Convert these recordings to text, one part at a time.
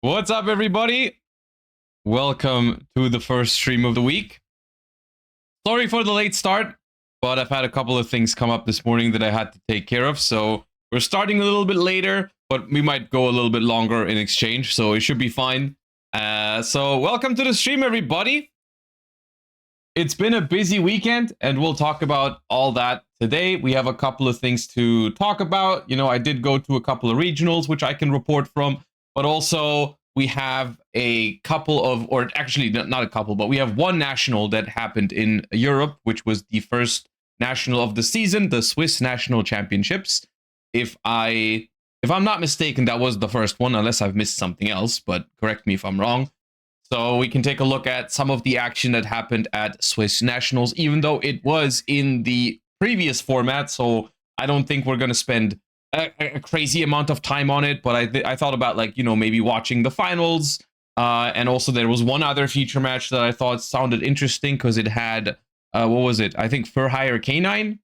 What's up, everybody? Welcome to the first stream of the week. Sorry for the late start, but I've had a couple of things come up this morning that I had to take care of, so we're starting a little bit later, but we might go a little bit longer in exchange, so it should be fine. So welcome to the stream, everybody. It's been a busy weekend, and we'll talk about all that today. We have a couple of things to talk about. You know, I did go to a couple of regionals, which I can report from, but also we have a couple of, or actually not a couple, but we have one national that happened in Europe, which was the first national of the season, the Swiss National Championships. If I'm not mistaken, that was the first one, unless I've missed something else, but correct me if I'm wrong. So we can take a look at some of the action that happened at Swiss Nationals, even though it was in the previous format. So I don't think we're going to spend a crazy amount of time on it. But I thought about, like, you know, maybe watching the finals. And also there was one other feature match that I thought sounded interesting because it had, what was it? I think Fur Hire Canine,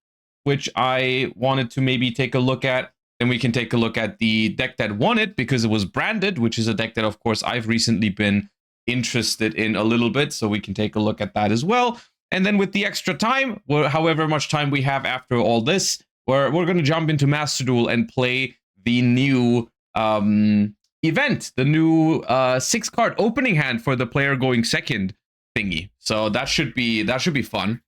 which I wanted to maybe take a look at. And we can take a look at the deck that won it because it was branded, which is a deck that, of course, I've recently been interested in a little bit, so we can take a look at that as well. And then with the extra time, however much time we have after all this, we're going to jump into Master Duel and play the new event, the new 6-card opening hand for the player going second thingy. So that should be fun.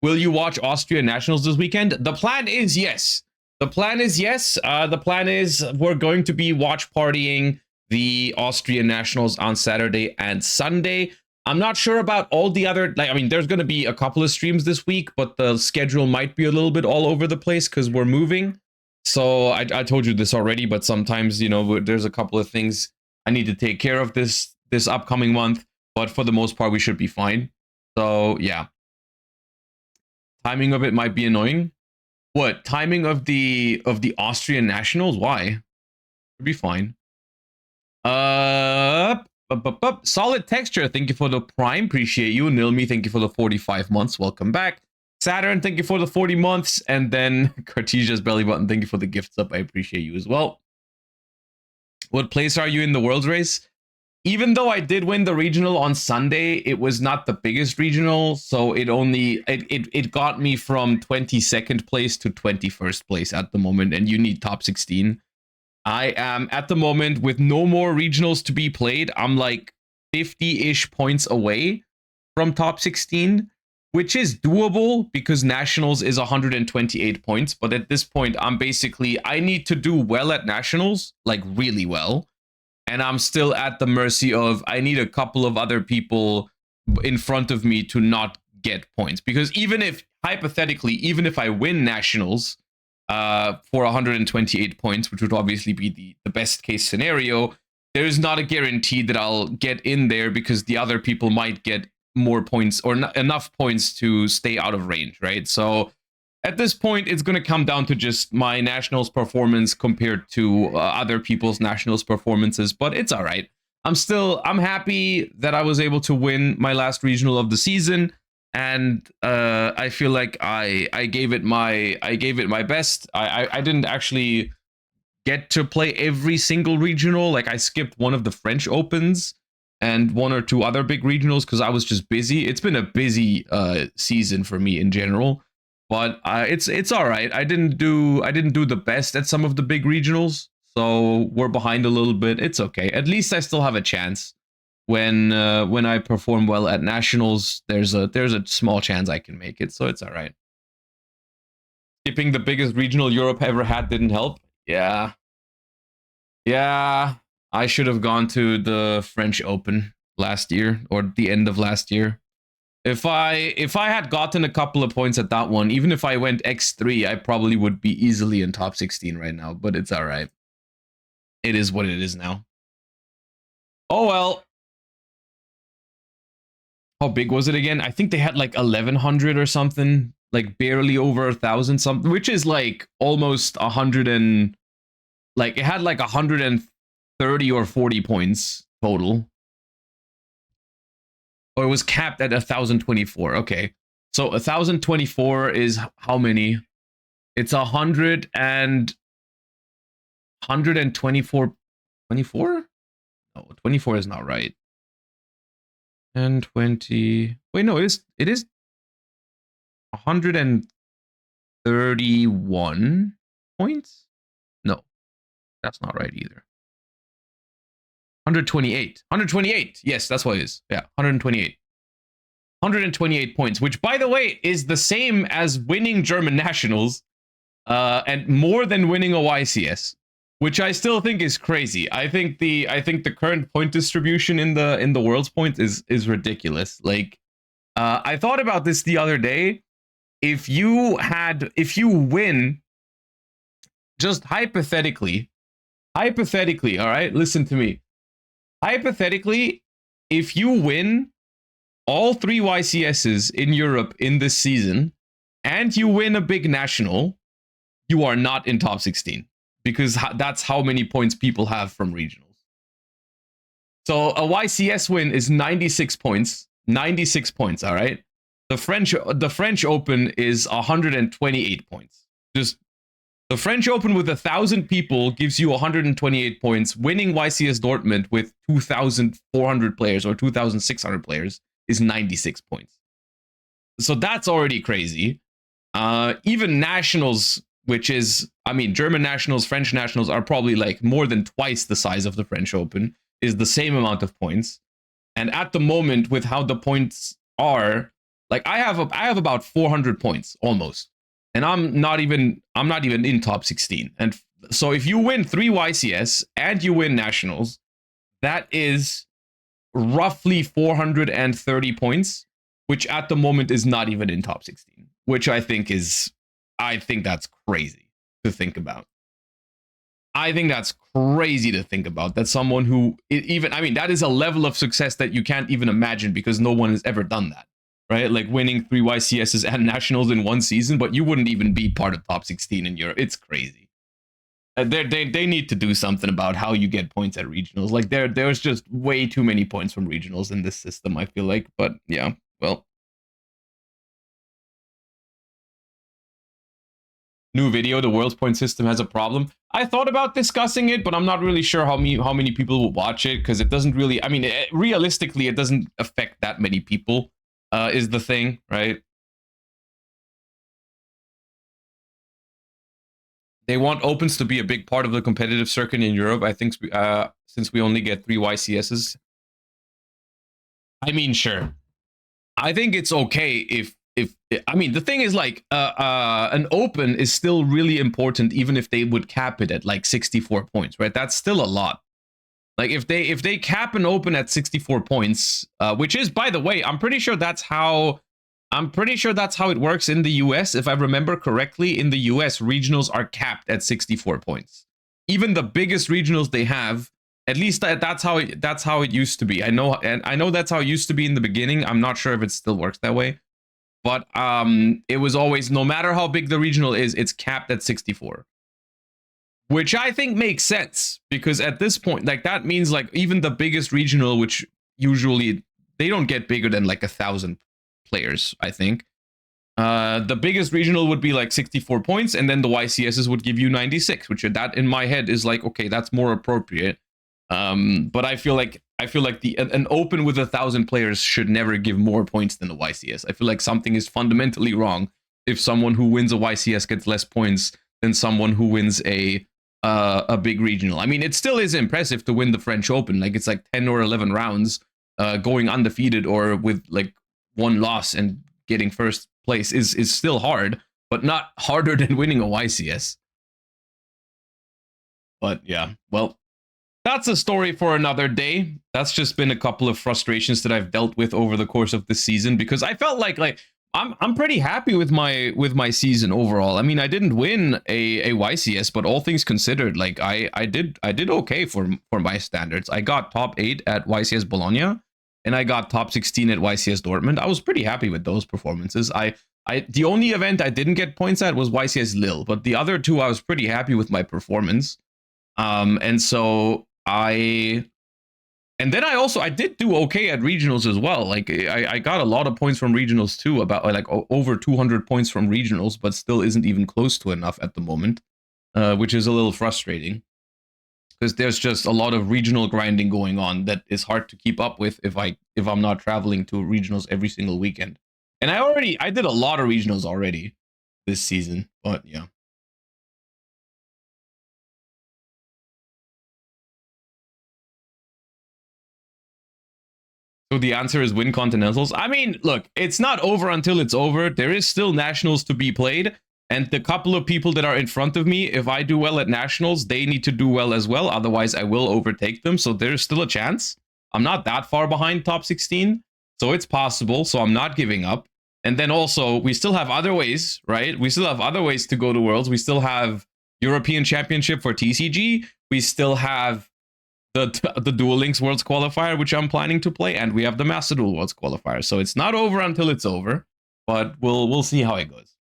Will you watch Austrian Nationals this weekend? The plan is yes. The plan is yes. The plan is we're going to be watch partying the Austrian Nationals on Saturday and Sunday. I'm not sure about all the other, like, I mean, there's going to be a couple of streams this week, but the schedule might be a little bit all over the place because we're moving. So I told you this already, but sometimes, you know, there's a couple of things I need to take care of this upcoming month, but for the most part, we should be fine. So yeah. Timing of it might be annoying. What? Timing of the Austrian Nationals? Why? Should be fine. Solid Texture, thank you for the Prime, appreciate you. Nilmi, thank you for the 45 months, welcome back. Saturn, thank you for the 40 months. And then Cartesia's Belly Button, thank you for the gifts up, I appreciate you as well. What place are you in the World's Race? Even though I did win the regional on Sunday, it was not the biggest regional, so it got me from 22nd place to 21st place at the moment, and you need top 16. I am at the moment, with no more regionals to be played, I'm like 50-ish points away from top 16, which is doable because nationals is 128 points. But at this point, I need to do well at nationals, like really well. And I'm still at the mercy of, I need a couple of other people in front of me to not get points. Because hypothetically, even if I win nationals, for 128 points, which would obviously be the best case scenario, there's not a guarantee that I'll get in there because the other people might get more points or enough points to stay out of range, right? So at this point, it's going to come down to just my nationals performance compared to other people's nationals performances, but it's all right. I'm happy that I was able to win my last regional of the season. And I feel like I gave it my best. I didn't actually get to play every single regional. Like, I skipped one of the French Opens and one or two other big regionals because I was just busy. It's been a busy season for me in general, but it's all right. I didn't do the best at some of the big regionals, so we're behind a little bit. It's okay. At least I still have a chance. When I perform well at nationals, there's a small chance I can make it, so it's all right. Skipping the biggest regional Europe ever had didn't help. Yeah, I should have gone to the French Open last year or the end of last year. If I had gotten a couple of points at that one, even if I went X3, I probably would be easily in top 16 right now. But it's all right. It is what it is now. Oh well. How big was it again? I think they had like 1,100 or something, like barely over 1,000 something, which is like almost 100 and like it had like 130 or 40 points total. Or it was capped at 1,024. Okay, so 1,024 is how many? It's 124. 24? No, 24 is not right. And 20. Wait, no, it is 131 points. No, that's not right either. 128. 128. Yes, that's what it is. Yeah, 128. 128 points, which, by the way, is the same as winning German nationals, and more than winning a YCS, which I still think is crazy. I think the current point distribution in the world's points is ridiculous. Like, I thought about this the other day. If you win, just hypothetically, all right, listen to me. Hypothetically, if you win all 3 YCSs in Europe in this season, and you win a big national, you are not in top 16, because that's how many points people have from regionals. So a YCS win is 96 points. 96 points, all right? The French Open is 128 points. Just the French Open with 1,000 people gives you 128 points. Winning YCS Dortmund with 2,400 players or 2,600 players is 96 points. So that's already crazy. Even nationals, which is, I mean, German nationals, French nationals are probably like more than twice the size of the French Open, is the same amount of points. And at the moment, with how the points are, like I have about 400 points almost, and I'm not even in top 16. And so if you win 3 YCS and you win nationals, that is roughly 430 points, which at the moment is not even in top 16, which I think that's crazy to think about. I think that's crazy to think about, that someone who even, I mean, that is a level of success that you can't even imagine, because no one has ever done that, right? Like winning 3 YCSs and nationals in one season, but you wouldn't even be part of top 16 in Europe. It's crazy. They need to do something about how you get points at regionals. Like there's just way too many points from regionals in this system, I feel like. But yeah, well. New video, the world's point system has a problem. I thought about discussing it, but I'm not really sure how many people will watch it, because it doesn't really, I mean, realistically, it doesn't affect that many people, is the thing, right? They want opens to be a big part of the competitive circuit in Europe, I think, since we only get 3 YCSs. I mean, sure. I think it's okay if I mean, the thing is, like, an open is still really important, even if they would cap it at like 64 points, right? That's still a lot. Like if they cap an open at 64 points, which is, by the way, I'm pretty sure that's how it works in the US. If I remember correctly, in the US, regionals are capped at 64 points. Even the biggest regionals they have, at least that's how it used to be. I know that's how it used to be in the beginning. I'm not sure if it still works that way. But it was always, no matter how big the regional is, it's capped at 64. Which I think makes sense, because at this point, like, that means, like, even the biggest regional, which usually they don't get bigger than like 1,000 players, I think. The biggest regional would be like 64 points, and then the YCSs would give you 96, which that in my head is like, okay, that's more appropriate. But I feel like an open with 1,000 players should never give more points than the YCS. I feel like something is fundamentally wrong if someone who wins a YCS gets less points than someone who wins a big regional. I mean, it still is impressive to win the French Open. Like, it's like 10 or 11 rounds, going undefeated or with like 1 loss and getting first place is still hard, but not harder than winning a YCS. But yeah, well, that's a story for another day. That's just been a couple of frustrations that I've dealt with over the course of this season, because I felt like I'm pretty happy with my season overall. I mean, I didn't win a YCS, but all things considered, like I did okay for my standards. I got top 8 at YCS Bologna, and I got top 16 at YCS Dortmund. I was pretty happy with those performances. The only event I didn't get points at was YCS Lille, but the other 2 I was pretty happy with my performance. And so I did do okay at regionals as well. Like I got a lot of points from regionals too, about like over 200 points from regionals, but still isn't even close to enough at the moment, which is a little frustrating. because there's just a lot of regional grinding going on that is hard to keep up with if I'm not traveling to regionals every single weekend. And I did a lot of regionals already this season, but yeah. So the answer is win continentals. I mean, look, it's not over until it's over. There is still nationals to be played. And the couple of people that are in front of me, if I do well at nationals, they need to do well as well. Otherwise, I will overtake them. So there's still a chance. I'm not that far behind top 16. So it's possible. So I'm not giving up. And then also, we still have other ways, right? We still have other ways to go to Worlds. We still have European Championship for TCG. We still have the Duel Links Worlds qualifier, which I'm planning to play, and we have the Master Duel Worlds qualifier. So it's not over until it's over, but we'll see how it goes.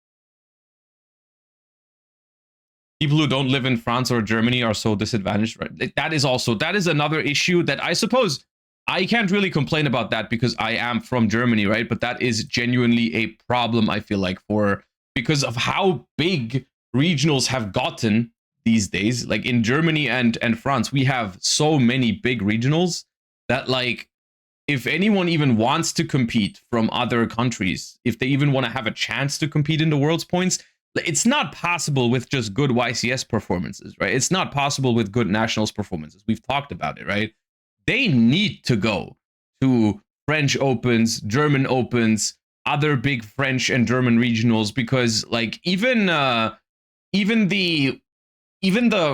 People who don't live in France or Germany are so disadvantaged, right? That is another issue that I suppose I can't really complain about that because I am from Germany, right? But that is genuinely a problem, I feel like, because of how big regionals have gotten these days. Like in Germany and France, we have so many big regionals that, like, if anyone even wants to compete from other countries, if they even want to have a chance to compete in the World's points, it's not possible with just good YCS performances, right? It's not possible with good nationals performances. We've talked about it, right? They need to go to French Opens, German Opens, other big French and German regionals, because like even the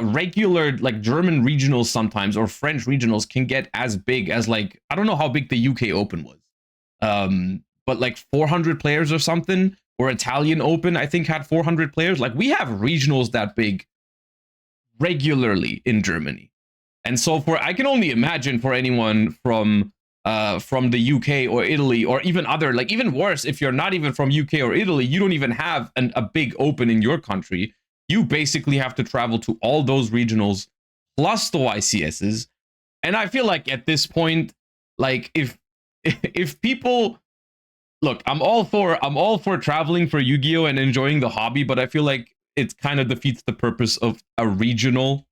regular like German regionals sometimes or French regionals can get as big as, like, I don't know how big the UK Open was, but like 400 players or something. Or Italian Open, I think, had 400 players. Like, we have regionals that big regularly in Germany. And so I can only imagine for anyone from the UK or Italy or even other, like even worse, if you're not even from UK or Italy, you don't even have a big Open in your country. You basically have to travel to all those regionals plus the YCSs. And I feel like at this point, like if people... Look, I'm all for traveling for Yu-Gi-Oh and enjoying the hobby, but I feel like it kind of defeats the purpose of a regional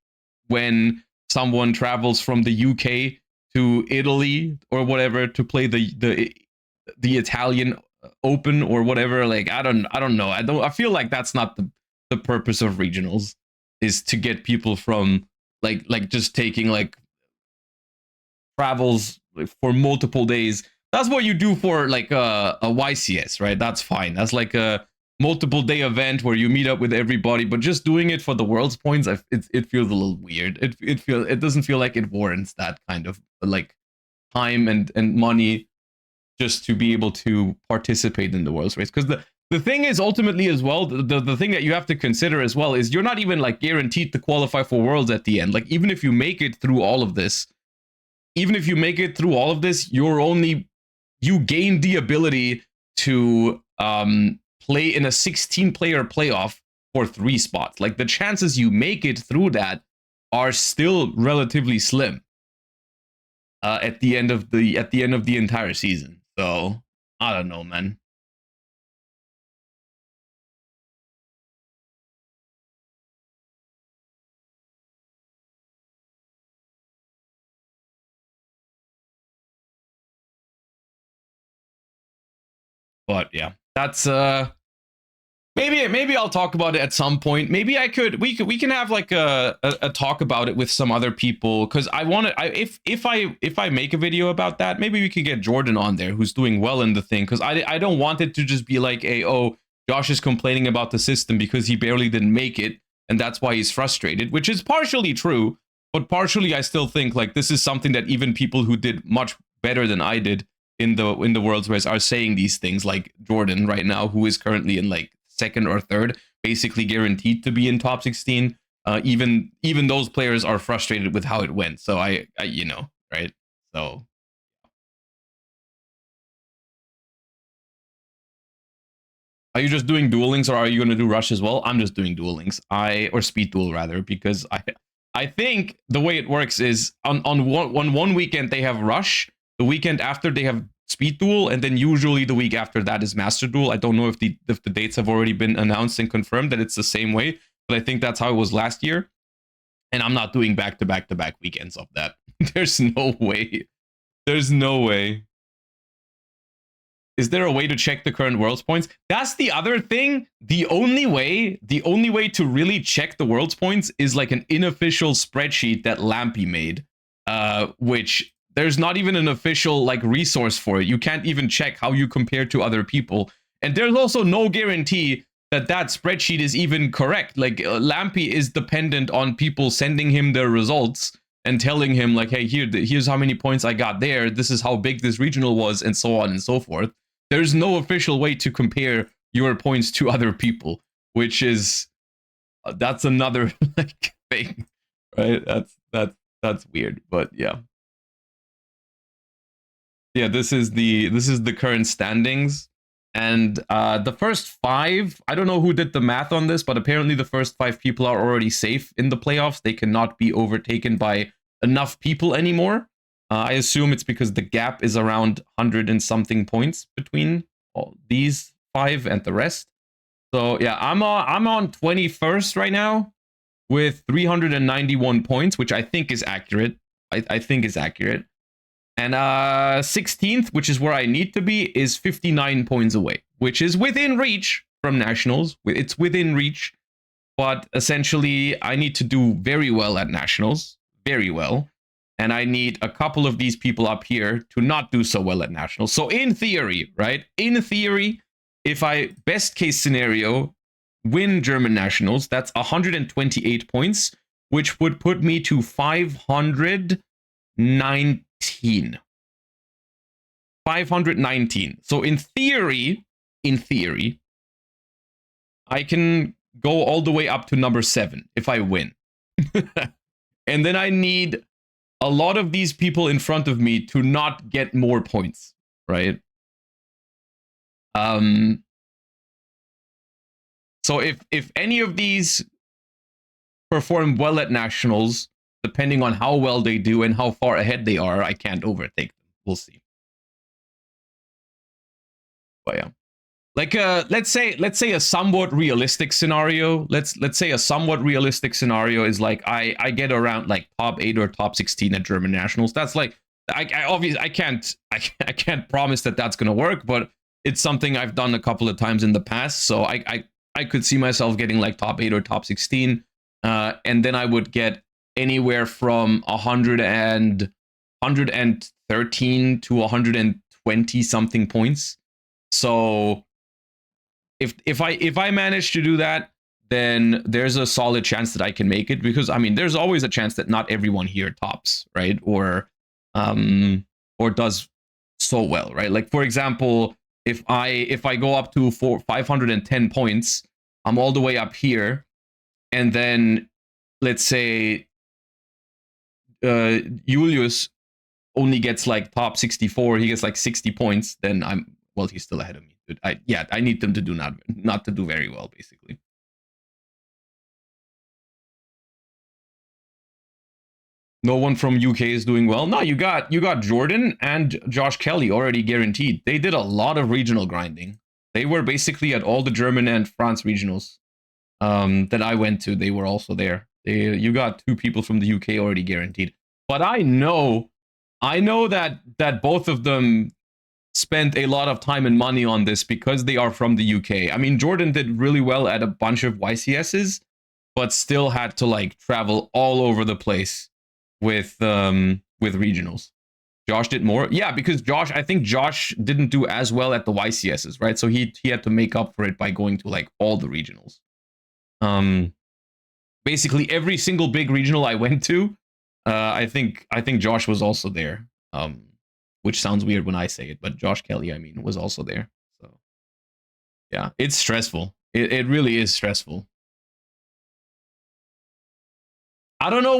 when someone travels from the UK to Italy or whatever to play the Italian Open or whatever. Like, I don't know. I feel like that's not the purpose of regionals, is to get people from like just taking like travels for multiple days. That's what you do for like a YCS, right? That's fine. That's like a multiple day event where you meet up with everybody. But just doing it for the World's points, it feels a little weird. It doesn't feel like it warrants that kind of like time and money just to be able to participate in the World's race. Because the thing is, ultimately as well, the thing that you have to consider as well is you're not even like guaranteed to qualify for Worlds at the end. Like, even if you make it through all of this, you gain the ability to play in a 16-player playoff for 3 spots. Like, the chances you make it through that are still relatively slim at the end of the entire season. So I don't know, man. But yeah, that's maybe I'll talk about it at some point. Maybe we can have like a talk about it with some other people, because I want to, if I make a video about that, maybe we could get Jordan on there, who's doing well in the thing, because I don't want it to just be like Josh is complaining about the system because he barely didn't make it and that's why he's frustrated, which is partially true, but partially I still think like this is something that even people who did much better than I did in the World's Race are saying these things, like Jordan right now, who is currently in like second or third, basically guaranteed to be in top 16. Even those players are frustrated with how it went. So I you know, right? So are you just doing Duel Links, or are you going to do Rush as well? I'm just doing Duel Links. Or Speed Duel rather, because I think the way it works is on one weekend they have Rush, the weekend after they have Speed Duel, and then usually the week after that is Master Duel. I don't know if the dates have already been announced and confirmed that it's the same way, but I think that's how it was last year. And I'm not doing back-to-back-to-back weekends of that. There's no way. There's no way. Is there a way to check the current world's points? That's the other thing. The only way to really check the world's points is like an unofficial spreadsheet that Lampy made, which there's not even an official like resource for it. You can't even check how you compare to other people. And there's also no guarantee that that spreadsheet is even correct. Like Lampy is dependent on people sending him their results and telling him like, hey, here's how many points I got there. This is how big this regional was, and so on and so forth. There's no official way to compare your points to other people, which is that's another like thing, right? That's weird, but yeah. Yeah, this is the current standings. And the first 5, I don't know who did the math on this, but apparently the first 5 people are already safe in the playoffs. They cannot be overtaken by enough people anymore. I assume it's because the gap is around 100 and something points between all these 5 and the rest. So yeah, I'm on 21st right now with 391 points, which I think is accurate. I think is accurate. And 16th, which is where I need to be, is 59 points away, which is within reach from Nationals. It's within reach, but essentially I need to do very well at Nationals, very well. And I need a couple of these people up here to not do so well at Nationals. So in theory, right? In theory, if I, best case scenario, win German Nationals, that's 128 points, which would put me to 519. 519. So in theory, I can go all the way up to number 7 if I win. And then I need a lot of these people in front of me to not get more points, right? So if any of these perform well at Nationals, depending on how well they do and how far ahead they are, I can't overtake them. We'll see. But yeah, like let's say a somewhat realistic scenario. Let's say a somewhat realistic scenario is like I get around like top 8 or top 16 at German Nationals. That's like I obviously I can't promise that that's gonna work, but it's something I've done a couple of times in the past. So I could see myself getting like top 8 or top 16, and then I would get anywhere from 113 to 120 something points. So if I manage to do that, then there's a solid chance that I can make it, because I mean there's always a chance that not everyone here tops, right? Or does so well, right? Like for example, if I go up to 510 points, I'm all the way up here, and then let's say Julius only gets like top 64, he gets like 60 points, then well, he's still ahead of me. I need them to do not to do very well, basically. No one from UK is doing well. No, you got Jordan and Josh Kelly already guaranteed. They did a lot of regional grinding. They were basically at all the German and France regionals that I went to. They were also there. You got 2 people from the UK already guaranteed. But I know that both of them spent a lot of time and money on this because they are from the UK. I mean, Jordan did really well at a bunch of YCSs, but still had to like travel all over the place with regionals. Josh did more. Yeah, because I think Josh didn't do as well at the YCSs, right? So he had to make up for it by going to like all the regionals. Basically every single big regional I went to, I think Josh was also there. Which sounds weird when I say it, but Josh Kelly, I mean, was also there. So yeah, it's stressful. It really is stressful. I don't know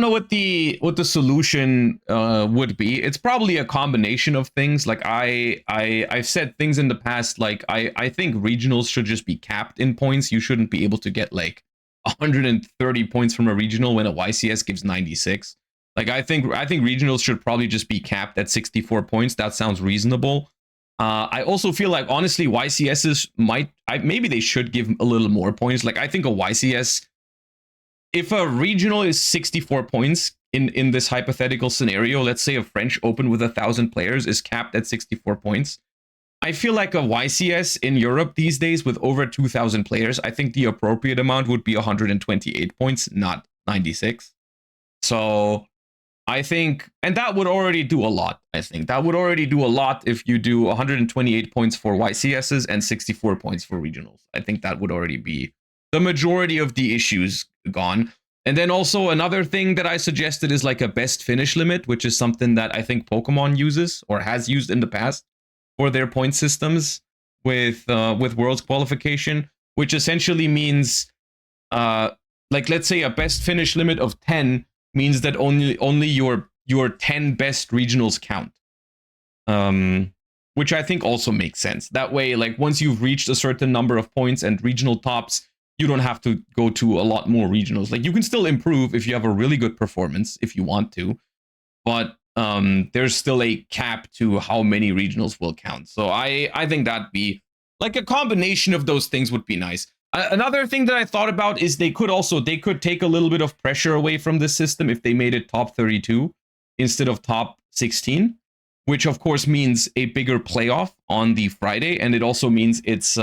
what the solution would be. It's probably a combination of things. Like I've said things in the past, like I think regionals should just be capped in points. You shouldn't be able to get like 130 points from a regional when a YCS gives 96. Like I think regionals should probably just be capped at 64 points. That sounds reasonable. I also feel like honestly YCSs maybe they should give a little more points. Like I think a YCS if a regional is 64 points in this hypothetical scenario, let's say a French Open with 1,000 players is capped at 64 points. I feel like a YCS in Europe these days with over 2,000 players, I think the appropriate amount would be 128 points, not 96. So I think, and that would already do a lot. I think that would already do a lot if you do 128 points for YCSs and 64 points for regionals. I think that would already be the majority of the issues gone. And then also another thing that I suggested is like a best finish limit, which is something that I think Pokemon uses or has used in the past for their point systems with Worlds qualification, which essentially means like let's say a best finish limit of 10 means that only your 10 best regionals count. Which I think also makes sense. That way, like once you've reached a certain number of points and regional tops, you don't have to go to a lot more regionals. Like you can still improve if you have a really good performance if you want to, but there's still a cap to how many regionals will count. So I think that'd be like a combination of those things would be nice. Another thing that I thought about is they could take a little bit of pressure away from the system if they made it top 32 instead of top 16, which of course means a bigger playoff on the Friday, and it also means it's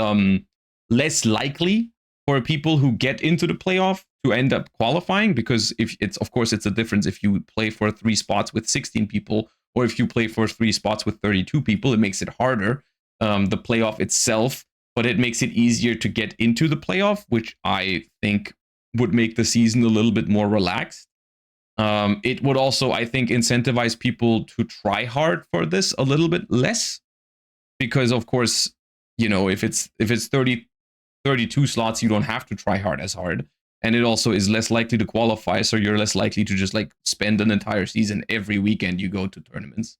less likely for people who get into the playoff to end up qualifying, because if it's of course it's a difference if you play for 3 spots with 16 people or if you play for 3 spots with 32 people. It makes it harder, the playoff itself, but it makes it easier to get into the playoff, which I think would make the season a little bit more relaxed. It would also, I think, incentivize people to try hard for this a little bit less, because of course, you know, if it's 32 slots, you don't have to try hard as hard, and it also is less likely to qualify, so you're less likely to just like spend an entire season every weekend you go to tournaments.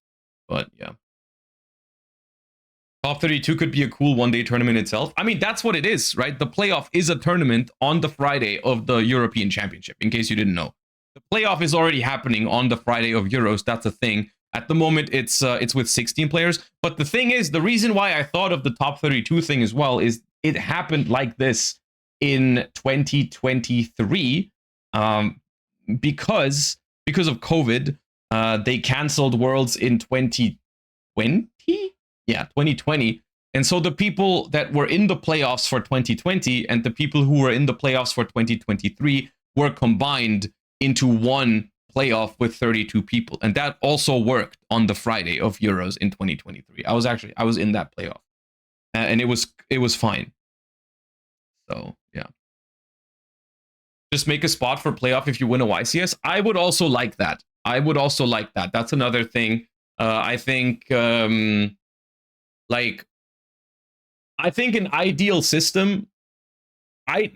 But yeah. Top 32 could be a cool one-day tournament itself. I mean, that's what it is, right? The playoff is a tournament on the Friday of the European Championship, in case you didn't know. The playoff is already happening on the Friday of Euros. That's a thing. At the moment, it's with 16 players. But the thing is, the reason why I thought of the top 32 thing as well is it happened like this in 2023 because of COVID. They canceled Worlds in 2020. Yeah, 2020. And so the people that were in the playoffs for 2020 and the people who were in the playoffs for 2023 were combined into one playoff with 32 people. And that also worked on the Friday of Euros in 2023. I was in that playoff. And it was fine. So, yeah. Just make a spot for playoff if you win a YCS. I would also like that. That's another thing. I think I think an ideal system, I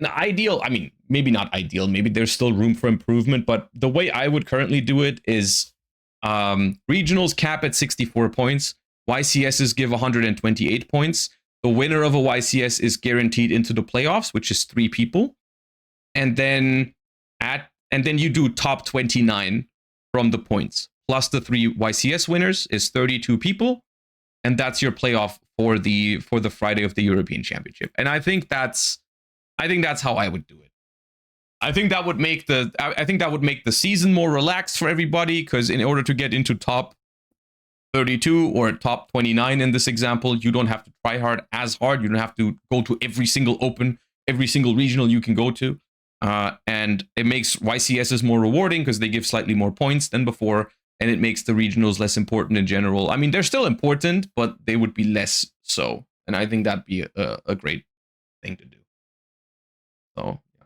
mean, maybe not ideal, maybe there's still room for improvement, but the way I would currently do it is regionals cap at 64 points, YCSs give 128 points, the winner of a YCS is guaranteed into the playoffs, which is 3 people, and then you do top 29 from the points, plus the 3 YCS winners is 32 people, and that's your playoff for the Friday of the European Championship. And I think that's how I would do it. I think that would make the season more relaxed for everybody, because in order to get into top 32 or top 29 in this example, you don't have to try hard as hard. You don't have to go to every single open, every single regional you can go to. And it makes YCSs more rewarding because they give slightly more points than before. And it makes the regionals less important in general. I mean, they're still important, but they would be less so. And I think that'd be a great thing to do. So, yeah.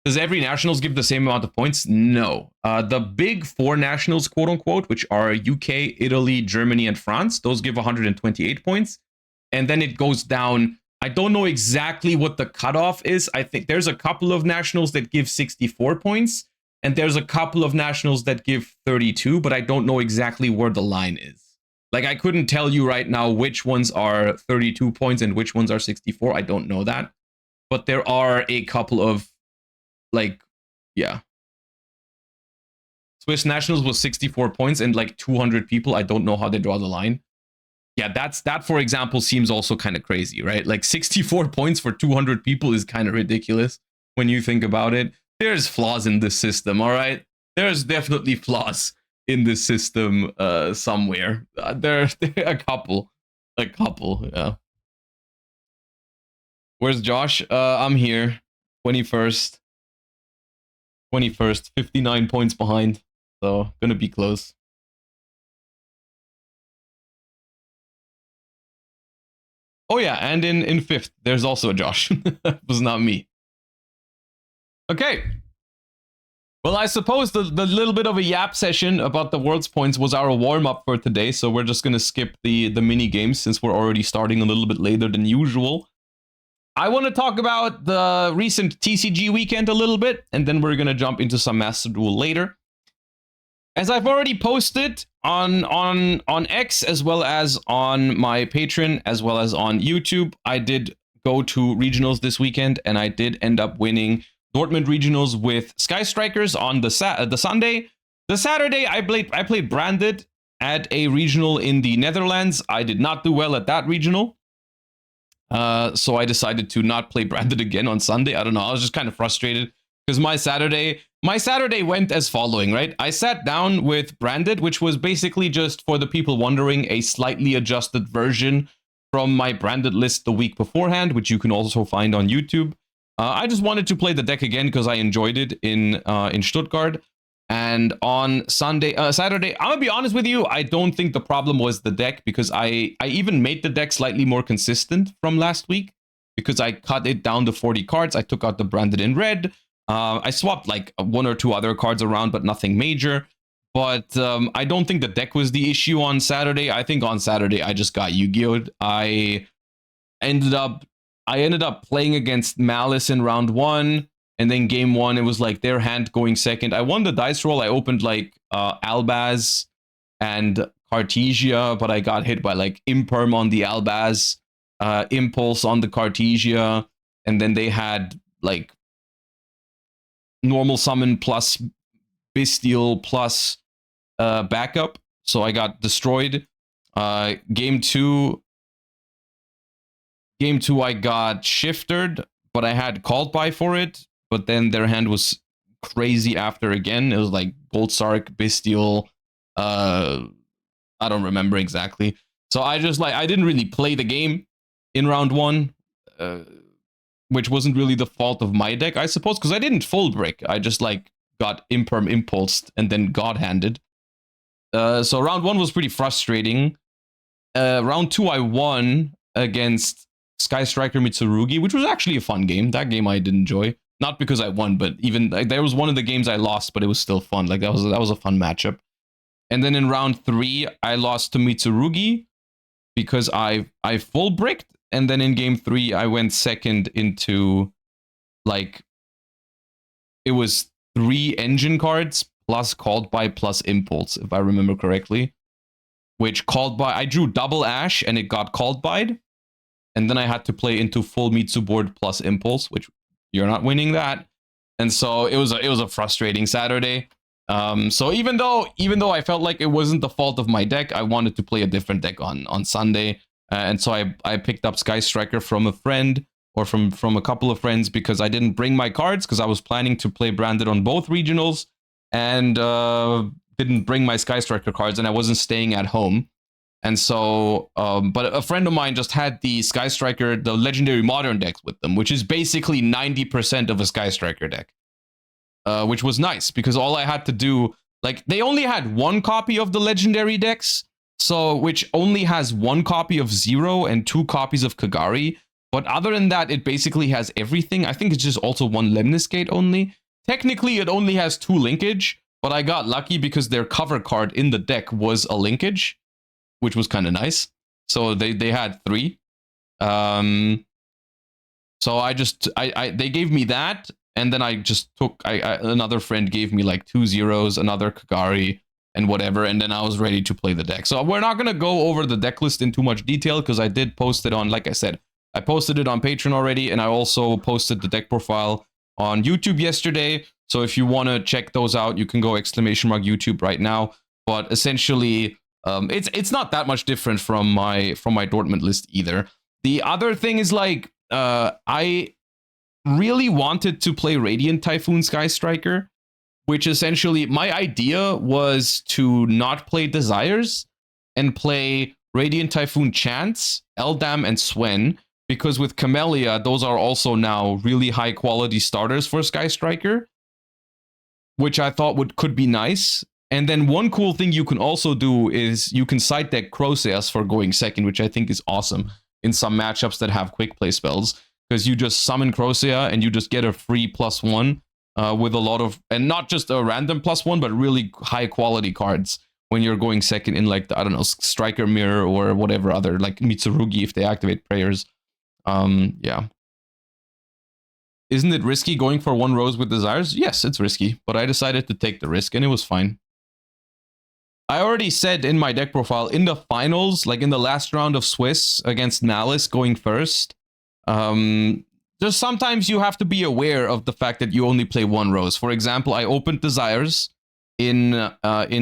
Does every nationals give the same amount of points? No. The big 4 nationals, quote unquote, which are UK, Italy, Germany, and France, those give 128 points. And then it goes down. I don't know exactly what the cutoff is. I think there's a couple of nationals that give 64 points. And there's a couple of nationals that give 32, but I don't know exactly where the line is. Like, I couldn't tell you right now which ones are 32 points and which ones are 64. I don't know that. But there are a couple of, like, yeah. Swiss nationals was 64 points and like 200 people. I don't know how they draw the line. Yeah, that, for example, seems also kind of crazy, right? Like 64 points for 200 people is kind of ridiculous when you think about it. there's flaws in this system, all right? There's definitely flaws in this system somewhere. There are a couple, yeah. Where's Josh? I'm here. 21st. 21st, 59 points behind. So, gonna be close. Oh yeah, and in 5th, there's also a Josh. It was not me. Okay. Well, I suppose the little bit of a yap session about the world's points was our warm-up for today, so we're just gonna skip the mini games since we're already starting a little bit later than usual. I want to talk about the recent TCG weekend a little bit, and then we're gonna jump into some Master Duel later. As I've already posted on X, as well as on my Patreon, as well as on YouTube, I did go to regionals this weekend, and I did end up winning Dortmund Regionals with Sky Strikers on the Sunday. The Saturday, I played Branded at a regional in the Netherlands. I did not do well at that regional. So I decided to not play Branded again on Sunday. I don't know. I was just kind of frustrated because my Saturday went as following, right? I sat down with Branded, which was basically just, for the people wondering, a slightly adjusted version from my Branded list the week beforehand, which you can also find on YouTube. I just wanted to play the deck again because I enjoyed it in Stuttgart. And on Saturday, I'm gonna be honest with you, I don't think the problem was the deck, because I even made the deck slightly more consistent from last week because I cut it down to 40 cards. I took out the Branded in red. I swapped like 1 or 2 other cards around, but nothing major. But I don't think the deck was the issue on Saturday. I think on Saturday I just got Yu-Gi-Oh'd. I ended up playing against Malice in round 1. And then game 1, it was like their hand going second. I won the dice roll. I opened like Albaz and Cartesia, but I got hit by like Imperm on the Albaz, Impulse on the Cartesia, and then they had like normal summon plus Bestial plus backup. So I got destroyed. Game 2, I got shifted, but I had called by for it. But then their hand was crazy after again. It was like Gold Sark, Bestial. I don't remember exactly. So I just I didn't really play the game in round 1, which wasn't really the fault of my deck, I suppose, because I didn't full brick. I just got Imperm impulsed and then God handed. So round 1 was pretty frustrating. Round 2 I won against Sky Striker Mitsurugi, which was actually a fun game. That game I did enjoy. Not because I won, but even there was one of the games I lost, but it was still fun. Like that was a fun matchup. And then in round 3, I lost to Mitsurugi because I full bricked. And then in game 3, I went second into like it was 3 engine cards plus called by plus impulse, if I remember correctly. Which called by, I drew double Ash and it got called by. And then I had to play into full Mitsu board plus impulse, which you're not winning that. And so it was a frustrating Saturday. So even though I felt like it wasn't the fault of my deck, I wanted to play a different deck on Sunday. And so I picked up Sky Striker from a friend, or from a couple of friends, because I didn't bring my cards because I was planning to play Branded on both regionals, and didn't bring my Sky Striker cards, and I wasn't staying at home. And so, but a friend of mine just had the Sky Striker, the Legendary Modern decks with them, which is basically 90% of a Sky Striker deck. Which was nice, because all I had to do, like, they only had 1 copy of the Legendary decks, so, which only has 1 copy of Zero and 2 copies of Kagari. But other than that, it basically has everything. I think it's just also 1 Lemnis Gate only. Technically, it only has 2 linkage, but I got lucky because their cover card in the deck was a linkage, which was kind of nice. So they had 3. So they gave me that, and then I just took, another friend gave me like 2 zeros, another Kagari, and whatever, and then I was ready to play the deck. So we're not going to go over the deck list in too much detail, because I did post it on, like I said, I posted it on Patreon already, and I also posted the deck profile on YouTube yesterday. So if you want to check those out, you can go !YouTube right now. But essentially, it's not that much different from my Dortmund list either. The other thing is, like, I really wanted to play Radiant Typhoon Sky Striker, which essentially my idea was to not play Desires and play Radiant Typhoon Chance, Eldam, and Swen, because with Camellia, those are also now really high quality starters for Sky Striker, which I thought could be nice. And then one cool thing you can also do is you can side deck Croceas for going second, which I think is awesome in some matchups that have quick play spells, because you just summon Crocea and you just get a free +1 with a lot of, and not just a random +1, but really high quality cards when you're going second in like, I don't know, Striker Mirror or whatever other, like Mitsurugi if they activate prayers. Yeah. Isn't it risky going for 1 rose with Desires? Yes, it's risky, but I decided to take the risk and it was fine. I already said in my deck profile, in the finals, like in the last round of Swiss against Malice going first, just sometimes you have to be aware of the fact that you only play 1 rose. For example, I opened Desires in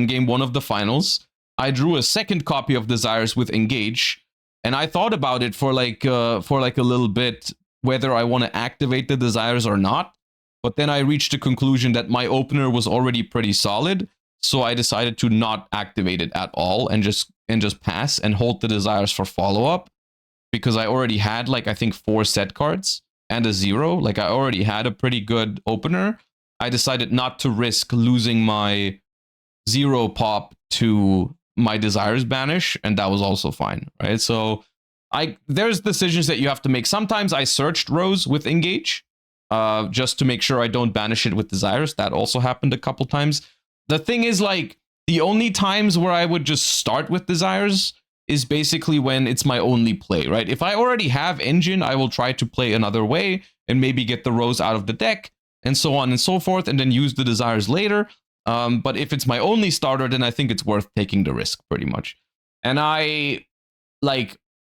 game 1 of the finals. I drew a second copy of Desires with Engage, and I thought about it for like a little bit, whether I want to activate the Desires or not. But then I reached a conclusion that my opener was already pretty solid, so I decided to not activate it at all and just pass and hold the Desires for follow-up, because I already had like I think 4 set cards and a 0. Like I already had a pretty good opener. I decided not to risk losing my 0 pop to my Desires banish, and that was also fine, right? So there's decisions that you have to make. Sometimes I searched Rose with Engage, just to make sure I don't banish it with Desires. That also happened a couple times. The thing is, like, the only times where I would just start with Desires is basically when it's my only play, right? If I already have Engine, I will try to play another way and maybe get the Rose out of the deck and so on and so forth, and then use the Desires later. But if it's my only starter, then I think it's worth taking the risk pretty much. And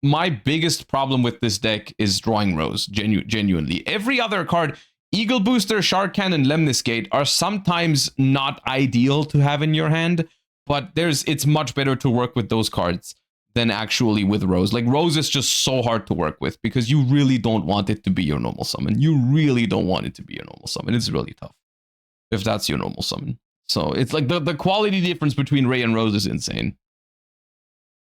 my biggest problem with this deck is drawing Rose, genuinely. Every other card, Eagle Booster, Shark Cannon, Lemnis Gate, are sometimes not ideal to have in your hand, but it's much better to work with those cards than actually with Rose. Like, Rose is just so hard to work with because you really don't want it to be your normal summon. You really don't want it to be your normal summon. It's really tough if that's your normal summon. So it's like the quality difference between Ray and Rose is insane.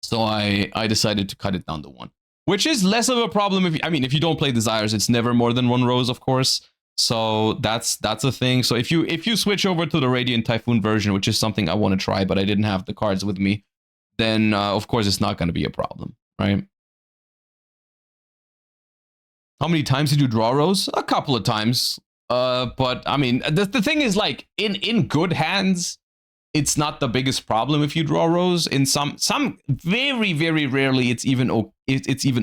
So I decided to cut it down to 1, which is less of a problem if you don't play Desires. It's never more than 1 Rose, of course. So that's a thing. So if you switch over to the Radiant Typhoon version, which is something I want to try, but I didn't have the cards with me, then of course it's not going to be a problem, right? How many times did you draw Rose? A couple of times. But I mean, the thing is, like, in good hands, it's not the biggest problem if you draw Rose. In some very, very rarely, it's even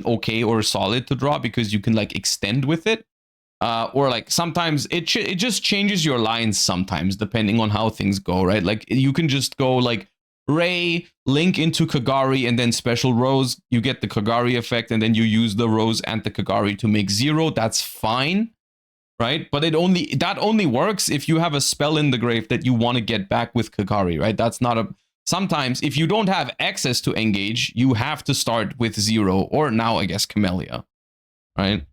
okay or solid to draw because you can like extend with it. Or like sometimes it just changes your lines sometimes depending on how things go, right? Like you can just go like Ray, link into Kagari, and then special Rose. You get the Kagari effect, and then you use the Rose and the Kagari to make 0. That's fine, right? But that only works if you have a spell in the grave that you want to get back with Kagari, right? That's not a... Sometimes if you don't have access to Engage, you have to start with 0, or now I guess Camellia, right?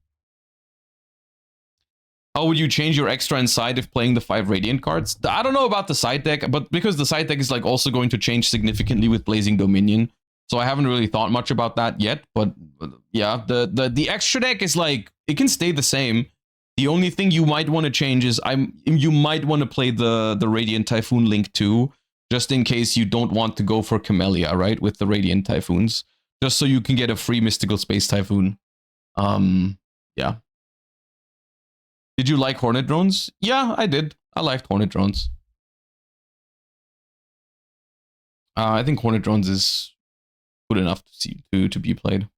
How would you change your extra inside if playing the 5 Radiant cards? I don't know about the side deck, but because the side deck is like also going to change significantly with Blazing Dominion, so I haven't really thought much about that yet. But yeah, the extra deck is like, it can stay the same. The only thing you might want to change is you might want to play the Radiant Typhoon Link too, just in case you don't want to go for Camellia, right, with the Radiant Typhoons, just so you can get a free Mystical Space Typhoon. Yeah. Did you like Hornet Drones? Yeah, I did. I liked Hornet Drones. I think Hornet Drones is good enough to be played.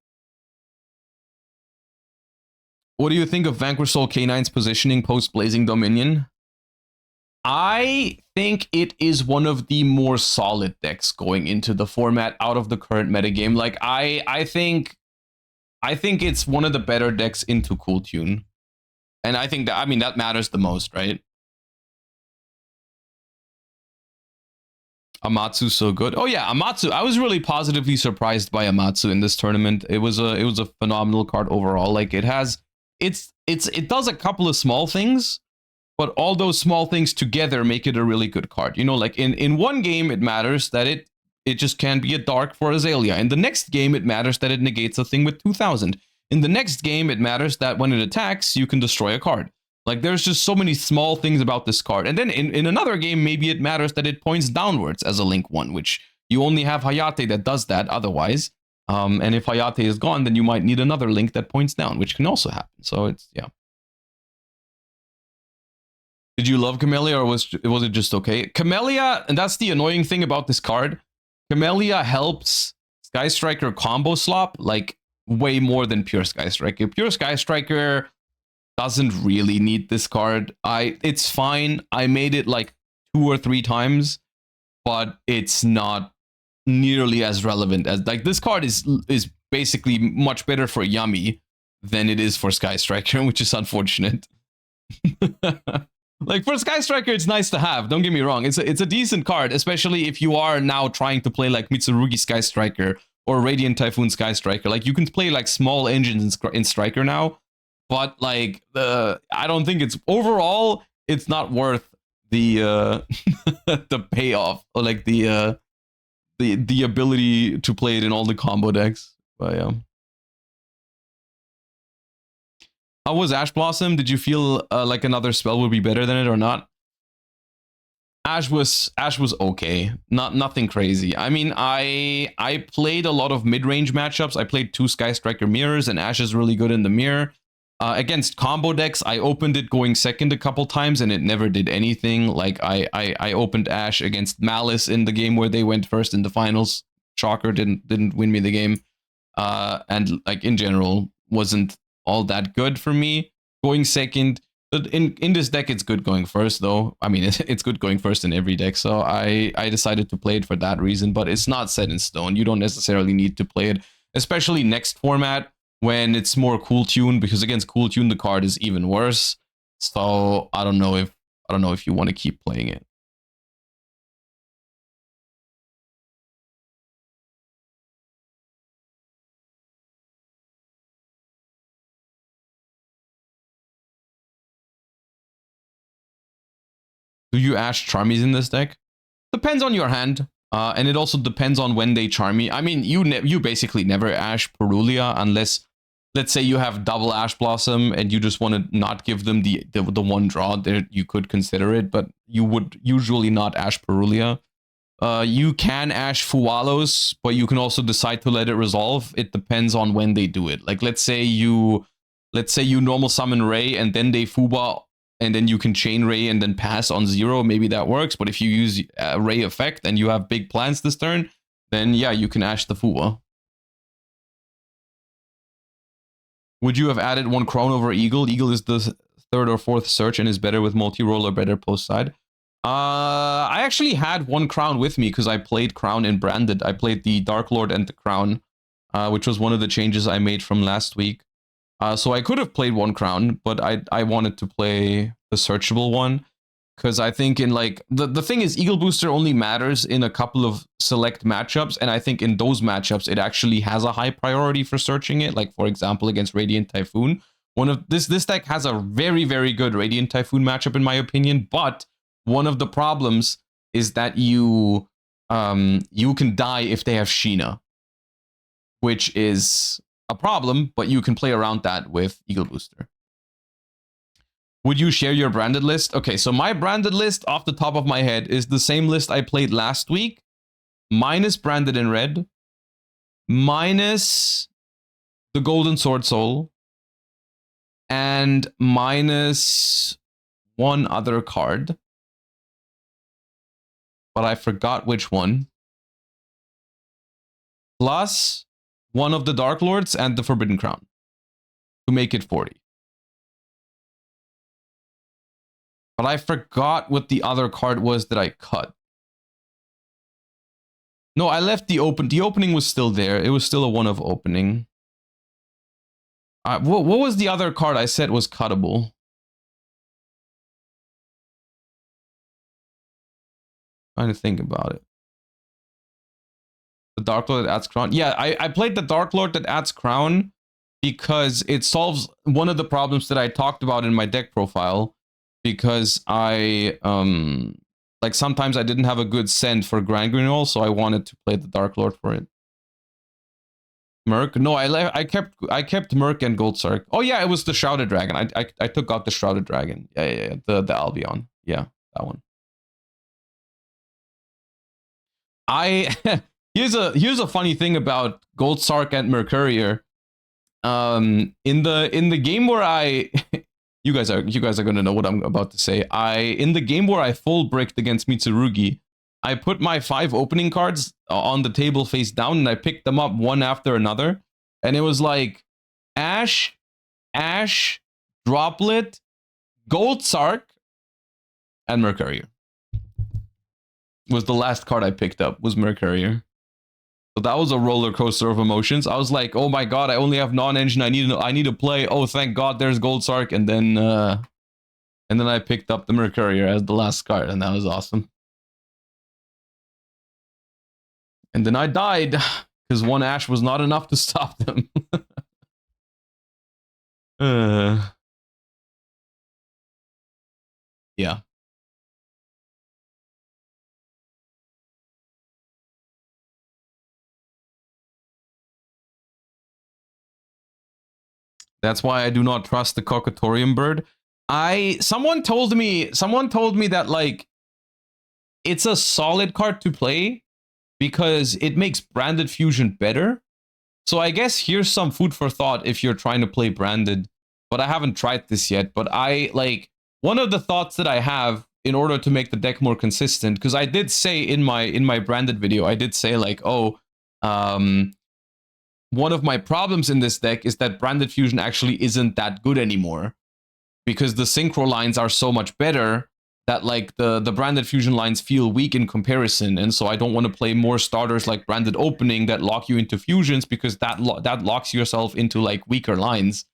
What do you think of Vanquish Soul K9's positioning post Blazing Dominion? I think it is one of the more solid decks going into the format out of the current metagame. Like I think it's one of the better decks into Cool Tune. And I think that, I mean, that matters the most, right? Amatsu's so good. Oh yeah, Amatsu. I was really positively surprised by Amatsu in this tournament. It was a phenomenal card overall. Like it's it does a couple of small things, but all those small things together make it a really good card. You know, like in one game, it matters that it just can't be a dark for Azalea. In the next game, it matters that it negates a thing with 2000. In the next game, it matters that when it attacks, you can destroy a card. Like, there's just so many small things about this card. And then in another game, maybe it matters that it points downwards as a link 1, which you only have Hayate that does that otherwise. And if Hayate is gone, then you might need another link that points down, which can also happen. So it's, yeah. Did you love Camellia, or was it just okay? Camellia, and that's the annoying thing about this card, Camellia helps Sky Striker combo slop like way more than pure Sky Striker. Pure Sky Striker doesn't really need this card. It's fine. I made it like 2 or 3 times, but it's not nearly as relevant as, like, this card is basically much better for Yummy than it is for Sky Striker, which is unfortunate. Like, for Sky Striker, it's nice to have. Don't get me wrong. It's a decent card, especially if you are now trying to play like Mitsurugi Sky Striker or Radiant Typhoon Sky Striker. Like, you can play like small engines in Striker now, but like I don't think it's overall. It's not worth the the payoff, or like the ability to play it in all the combo decks. But yeah. How was Ash Blossom? Did you feel like another spell would be better than it or not? Ash was okay. Nothing crazy. I mean, I played a lot of mid-range matchups. I played 2 Sky Striker mirrors, and Ash is really good in the mirror. Against combo decks, I opened it going second a couple times, and it never did anything. Like, I opened Ash against Malice in the game where they went first in the finals. Shocker, didn't win me the game. And like, in general, wasn't all that good for me going second. In this deck, it's good going first, though. I mean, it's good going first in every deck, so I decided to play it for that reason, but it's not set in stone. You don't necessarily need to play it, especially next format when it's more Cool Tune, because against Cool Tune, the card is even worse. So I don't know if you want to keep playing it. Do you Ash Charmies in this deck? Depends on your hand, and it also depends on when they Charmy. I mean, you basically never Ash Perulia unless, let's say, you have double Ash Blossom and you just want to not give them the one draw. There, you could consider it, but you would usually not Ash Perulia. You can Ash Fualos, but you can also decide to let it resolve. It depends on when they do it. Like, let's say you normal summon Ray and then they Fuba, and then you can chain Ray and then pass on 0. Maybe that works. But if you use Ray effect and you have big plans this turn, then yeah, you can Ash the Fuba. Would you have added 1 Crown over Eagle? Eagle is the 3rd or 4th search and is better with multi-roll or better post side. I actually had 1 Crown with me because I played Crown in Branded. I played the Dark Lord and the Crown, which was one of the changes I made from last week. So I could have played 1 Crown, but I wanted to play the searchable one, because I think in like the thing is, Eagle Booster only matters in a couple of select matchups, and I think in those matchups it actually has a high priority for searching it. Like, for example, against Radiant Typhoon, this deck has a very, very good Radiant Typhoon matchup in my opinion, but one of the problems is that you can die if they have Sheena, which is a problem, but you can play around that with Eagle Booster. Would you share your branded list? Okay, so my branded list off the top of my head is the same list I played last week, minus branded in red, minus the Golden Sword Soul, and minus 1 other card. But I forgot which one. Plus 1 of the Dark Lords and the Forbidden Crown to make it 40. But I forgot what the other card was that I cut. No, I left the open. The opening was still there. It was still a 1 of opening. What was the other card I said was cuttable? Trying to think about it. The Dark Lord that adds Crown. Yeah, I played the Dark Lord that adds Crown. because it solves one of the problems that I talked about in my deck profile, because I like sometimes I didn't have a good send for Grand Grignol, so I wanted to play the Dark Lord for it. Merc? No, I kept Merc and Gold Sark. Oh yeah, it was the Shrouded Dragon. I took out the Shrouded Dragon. Yeah. The Albion. Yeah, that one. Here's a funny thing about Gold Sark and Mercurier. In the game where I you guys are gonna know what I'm about to say. In the game where I full bricked against Mitsurugi, I put my 5 opening cards on the table face down and I picked them up one after another. And it was like Ash, Droplet, Gold Sark, and Mercurier. Was the last card I picked up, was Mercurier. So that was a roller coaster of emotions. I was like, oh my god, I only have non-engine. I need to play. Oh, thank god there's Gold Sark. And then I picked up the Mercurier as the last card, and that was awesome. And then I died because one Ash was not enough to stop them. Yeah. That's why I do not trust the Cockatoриum bird. Someone told me that like it's a solid card to play because it makes branded fusion better. So I guess here's some food for thought if you're trying to play branded, but I haven't tried this yet. But I like one of the thoughts that I have in order to make the deck more consistent, because I did say in my branded video, I did say like, oh, one of my problems in this deck is that branded fusion actually isn't that good anymore, because the synchro lines are so much better that like the branded fusion lines feel weak in comparison. And so I don't want to play more starters like branded opening that lock you into fusions, because that locks yourself into like weaker lines.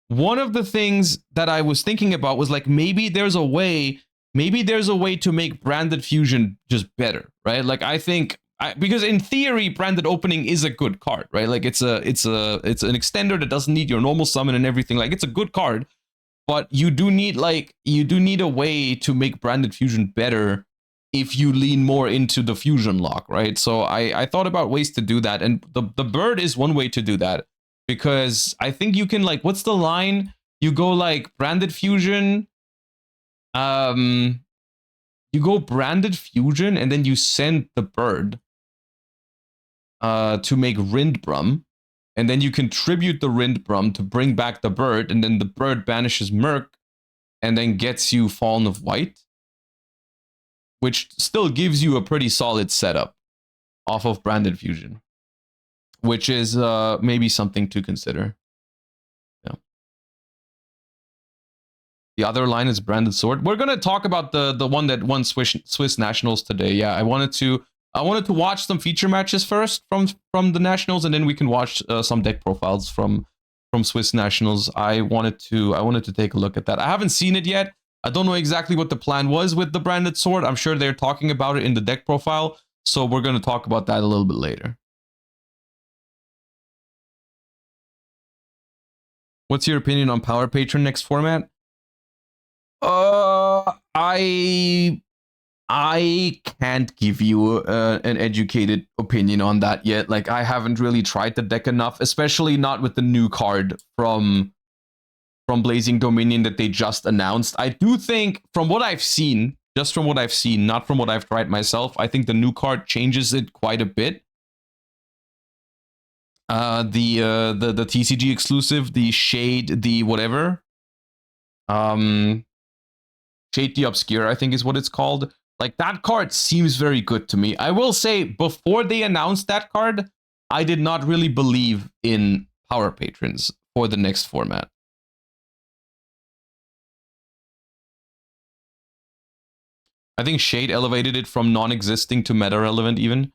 One of the things that I was thinking about was like, maybe there's a way to make branded fusion just better, right? Like I think because in theory branded opening is a good card, right? Like it's an extender that doesn't need your normal summon and everything. Like it's a good card. But you do need a way to make branded fusion better if you lean more into the fusion lock, right? So I thought about ways to do that, and the bird is one way to do that, because I think you can like, what's the line? You go like branded fusion, you go branded fusion, and then you send the bird to make Rindbrum. And then you contribute the Rindbrum to bring back the bird, and then the bird banishes Merc, and then gets you Fallen of White, which still gives you a pretty solid setup off of Branded Fusion, which is maybe something to consider. Yeah. The other line is Branded Sword. We're gonna talk about the one that won Swiss Nationals today. Yeah, I wanted to watch some feature matches first from the Nationals, and then we can watch some deck profiles from Swiss Nationals. I wanted to take a look at that. I haven't seen it yet. I don't know exactly what the plan was with the Branded Sword. I'm sure they're talking about it in the deck profile, so we're going to talk about that a little bit later. What's your opinion on Power Patron next format? I can't give you an educated opinion on that yet. Like, I haven't really tried the deck enough, especially not with the new card from Blazing Dominion that they just announced. I do think, from what I've seen, just from what I've seen, not from what I've tried myself, I think the new card changes it quite a bit. The TCG exclusive, the Shade, the whatever, Shade the Obscure, I think is what it's called. Like, that card seems very good to me. I will say, before they announced that card, I did not really believe in Power Patrons for the next format. I think Shade elevated it from non-existing to meta-relevant even.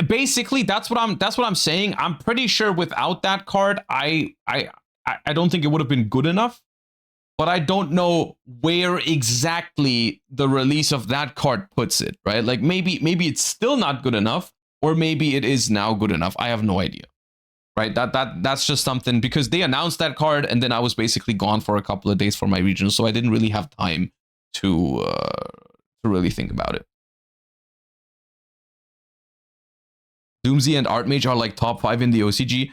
Basically, that's what I'm saying. I'm pretty sure without that card, I don't think it would have been good enough. But I don't know where exactly the release of that card puts it, right? Like, maybe it's still not good enough, or maybe it is now good enough. I have no idea. right? That's just something, because they announced that card and then I was basically gone for a couple of days for my regional, so I didn't really have time to really think about it. Doomsy and Archmage are like top 5 in the OCG.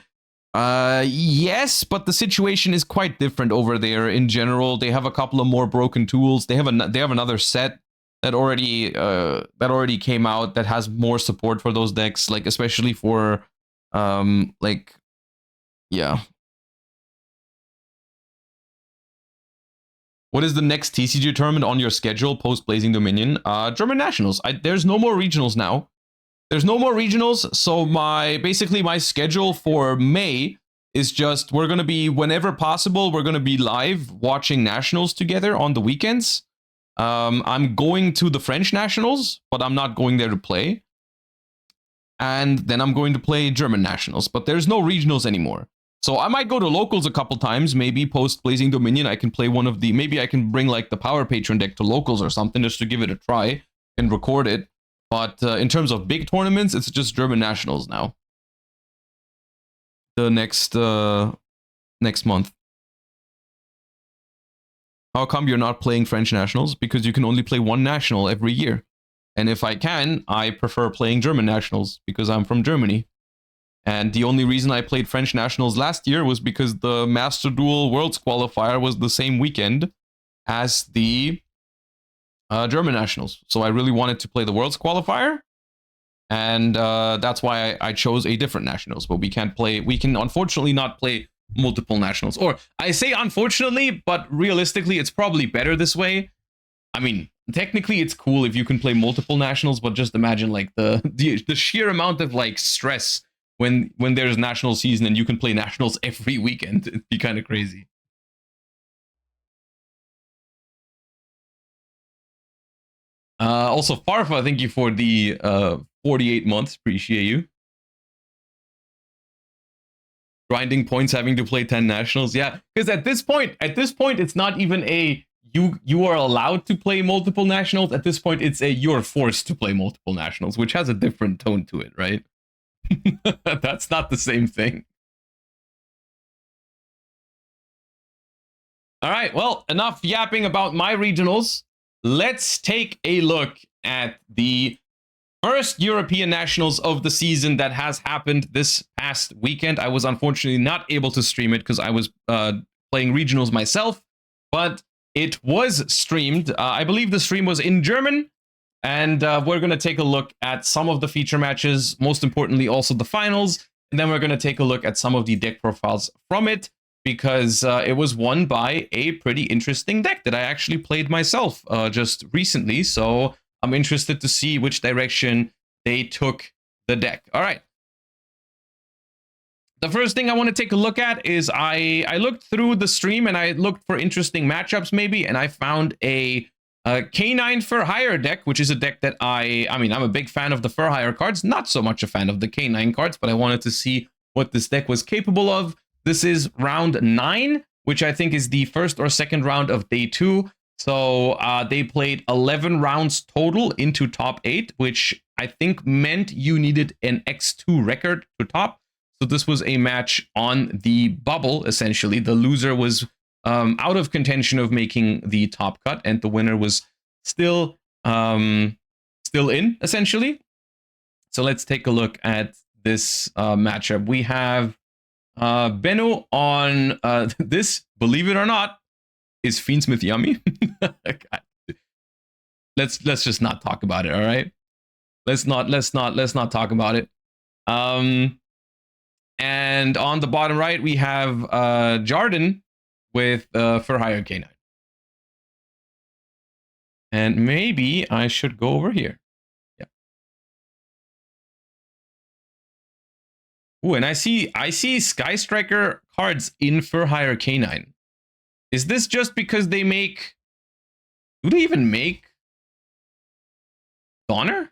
Yes, but the situation is quite different over there in general. They have a couple of more broken tools. They have another set that already came out that has more support for those decks, like especially for like, yeah. What is the next TCG tournament on your schedule post Blazing Dominion? German Nationals. There's no more regionals now. There's no more regionals, so basically my schedule for May is just, we're going to be, whenever possible, we're going to be live watching Nationals together on the weekends. I'm going to the French Nationals, but I'm not going there to play. And then I'm going to play German Nationals, but there's no regionals anymore. So I might go to locals a couple times, maybe post Blazing Dominion. I can play one of the, maybe I can bring like the Power Patron deck to locals or something just to give it a try and record it. But in terms of big tournaments, it's just German Nationals now. The next month. How come you're not playing French Nationals? Because you can only play one national every year. And if I can, I prefer playing German Nationals because I'm from Germany. And the only reason I played French Nationals last year was because the Master Duel Worlds qualifier was the same weekend as the German Nationals. So I really wanted to play the Worlds qualifier. And that's why I chose a different Nationals. But we can unfortunately not play multiple Nationals. Or I say unfortunately, but realistically, it's probably better this way. I mean, technically it's cool if you can play multiple Nationals, but just imagine like the sheer amount of like stress when there's national season and you can play Nationals every weekend. It'd be kind of crazy. Also, Farfa, thank you for the 48 months. Appreciate you. Grinding points, having to play 10 nationals. Yeah, because at this point, it's not even a you are allowed to play multiple nationals. At this point, it's a you're forced to play multiple nationals, which has a different tone to it, right? That's not the same thing. All right, well, enough yapping about my regionals. Let's take a look at the first European Nationals of the season that has happened this past weekend. I was unfortunately not able to stream it because I was playing regionals myself, but it was streamed. I believe the stream was in German, and we're going to take a look at some of the feature matches, most importantly also the finals, and then we're going to take a look at some of the deck profiles from it, because it was won by a pretty interesting deck that I actually played myself just recently. So I'm interested to see which direction they took the deck. All right. The first thing I want to take a look at is I looked through the stream and I looked for interesting matchups maybe, and I found a K9 for Hire deck, which is a deck that I mean, I'm a big fan of the For Hire cards, not so much a fan of the K9 cards, but I wanted to see what this deck was capable of. This is round 9, which I think is the first or second round of day 2. So they played 11 rounds total into top 8, which I think meant you needed an X2 record to top. So this was a match on the bubble, essentially. The loser was out of contention of making the top cut, and the winner was still in, essentially. So let's take a look at this matchup. We have Benno on this, believe it or not, is Fiendsmith yummy? Let's just not talk about it, all right? Let's not talk about it. And on the bottom right, we have Jarden with For Hire K9. And maybe I should go over here. Yeah. Ooh, and I see Sky Striker cards in For Hire K9. Is this just because they make... Do they even make Donner?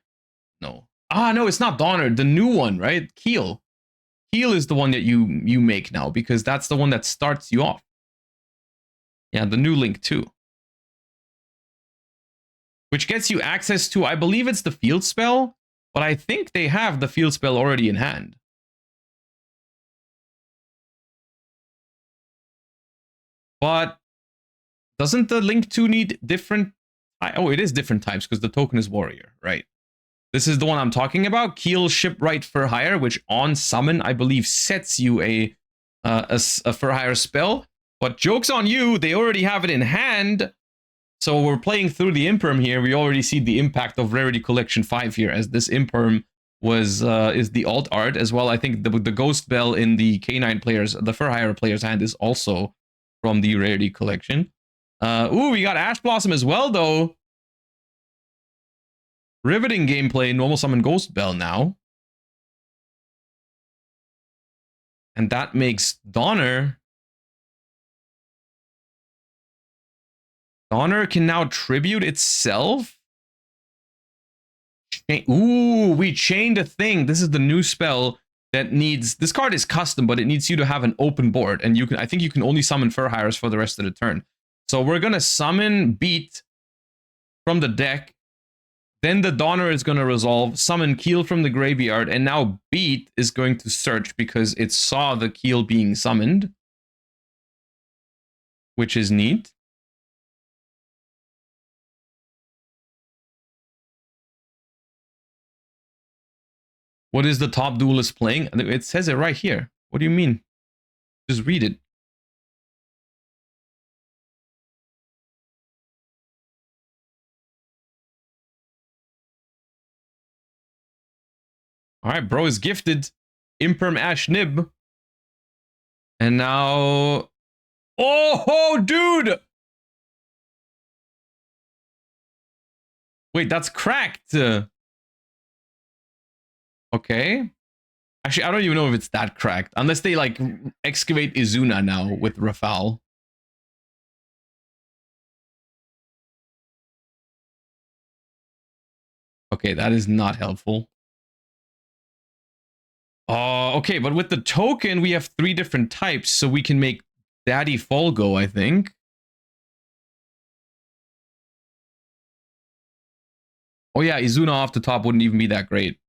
No. No, it's not Donner. The new one, right? Keel. Keel is the one that you make now, because that's the one that starts you off. Yeah, the new Link 2. Which gets you access to, I believe it's the field spell, but I think they have the field spell already in hand. But doesn't the Link 2 need different... Oh, it is different types because the token is warrior, right? This is the one I'm talking about. Keel Shipwright for Hire, which on summon, I believe, sets you a for hire spell. But joke's on you, they already have it in hand. So we're playing through the Imperm here. We already see the impact of Rarity Collection 5 here, as this Imperm was is the alt art as well. I think the Ghost Bell in the K9 players, the for hire player's hand, is also from the Rarity Collection. Ooh, we got Ash Blossom as well, though. Riveting gameplay, normal summon Ghost Bell now. And that makes Donner. Donner can now tribute itself. Ooh, we chained a thing. This is the new spell that needs... This card is custom, but it needs you to have an open board. And you can... I think you can only summon Fur Hires for the rest of the turn. So we're going to summon Beat from the deck. Then the Donner is going to resolve, summon Keel from the graveyard, and now Beat is going to search because it saw the Keel being summoned, which is neat. What is the top duelist playing? It says it right here. What do you mean? Just read it. All right, bro is gifted. Imperm Ash Nib. And now... Oh, dude! Wait, that's cracked. Okay. Actually, I don't even know if it's that cracked. Unless they, like, excavate Izuna now with Rafal. Okay, that is not helpful. Okay, but with the token, we have 3 different types, so we can make Daddy Folgo, I think. Oh yeah, Izuna off the top wouldn't even be that great.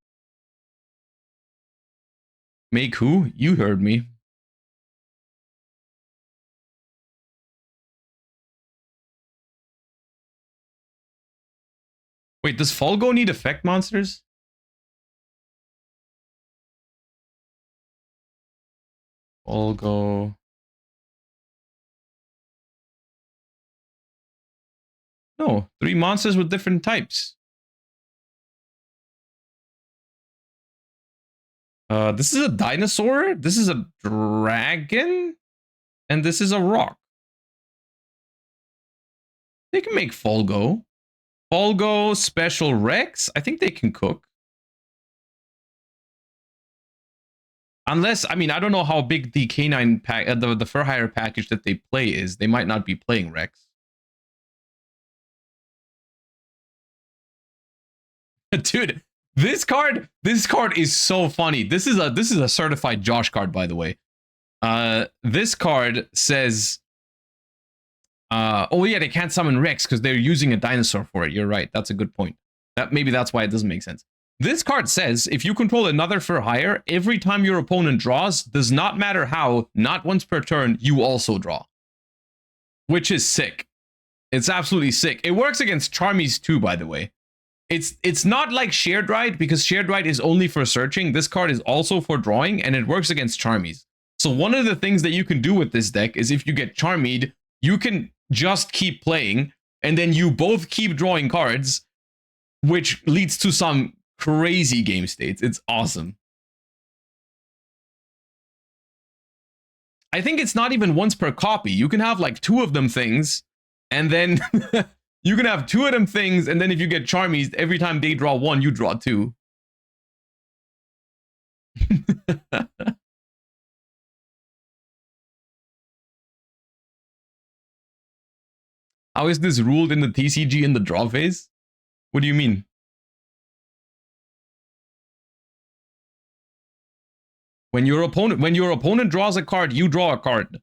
Make who? You heard me. Wait, does Folgo need effect monsters? Folgo... No, 3 monsters with different types. This is a dinosaur, this is a dragon, and this is a rock. They can make Folgo. Folgo, Special Rex, I think they can cook. Unless, I mean, I don't know how big the K9 pack, the Fur Hire package that they play is. They might not be playing Rex. Dude, this card is so funny. This is a certified Josh card, by the way. This card says, oh yeah, they can't summon Rex because they're using a dinosaur for it. You're right. That's a good point. Maybe that's why it doesn't make sense. This card says, if you control another for hire, every time your opponent draws, does not matter how, not once per turn, you also draw. Which is sick. It's absolutely sick. It works against Charmies too, by the way. It's not like Shared Ride, because Shared Ride is only for searching. This card is also for drawing, and it works against Charmies. So one of the things that you can do with this deck is if you get Charmied, you can just keep playing, and then you both keep drawing cards, which leads to some crazy game states. It's awesome. I think it's not even once per copy. You can have like 2 of them things, and then you can have 2 of them things, and then if you get Charmies, every time they draw 1, you draw 2. How is this ruled in the TCG in the draw phase? What do you mean? When your opponent draws a card, you draw a card.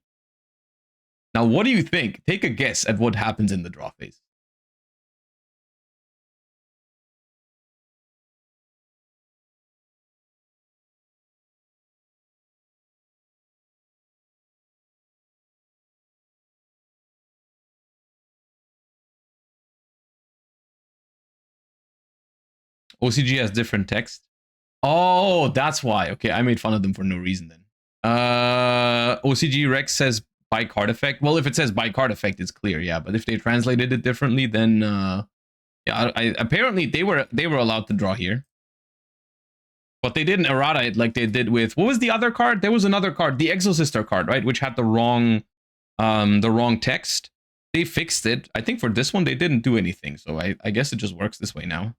Now, what do you think? Take a guess at what happens in the draw phase. OCG has different text. Oh, that's why. Okay, I made fun of them for no reason then. OCG Rex says by card effect. Well, if it says by card effect, it's clear, yeah. But if they translated it differently, then yeah, apparently they were allowed to draw here. But they didn't errata it like they did with, what was the other card? There was another card, the Exosister card, right? Which had the wrong text. They fixed it. I think for this one, they didn't do anything. So I guess it just works this way now.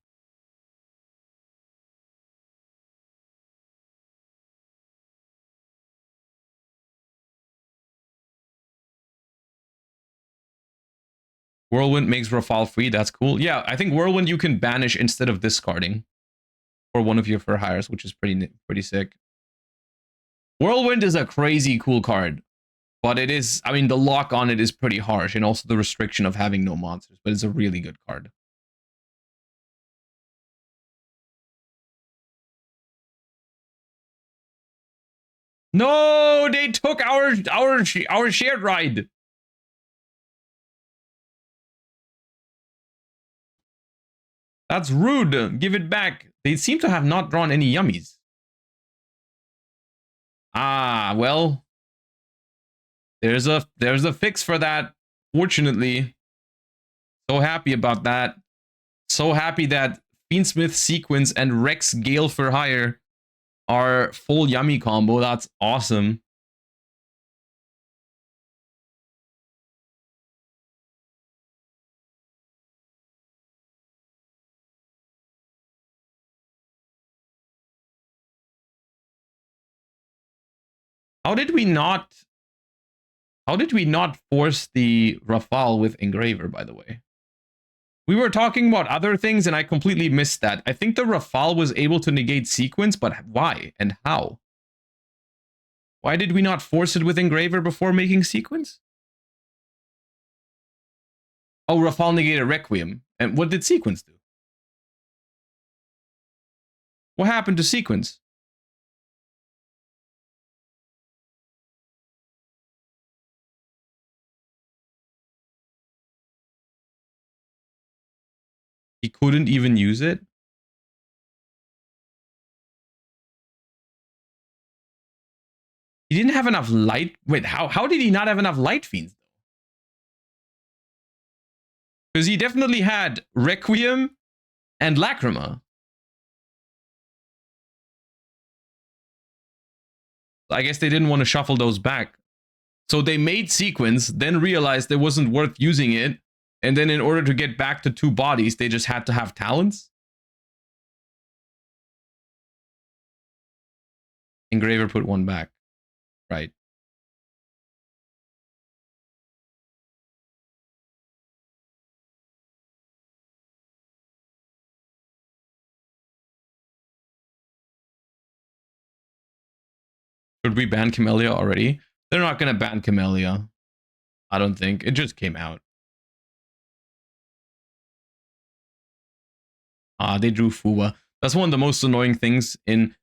Whirlwind makes Rafal free. That's cool. Yeah, I think Whirlwind you can banish instead of discarding for one of your for hires, which is pretty sick. Whirlwind is a crazy cool card, but it is, I mean, the lock on it is pretty harsh, and also the restriction of having no monsters, but it's a really good card. No, they took our shared ride. That's rude. Give it back. They seem to have not drawn any yummies. Ah, well, there's a fix for that. Fortunately, so happy about that. So happy that Fiendsmith Sequence and Rex Gale for Hire are full yummy combo. That's awesome. How did we not force the Rafal with Engraver, by the way? We were talking about other things and I completely missed that. I think the Rafal was able to negate Sequence, but why and how? Why did we not force it with Engraver before making Sequence? Oh, Rafal negated Requiem. And what did Sequence do? What happened to Sequence? He couldn't even use it? He didn't have enough light. Wait, how did he not have enough light fiends? Because he definitely had Requiem and Lacrima. I guess they didn't want to shuffle those back. So they made Sequence, then realized it wasn't worth using it. And then in order to get back to 2 bodies, they just had to have Talents. Engraver put 1 back. Right. Should we ban Camellia already? They're not going to ban Camellia. I don't think. It just came out. They drew Fuwa. That's one of the most annoying things in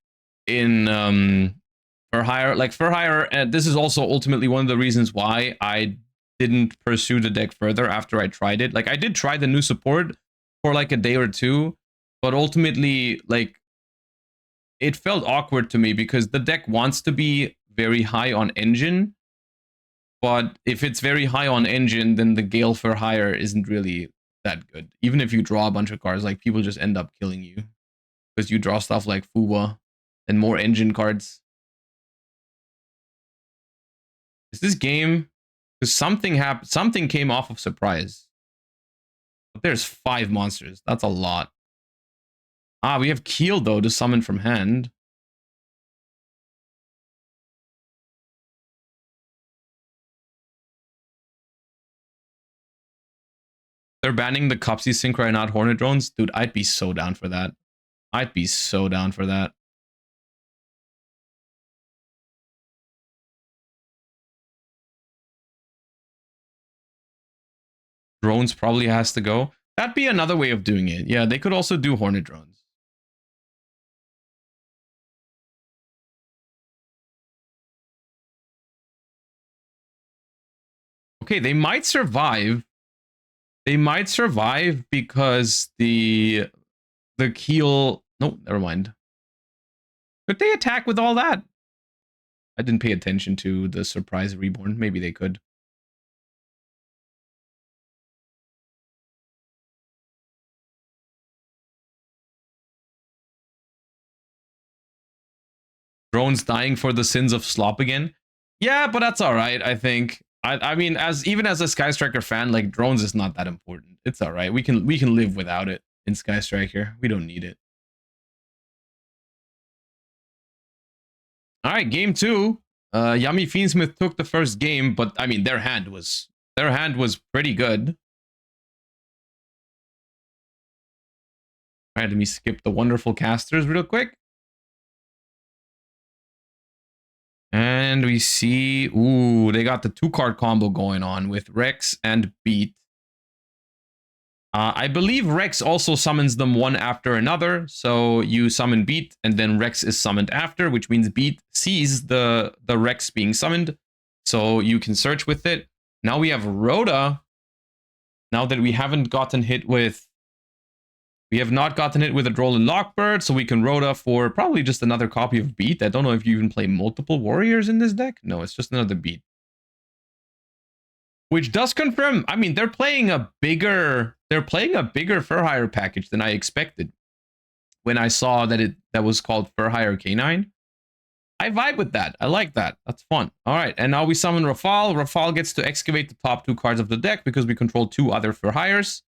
for hire. Like for hire, this is also ultimately one of the reasons why I didn't pursue the deck further after I tried it. Like I did try the new support for like a day or two, but ultimately like it felt awkward to me because the deck wants to be very high on engine, but if it's very high on engine, then the Gale for hire isn't really that good. Even if you draw a bunch of cards, like people just end up killing you because you draw stuff like Fuwa and more engine cards. Is this game? Because something happened. Something came off of surprise. But there's 5 monsters. That's a lot. Ah, we have Keel though to summon from hand. They're banning the Cupsy Synchro and not Hornet drones. Dude, I'd be so down for that. I'd be so down for that. Drones probably has to go. That'd be another way of doing it. Yeah, they could also do Hornet drones. Okay, they might survive. They might survive because the the Keel... No, never mind. Could they attack with all that? I didn't pay attention to the surprise reborn. Maybe they could. Drones dying for the sins of slop again. Yeah, but that's all right, I think. I mean, even as a Sky Striker fan, like, drones is not that important. It's all right. We can live without it in Sky Striker. We don't need it. All right, game 2. Yummy Fiendsmith took the first game, but I mean, their hand was pretty good. All right, let me skip the wonderful casters real quick. And we see, ooh, they got the 2-card combo going on with Rex and Beat. I believe Rex also summons them one after another. So you summon Beat, and then Rex is summoned after, which means Beat sees the Rex being summoned. So you can search with it. Now we have Rhoda. Now that we haven't gotten hit with... We have not gotten hit with a Droll Lockbird, so we can Rhoda for probably just another copy of Beat. I don't know if you even play multiple warriors in this deck. No, it's just another Beat. Which does confirm, I mean, they're playing a bigger Fur Hire package than I expected. When I saw that that was called Fur Hire K9. I vibe with that. I like that. That's fun. All right, and now we summon Rafal. Rafal gets to excavate the top 2 cards of the deck because we control 2 other Fur Hires.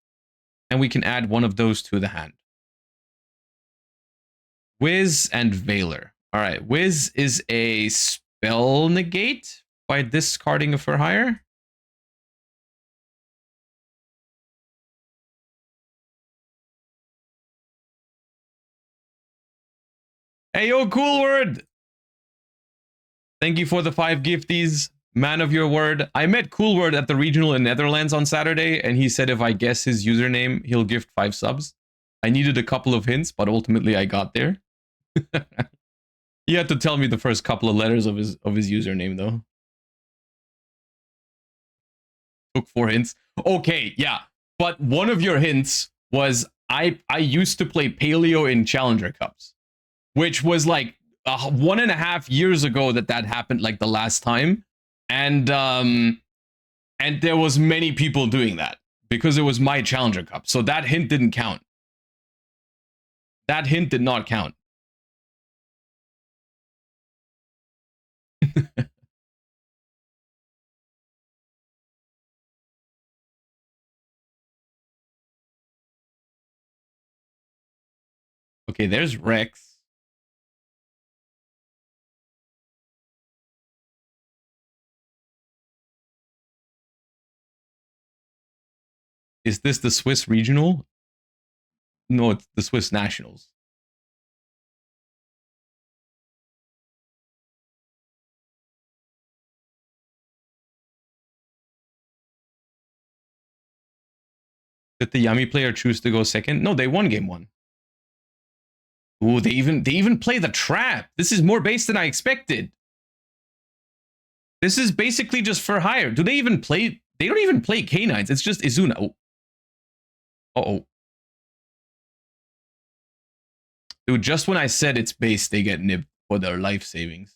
And we can add one of those to the hand. Wiz and Veiler. All right, Wiz is a spell negate by discarding a Fur Hire. Hey, yo, Cool Word. Thank you for the 5 gifties. Man of your word. I met Cool Word at the regional in Netherlands on Saturday, and he said if I guess his username, he'll gift 5 subs. I needed a couple of hints, but ultimately I got there. He had to tell me the first couple of letters of his username, though. Took 4 hints. Okay, yeah. But one of your hints was I used to play Paleo in Challenger Cups, which was like 1.5 years ago that happened, like the last time. And there was many people doing that because it was my Challenger Cup. So that hint didn't count. That hint did not count. Okay, there's Rex. Is this the Swiss Regional? No, it's the Swiss Nationals. Did the Yummy player choose to go second? No, they won game 1. Ooh, they even play the trap. This is more base than I expected. This is basically just for hire. Do they even play? They don't even play K9s. It's just Izuna. Oh. Uh-oh. Dude, just when I said it's base, they get nipped for their life savings.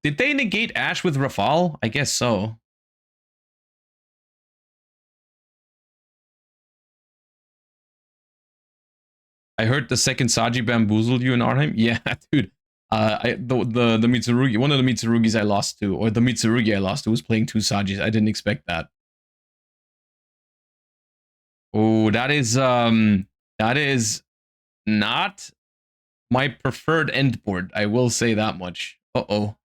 Did they negate Ash with Rafal? I guess so. I heard the second Saji bamboozled you in Arnhem. Yeah, dude. The Mitsurugi, one of the Mitsurugis I lost to, or the Mitsurugi I lost to, was playing 2 Sajis. I didn't expect that. Oh, that is not my preferred end board. I will say that much. Uh-oh.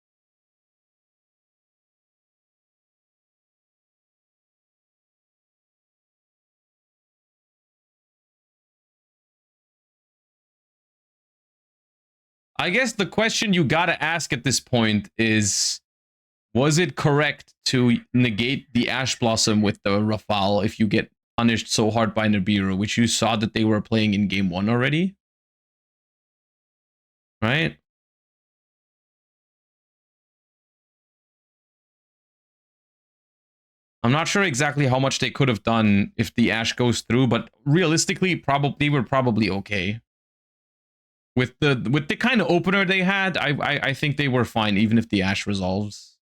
I guess the question you gotta ask at this point is, was it correct to negate the Ash Blossom with the Rafal if you get punished so hard by Nibiru, which you saw that they were playing in game 1 already? Right? I'm not sure exactly how much they could have done if the Ash goes through, but realistically, they were probably okay. With the kind of opener they had, I think they were fine, even if the Ash resolves.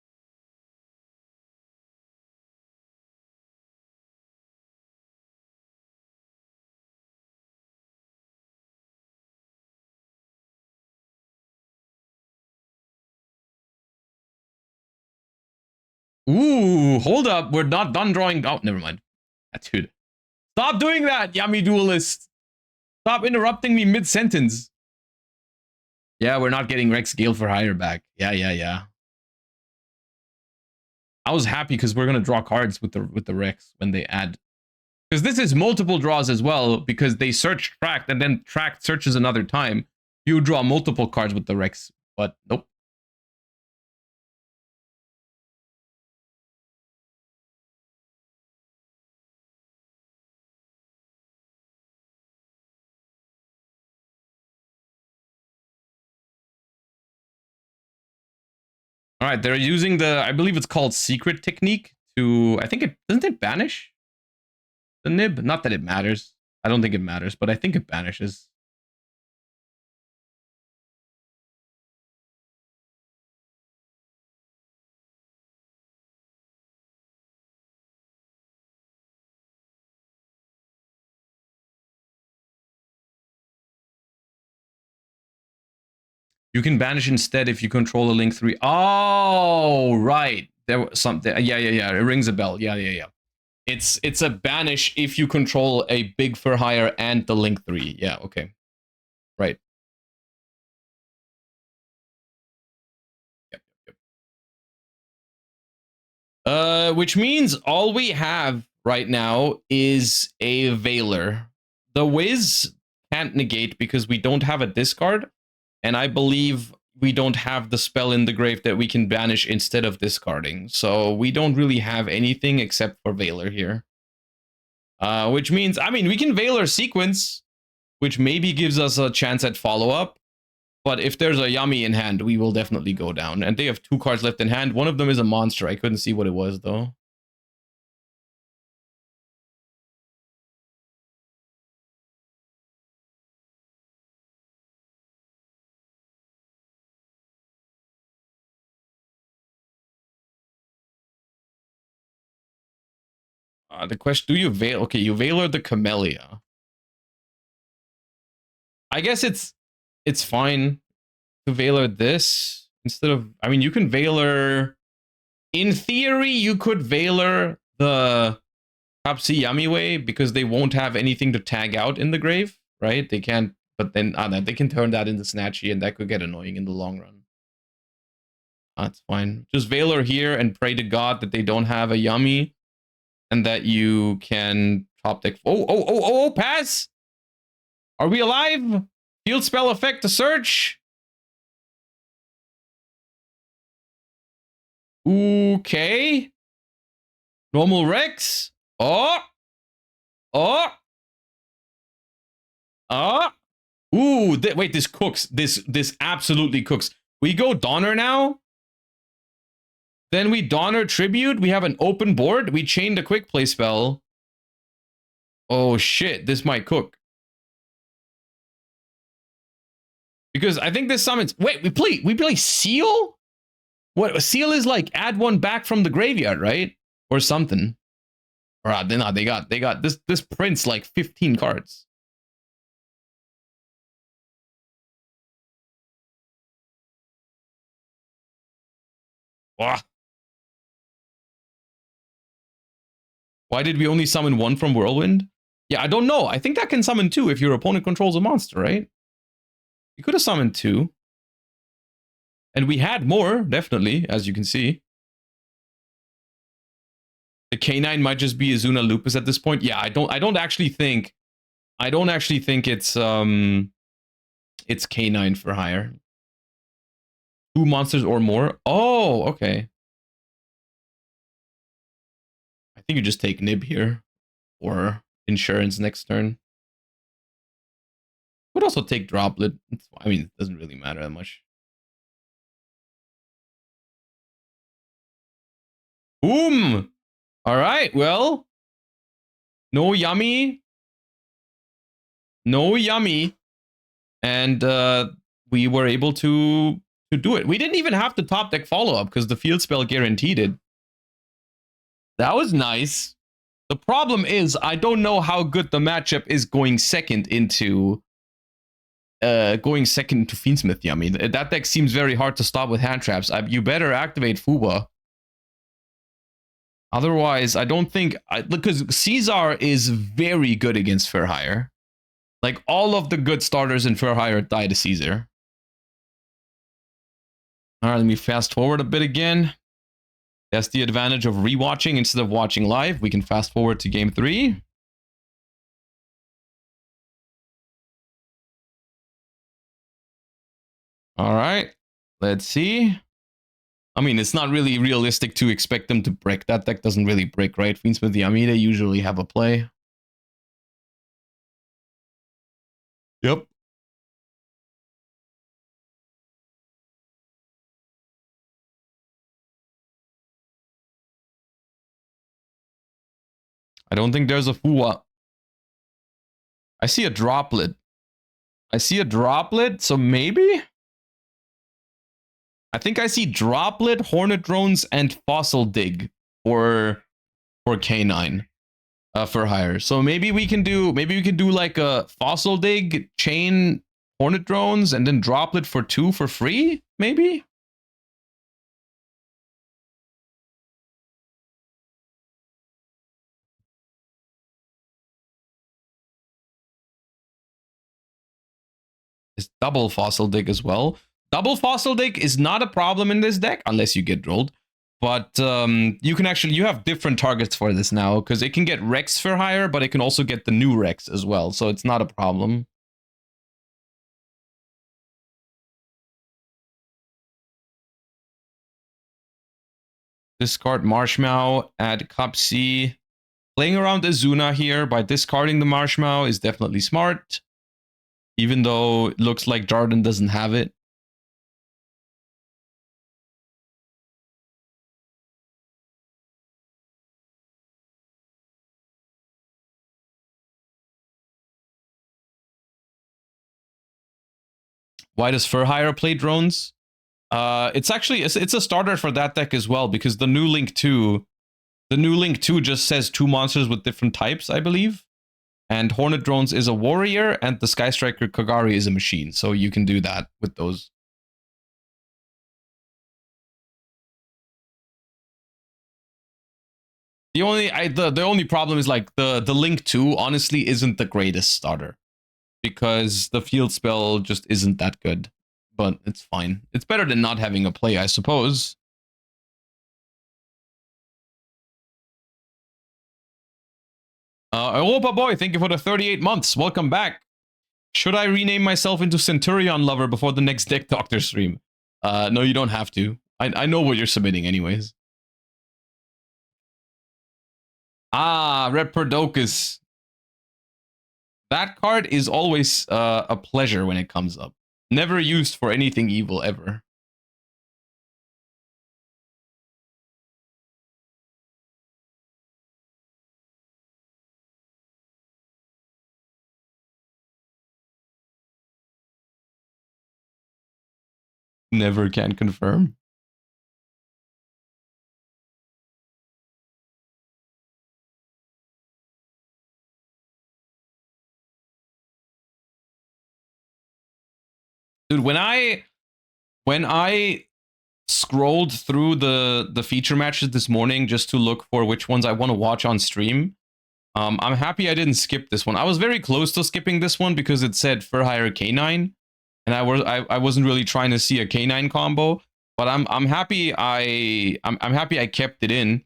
Ooh, hold up. We're not done drawing. Oh, never mind. Dude. Stop doing that, Yummy Duelist. Stop interrupting me mid-sentence. Yeah, we're not getting Rex Gale for higher back. Yeah. I was happy because we're gonna draw cards with the Rex when they add. Because this is multiple draws as well, because they search tracked and then tracked searches another time. You draw multiple cards with the Rex, but nope. All right, they're using the, I believe it's called secret technique to, I think it, doesn't it banish the nib? Not that it matters. I don't think it matters, but I think it banishes. You can banish instead if you control a link 3. Oh, right. There was something. Yeah. It rings a bell. Yeah. It's a banish if you control a big for hire and the link 3. Yeah, okay. Right. Which means all we have right now is a Veiler. The Wiz can't negate because we don't have a discard, and I believe we don't have the spell in the grave that we can banish instead of discarding. So we don't really have anything except for Veiler here. Which means, I mean, we can Veiler sequence, which maybe gives us a chance at follow-up. But if there's a Yummy in hand, we will definitely go down. And they have 2 cards left in hand. One of them is a monster. I couldn't see what it was, though. The question, do you Veil? Okay, you Veiler the Camellia. I guess it's fine to Veiler this instead of, I mean, you can Veiler, in theory, you could Veiler the Topsy Yummy way because they won't have anything to tag out in the grave, right? They can't, but then they can turn that into Snatchy and that could get annoying in the long run. That's fine. Just Veiler here and pray to God that they don't have a Yummy and that you can top deck. Oh, pass! Are we alive? Field spell effect to search. Okay. Normal Rex. Oh. Ooh, wait, this cooks. This absolutely cooks. We go Donner now. Then we Donner Tribute. We have an open board. We chained a quick play spell. Oh shit, this might cook. Because I think this summons. Wait, we play Seal? What Seal is like add 1 back from the graveyard, right? Or something. Or they got this prints like 15 cards. Wah. Why did we only summon 1 from Whirlwind? Yeah, I don't know. I think that can summon 2 if your opponent controls a monster, right? You could have summoned 2. And we had more, definitely, as you can see. The K9 might just be Azuna Lupus at this point. Yeah, I don't actually think it's K9 for hire. 2 monsters or more. Oh, okay. I think you just take Nib here or Insurance next turn. Could also take Droplet. I mean, it doesn't really matter that much. Boom! All right, well, no Yummy. No Yummy. and we were able to do it. We didn't even have the top deck follow up because the field spell guaranteed it. That was nice. The problem is I don't know how good the matchup is going second into Fiendsmith Yummy. That deck seems very hard to stop with hand traps. You better activate Fuba. Otherwise, I don't think... because Caesar is very good against Fair Hire. Like, all of the good starters in Fair Hire die to Caesar. Alright, let me fast forward a bit again. That's the advantage of rewatching instead of watching live. We can fast forward to game 3. Alright, let's see. I mean, it's not really realistic to expect them to break. That deck doesn't really break, right? Fiendsmith Yummy, they usually have a play. Yep. I don't think there's a Fuwa. I see a droplet. So maybe? I think I see droplet, hornet drones, and fossil dig for K9 for hire. So maybe we can do like a fossil dig, chain, hornet drones, and then droplet for 2 for free, maybe? It's double fossil dig as well. Double fossil dig is not a problem in this deck unless you get rolled. But you have different targets for this now because it can get Rex for hire, but it can also get the new Rex as well. So it's not a problem. Discard Marshmallow, add Cup C. Playing around Azuna here by discarding the Marshmallow is definitely smart. Even though it looks like Jarden doesn't have it. Why does Fur Hire play drones? It's a starter for that deck as well because the new Link 2 just says 2 monsters with different types, I believe. And Hornet Drones is a warrior, and the Sky Striker Kagari is a machine. So you can do that with those. The only problem is like the Link 2 honestly isn't the greatest starter. Because the field spell just isn't that good. But it's fine. It's better than not having a play, I suppose. Europa Boy, thank you for the 38 months. Welcome back. Should I rename myself into Centurion Lover before the next Deck Doctor stream? No, you don't have to. I know what you're submitting anyways. Ah, Red Perdocus. That card is always a pleasure when it comes up. Never used for anything evil ever. Never can confirm. Dude, when I scrolled through the feature matches this morning just to look for which ones I want to watch on stream, I'm happy I didn't skip this one. I was very close to skipping this one because it said Fur Hire K9, and I wasn't really trying to see a K9 combo. But I'm happy I'm happy I kept it in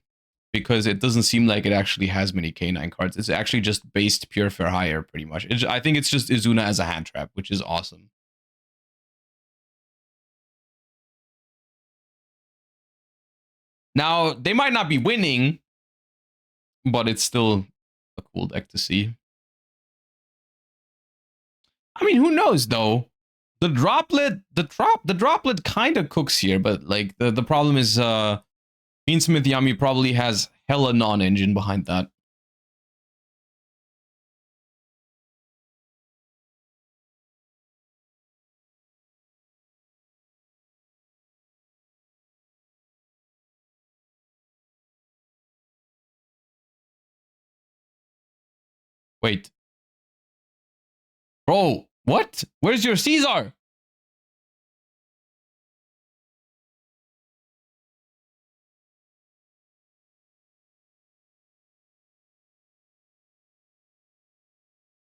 because it doesn't seem like it actually has many K9 cards. It's actually just based pure Fur Hire pretty much. I think it's just Izuna as a hand trap, which is awesome. Now, they might not be winning, but it's still a cool deck to see. I mean, who knows though? The droplet kind of cooks here, but like the problem is Fiendsmith Yummy probably has hella non-engine behind that. Wait. Bro, what? Where's your Caesar?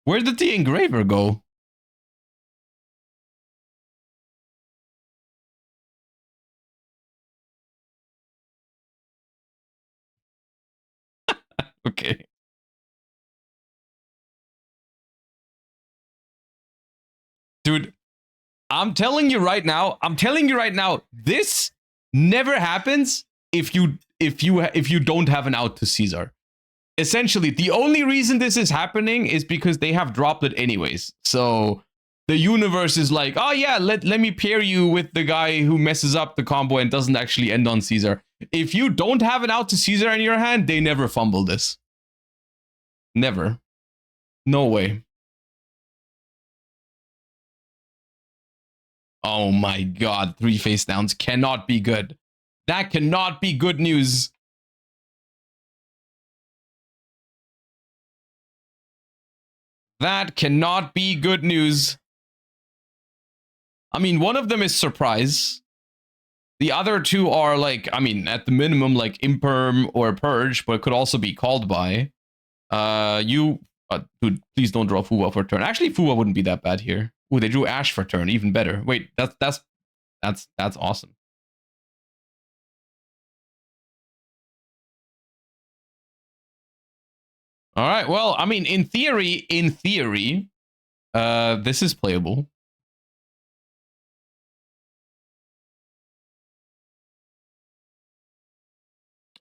Where did the engraver go? Okay. Dude, I'm telling you right now, this never happens if you don't have an out to Caesar. Essentially, the only reason this is happening is because they have dropped it anyways. So the universe is like, oh yeah, let me pair you with the guy who messes up the combo and doesn't actually end on Caesar. If you don't have an out to Caesar in your hand, they never fumble this. Never. No way. Oh my god, 3 face downs cannot be good. That cannot be good news. That cannot be good news. I mean, one of them is surprise. The other two are like, I mean, at the minimum, like imperm or purge, but it could also be called by. Dude, please don't draw Fuwa for turn. Actually, Fuwa wouldn't be that bad here. Ooh, they drew Ash for turn, even better. Wait, that's awesome. All right, well, I mean, in theory, this is playable.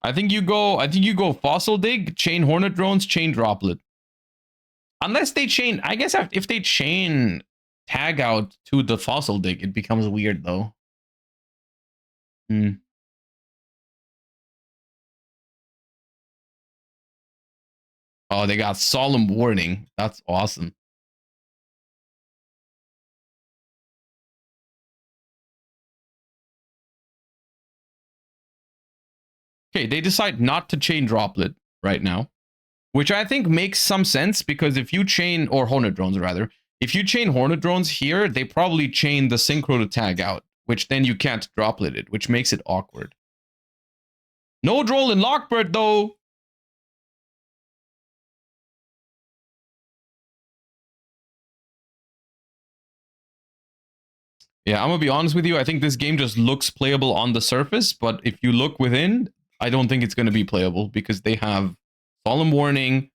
I think you go Fossil Dig, Chain Hornet Drones, Chain Droplet. Unless they chain, I guess if they chain Tag Out to the Fossil Dig, it becomes weird though. Oh, they got Solemn Warning. That's awesome. Okay, they decide not to chain Droplet right now, which I think makes some sense because if you chain, or Hornet Drones rather, if you chain Hornet Drones here, they probably chain the Synchro to Tag Out, which then you can't Droplet it, which makes it awkward. No Droll in Lockbird though. Yeah, I'm gonna be honest with you. I think this game just looks playable on the surface, but if you look within, I don't think it's gonna be playable because they have Solemn Warning,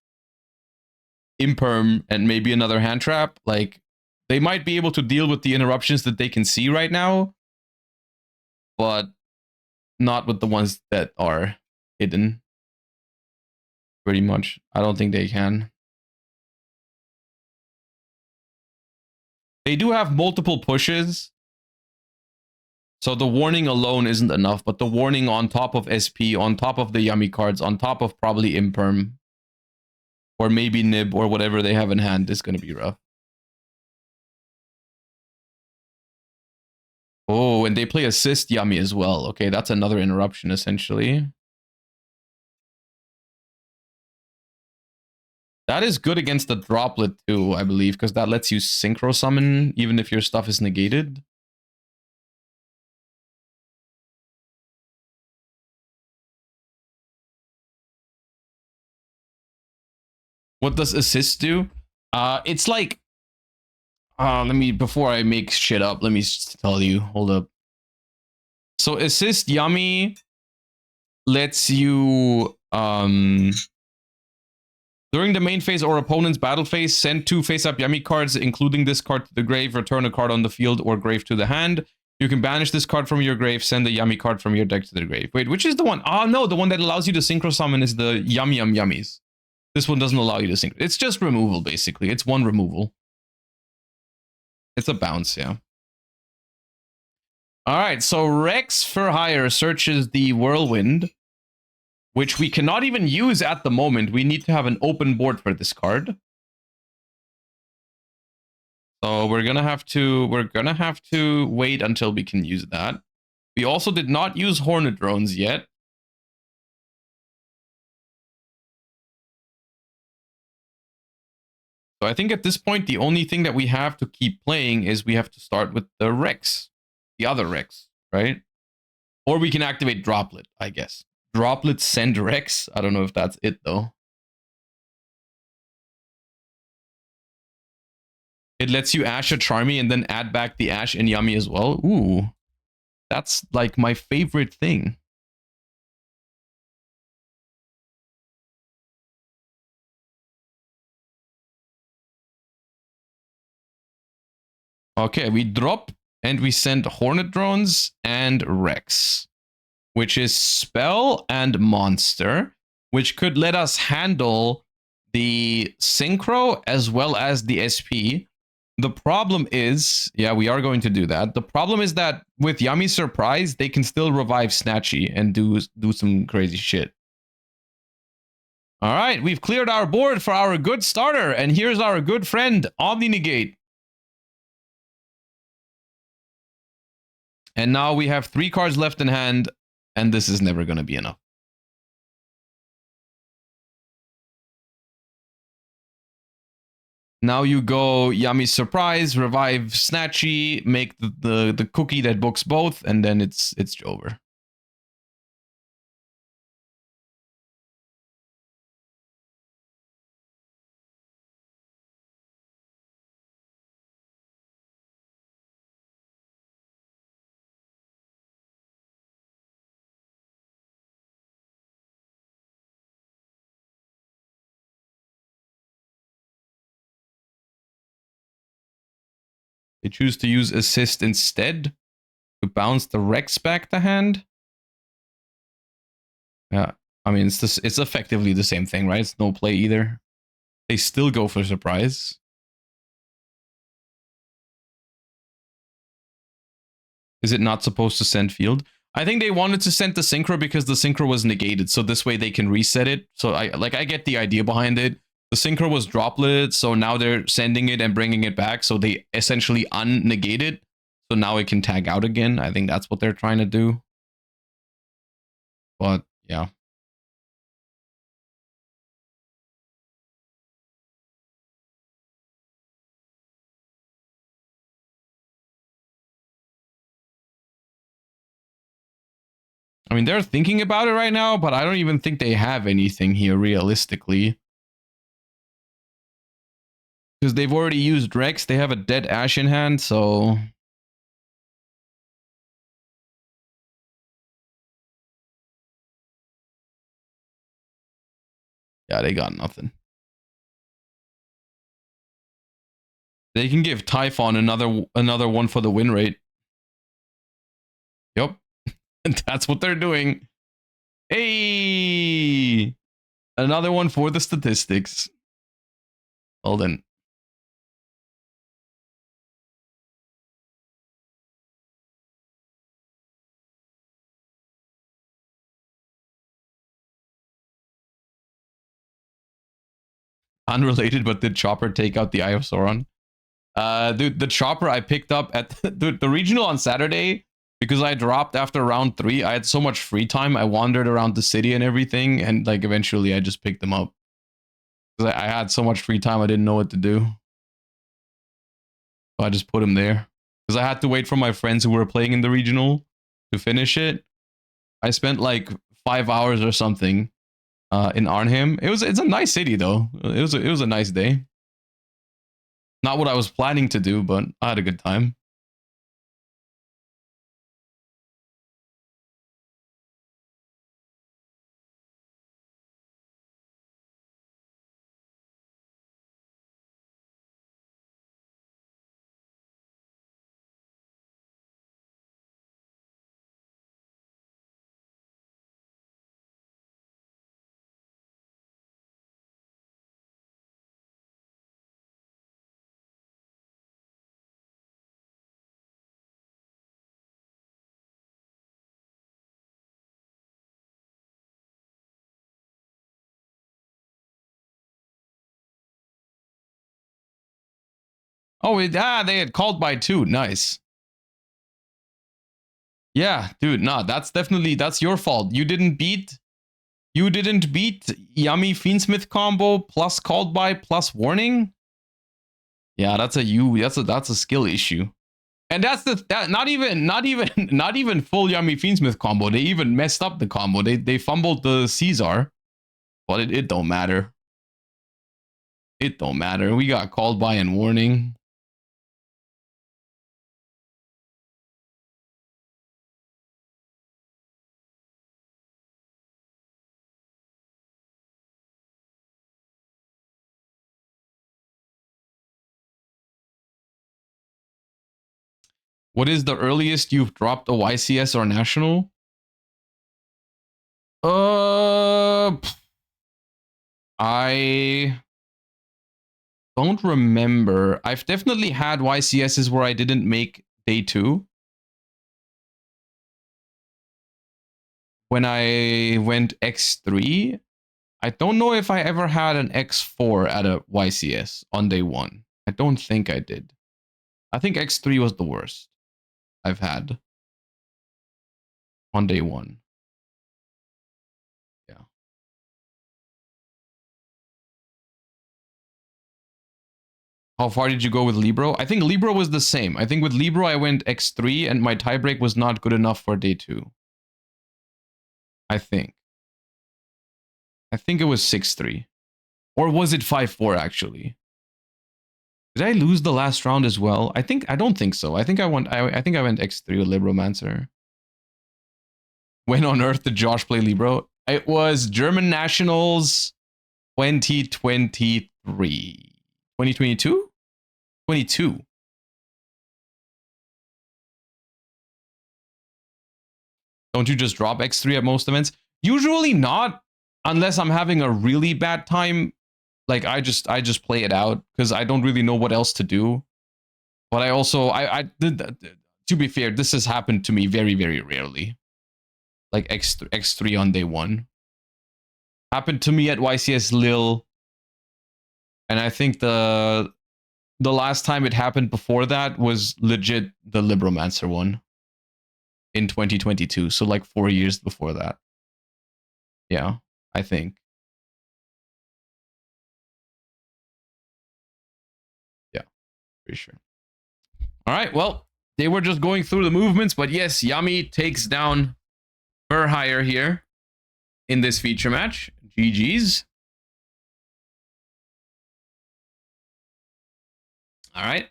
Imperm, and maybe another hand trap. Like, they might be able to deal with the interruptions that they can see right now, but not with the ones that are hidden. Pretty much. I don't think they can. They do have multiple pushes. So the warning alone isn't enough, but the warning on top of SP, on top of the yummy cards, on top of probably Imperm, or maybe Nib, or whatever they have in hand is going to be rough. Oh, and they play Assist Yummy as well. Okay, that's another interruption, essentially. That is good against the Droplet, too, I believe, because that lets you Synchro Summon, even if your stuff is negated. What does Assist do? It's like... before I make shit up, let me tell you. Hold up. So Assist Yummy lets you, during the main phase or opponent's battle phase, send 2 face-up Yummy cards, including this card to the grave, return a card on the field or grave to the hand. You can banish this card from your grave, send a Yummy card from your deck to the grave. Wait, which is the one? Oh, no, the one that allows you to Synchro Summon is the Yum Yum Yummies. This one doesn't allow you to synchro. It's just removal, basically. It's one removal. It's a bounce, yeah. All right, so Rex for Hire searches the Whirlwind, which we cannot even use at the moment. We need to have an open board for this card. So we're gonna have to wait until we can use that. We also did not use Hornet Drones yet. So I think at this point, the only thing that we have to keep playing is we have to start with the Rex. The other Rex, right? Or we can activate Droplet, I guess. Droplet send Rex. I don't know if that's it, though. It lets you Ash a Charmy and then add back the Ash and Yummy as well. Ooh. That's like my favorite thing. Okay, we drop and we send Hornet Drones and Rex, which is Spell and Monster, which could let us handle the Synchro as well as the SP. The problem is, yeah, we are going to do that. The problem is that with Yummy Surprise, they can still revive Snatchy and do some crazy shit. All right, we've cleared our board for our good starter, and here's our good friend, Omni Negate. And now we have 3 cards left in hand, and this is never going to be enough. Now you go Yummy Surprise, revive Snatchy, make the cookie that books both, and then it's over. They choose to use Assist instead to bounce the Rex back to hand. Yeah, I mean, it's effectively the same thing, right? It's no play either. They still go for Surprise. Is it not supposed to send field? I think they wanted to send the Synchro because the Synchro was negated, so this way they can reset it. So I get the idea behind it. The Synchro was droplet, so now they're sending it and bringing it back, so they essentially unnegate it. So now it can tag out again. I think that's what they're trying to do. But yeah. I mean, they're thinking about it right now, but I don't even think they have anything here realistically. Because they've already used Rex. They have a dead Ash in hand, so... yeah, they got nothing. They can give Typhon another one for the win rate. Yep. And that's what they're doing. Hey! Another one for the statistics. Well then. Unrelated, but did Chopper take out the Eye of Sauron? Dude, the Chopper I picked up at the regional on Saturday because I dropped after round 3. I had so much free time. I wandered around the city and everything, and like eventually I just picked them up. Because I had so much free time, I didn't know what to do. So I just put them there. Because I had to wait for my friends who were playing in the regional to finish it. I spent like 5 hours or something in Arnhem. It's a nice city though. It was a nice day. Not what I was planning to do, but I had a good time. Oh, they had called by 2. Nice. Yeah, dude, nah, that's your fault. You didn't beat Yummy Fiendsmith combo plus called by plus warning. Yeah, that's a skill issue. And that's not even full Yummy Fiendsmith combo. They even messed up the combo. They fumbled the Caesar. But it don't matter. It don't matter. We got called by and warning. What is the earliest you've dropped a YCS or national? I don't remember. I've definitely had YCSs where I didn't make day 2. When I went X3, I don't know if I ever had an X4 at a YCS on day 1. I don't think I did. I think X3 was the worst I've had on day 1. Yeah. How far did you go with Libro? I think Libro was the same. I think with Libro I went X3 and my tiebreak was not good enough for day 2. I think it was 6-3. Or was it 5-4 actually? Did I lose the last round as well? I don't think so. I think I went X3 with Libromancer. When on earth did Josh play Libro? It was German Nationals 2023. 2022? 22. Don't you just drop X3 at most events? Usually not, unless I'm having a really bad time. Like I just play it out because I don't really know what else to do. But I also to be fair, this has happened to me very, very rarely. Like X3 on day 1. Happened to me at YCS Lille. And I think the last time it happened before that was legit the Libromancer one in 2022. So like 4 years before that. Yeah, I think. Yeah, pretty sure. All right, well, they were just going through the movements, but yes, Yummy takes down Burhire here in this feature match. GG's. All right.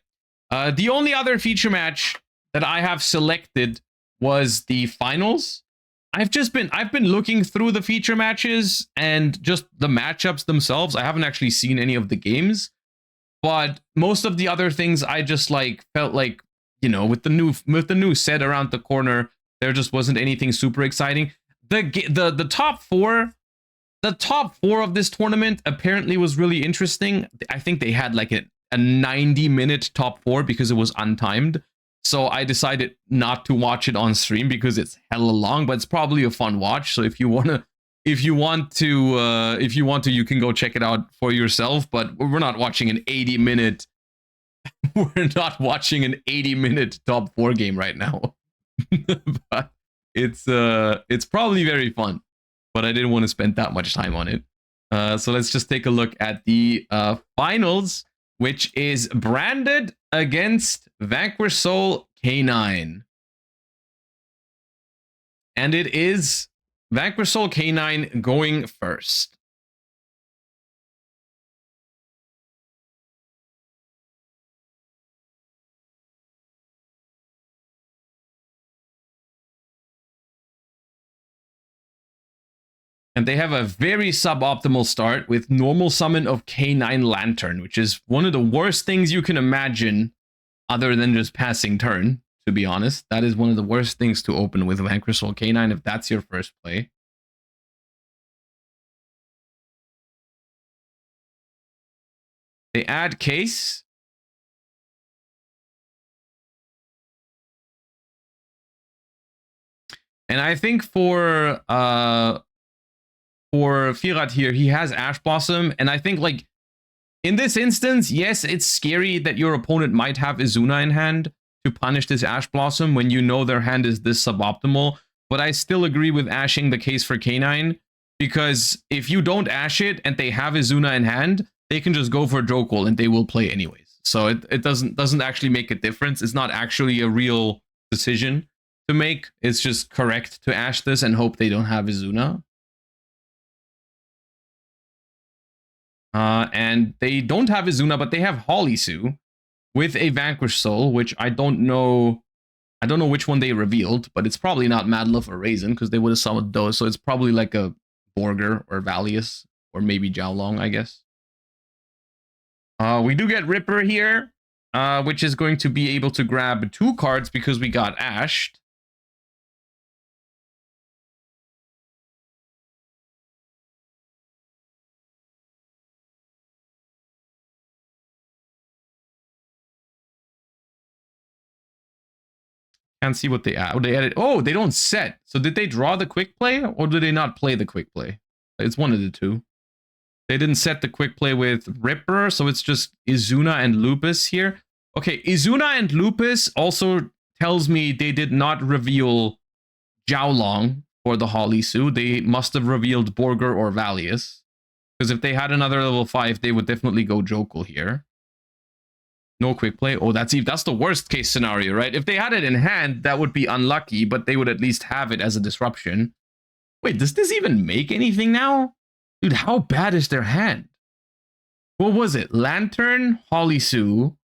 The only other feature match that I have selected was the finals. I've been looking through the feature matches and just the matchups themselves. I haven't actually seen any of the games, but most of the other things I just like felt like, you know, with the new set around the corner, there just wasn't anything super exciting. The top four of this tournament apparently was really interesting. I think they had like a 90-minute top 4 because it was untimed. So I decided not to watch it on stream because it's hella long, but it's probably a fun watch. So if you want to, you can go check it out for yourself. But we're not watching an 80-minute. We're not watching an 80-minute top 4 game right now. But it's probably very fun. But I didn't want to spend that much time on it. So let's just take a look at the finals, which is Branded against Vanquish Soul K9. And it is Vanquish Soul K9 going first. And they have a very suboptimal start with normal summon of K9 Lantern, which is one of the worst things you can imagine other than just passing turn, to be honest. That is one of the worst things to open with Vanquish Soul K9 if that's your first play. They add Case. And I think for Firat here, he has Ash Blossom, and I think like in this instance, yes, it's scary that your opponent might have Izuna in hand to punish this Ash Blossom when you know their hand is this suboptimal, but I still agree with ashing the Case for K9, because if you don't ash it and they have Izuna in hand, they can just go for Jokul and they will play anyways. So it doesn't actually make a difference. It's not actually a real decision to make. It's just correct to ash this and hope they don't have Izuna. And they don't have Izuna, but they have Holisu with a Vanquish Soul, which I don't know. I don't know which one they revealed, but it's probably not Madluf or Raisin because they would have summoned those. So it's probably like a Borger or Valius or maybe Jiaolong, I guess. We do get Ripper here, which is going to be able to grab 2 cards because we got ashed. Can't see what they add. Oh, they added. Oh, they don't set. So did they draw the quick play or did they not play the quick play? It's one of the two. They didn't set the quick play with Ripper, so it's just Izuna and Lupus here. Okay, Izuna and Lupus also tells me they did not reveal Jiaolong for the Holisu. They must have revealed Borger or Valius. Because if they had another level 5, they would definitely go Jokul here. No quick play. Oh, that's the worst case scenario, right? If they had it in hand, that would be unlucky, but they would at least have it as a disruption. Wait, does this even make anything now? Dude, how bad is their hand? What was it? Lantern, Holisu.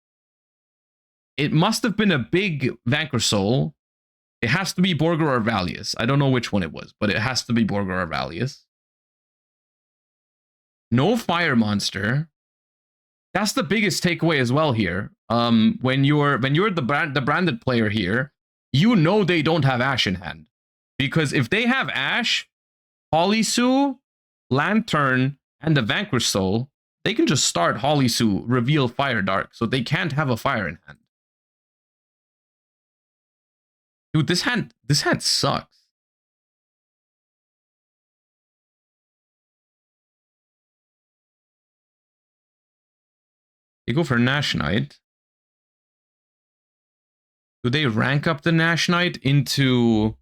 It must have been a big Vanquish Soul. It has to be Borger or Valius. I don't know which one it was, but it has to be Borger or Valius. No Fire Monster. That's the biggest takeaway as well here. When you're the branded player here, you know they don't have Ash in hand. Because if they have Ash, Holisu, Lantern, and the Vanquish Soul, they can just start Holisu, reveal Fire Dark, so they can't have a fire in hand. Dude, this hand sucks. They go for Nash Knight. Do they rank up the Nash Knight into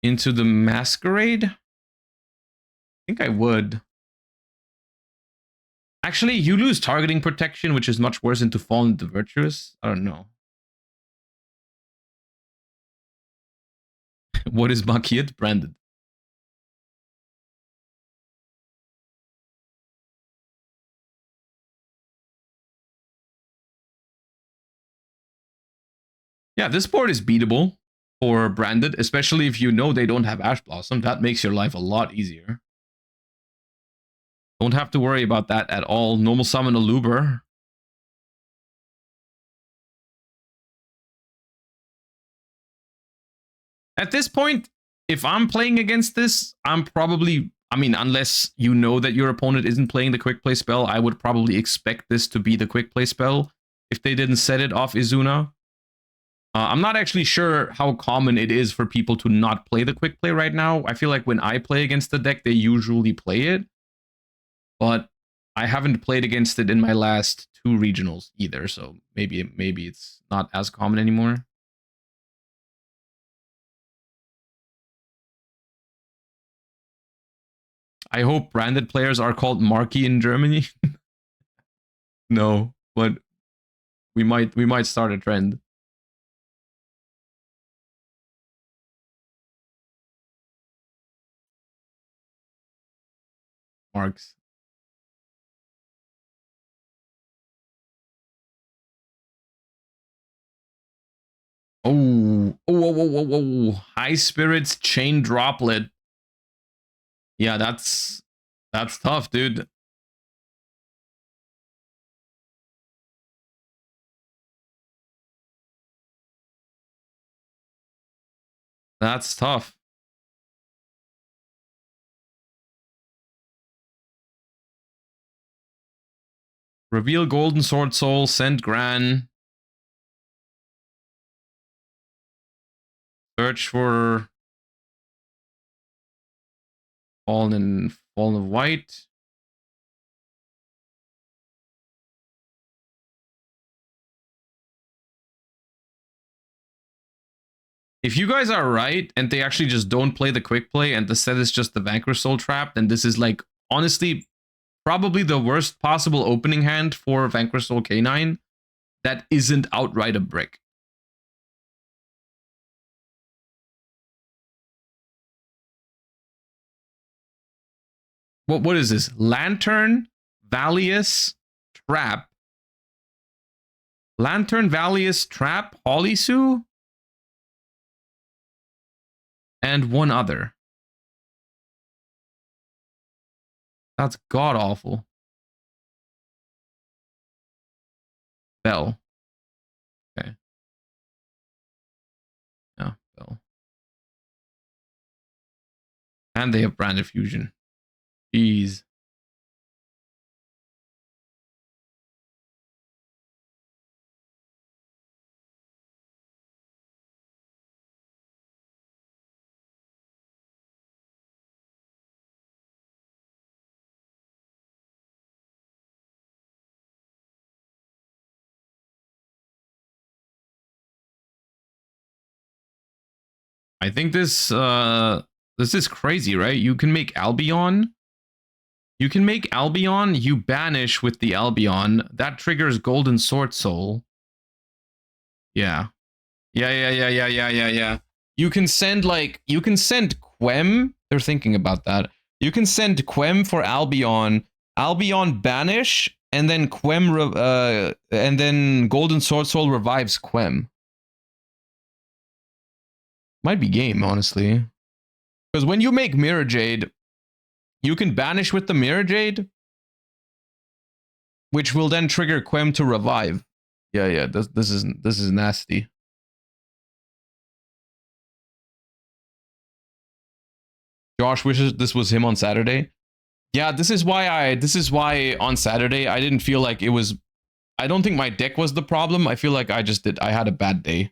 the Masquerade? I think I would. Actually, you lose targeting protection, which is much worse into Fallen into Virtuous. I don't know. What is Makiet branded? Yeah, this board is beatable for branded, especially if you know they don't have Ash Blossom. That makes your life a lot easier. Don't have to worry about that at all. Normal summon a Luber. At this point, if I'm playing against this, I'm probably... I mean, unless you know that your opponent isn't playing the quick play spell, I would probably expect this to be the quick play spell if they didn't set it off Izuna. I'm not actually sure how common it is for people to not play the quick play right now. I feel like when I play against the deck, they usually play it. But I haven't played against it in my last 2 regionals either, so maybe it's not as common anymore. I hope branded players are called Marky in Germany. No, but we might start a trend. Marks. Oh. High Spirits Chain Droplet. Yeah, that's tough, dude. That's tough. Reveal Golden Sword Soul, send Gran. Search for Fallen of White. If you guys are right and they actually just don't play the quick play and the set is just the Vanquish Soul trap, then this is like, honestly, probably the worst possible opening hand for Vanquish Soul K9 that isn't outright a brick. What is this? Lantern, Valius, Trap. Lantern, Valius, Trap, Holisu, and one other. That's god awful. Bell. Okay. Yeah, Bell. And they have Branded Fusion. Jeez. I think this is crazy, right? You can make Albion. You can make Albion, you banish with the Albion. That triggers Golden Sword Soul. Yeah. Yeah. You can send Quem. They're thinking about that. You can send Quem for Albion, Albion banish, and then and then Golden Sword Soul revives Quem. Might be game, honestly. Because when you make Mirror Jade, you can banish with the Mirror Jade, which will then trigger Quem to revive. Yeah. This is nasty. Josh wishes this was him on Saturday. Yeah, this is why on Saturday I didn't feel like it was. I don't think my deck was the problem. I feel like I had a bad day.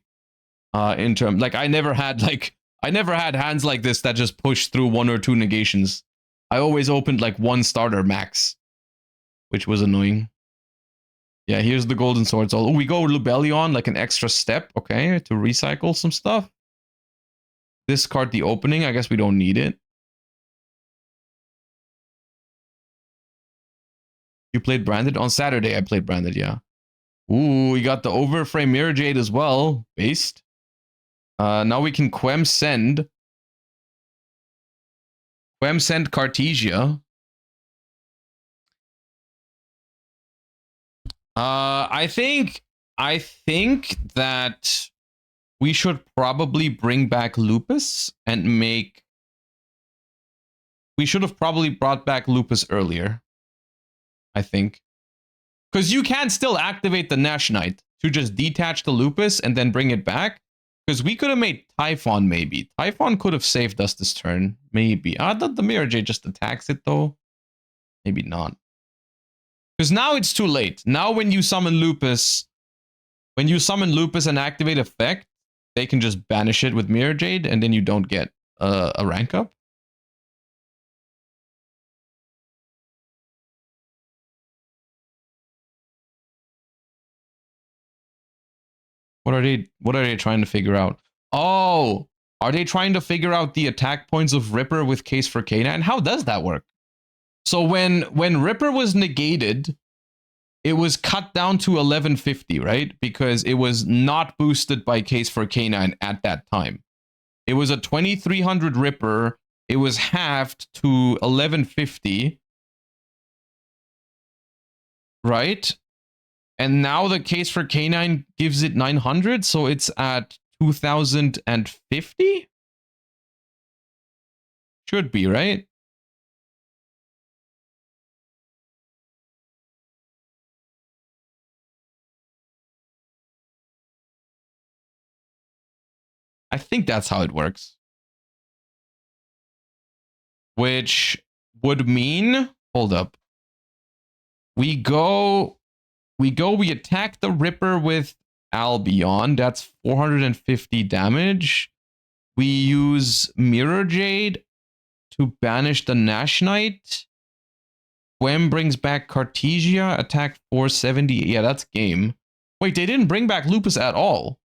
In terms, like I never had hands like this that just pushed through 1 or 2 negations. I always opened like 1 starter max, which was annoying. Yeah, here's the Golden Sword Soul. Oh, we go Lubellion, like an extra step, okay, to recycle some stuff. Discard the opening. I guess we don't need it. You played Branded? On Saturday, I played Branded, yeah. Ooh, we got the Overframe Mirror Jade as well, based. Now we can Quem send Cartesia. I think that we should probably bring back Lupus and make. We should have probably brought back Lupus earlier. I think. Because you can still activate the Nash Knight to just detach the Lupus and then bring it back. Because we could have made Typhon, maybe. Typhon could have saved us this turn. Maybe. I thought the Mirror Jade just attacks it, though. Maybe not. Because now it's too late. Now when you summon Lupus and activate effect, they can just banish it with Mirror Jade, and then you don't get a rank up. What are they trying to figure out? Oh, are they trying to figure out the attack points of Ripper with Case for K9? How does that work? So when Ripper was negated, it was cut down to 1150, right? Because it was not boosted by Case for K9 at that time. It was a 2300 Ripper. It was halved to 1150, right? And now the Case for K9 gives it 900, so it's at 2050? Should be, right? I think that's how it works. Which would mean, hold up. We attack the Ripper with Albion. That's 450 damage. We use Mirror Jade to banish the Nash Knight. Quem brings back Cartesia, attack 470. Yeah, that's game. Wait, they didn't bring back Lupus at all.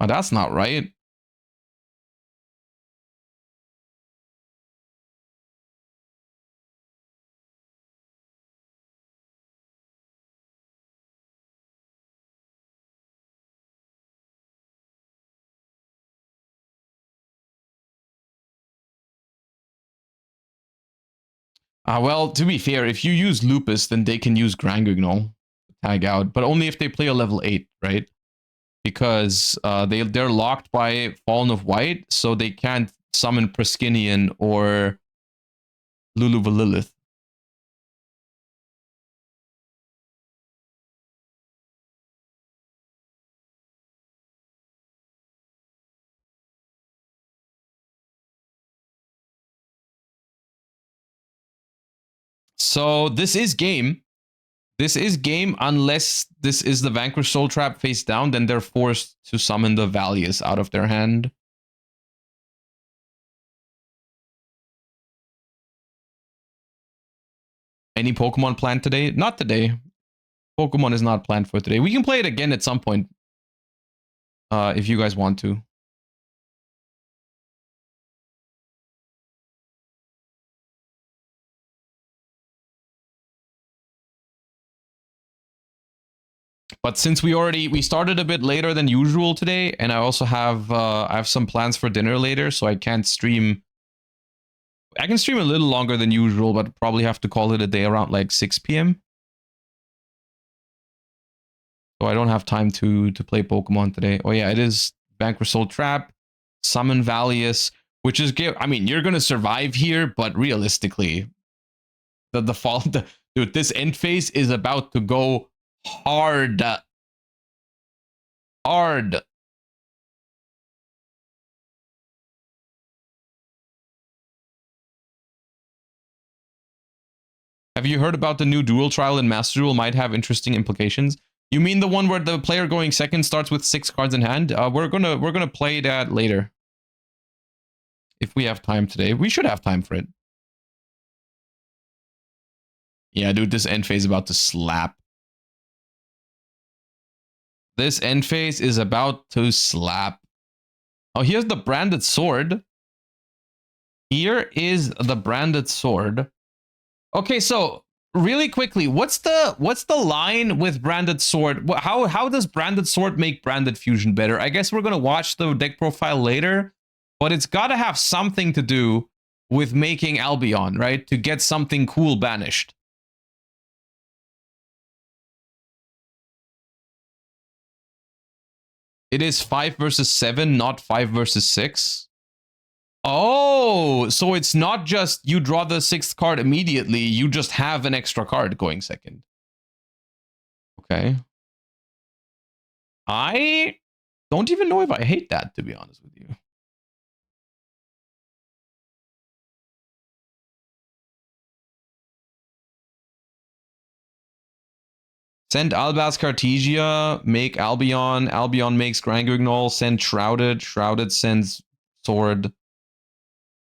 Oh, that's not right. Well, to be fair, if you use Lupus, then they can use Grand Guignol tag out, but only if they play a level 8, right? Because they're locked by Fallen of White, so they can't summon Preskinian or Luluvalilith. So this is game. This is game unless this is the Vanquish Soul Trap face down, then they're forced to summon the Valius out of their hand. Any Pokemon planned today? Not today. Pokemon is not planned for today. We can play it again at some point. If you guys want to. But since we started a bit later than usual today, and I also have I have some plans for dinner later, so I can't stream. I can stream a little longer than usual, but probably have to call it a day around like 6 p.m. So I don't have time to play Pokemon today. Oh yeah, it is Vanquish Soul Trap, Summon Valius, which is I mean, you're gonna survive here, but realistically, dude, this end phase is about to go hard. Hard. Have you heard about the new Duel trial in Master Duel might have interesting implications? You mean the one where the player going second starts with 6 cards in hand? We're gonna play that later. If we have time today. We should have time for it. Yeah, dude, this end phase is about to slap. This end phase is about to slap. Oh, here's the branded sword. Here is the branded sword. Okay, so really quickly, what's the line with branded sword? How does branded sword make branded fusion better? I guess we're gonna watch the deck profile later, but it's gotta have something to do with making Albion, right? To get something cool banished. It is 5 versus 7, not 5 versus 6. Oh, so it's not just you draw the 6th card immediately, you just have an extra card going second. Okay. I don't even know if I hate that, to be honest with you. Send Albaz Cartesia, make Albion. Albion makes Grand Guignol, send Shrouded. Shrouded sends Sword.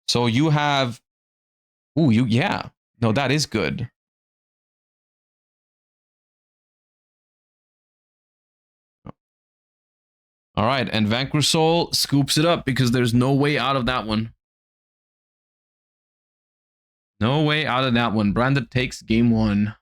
So you have... Ooh, yeah. No, that is good. All right, and Vanquish Soul scoops it up because there's no way out of that one. No way out of that one. Branded takes game 1.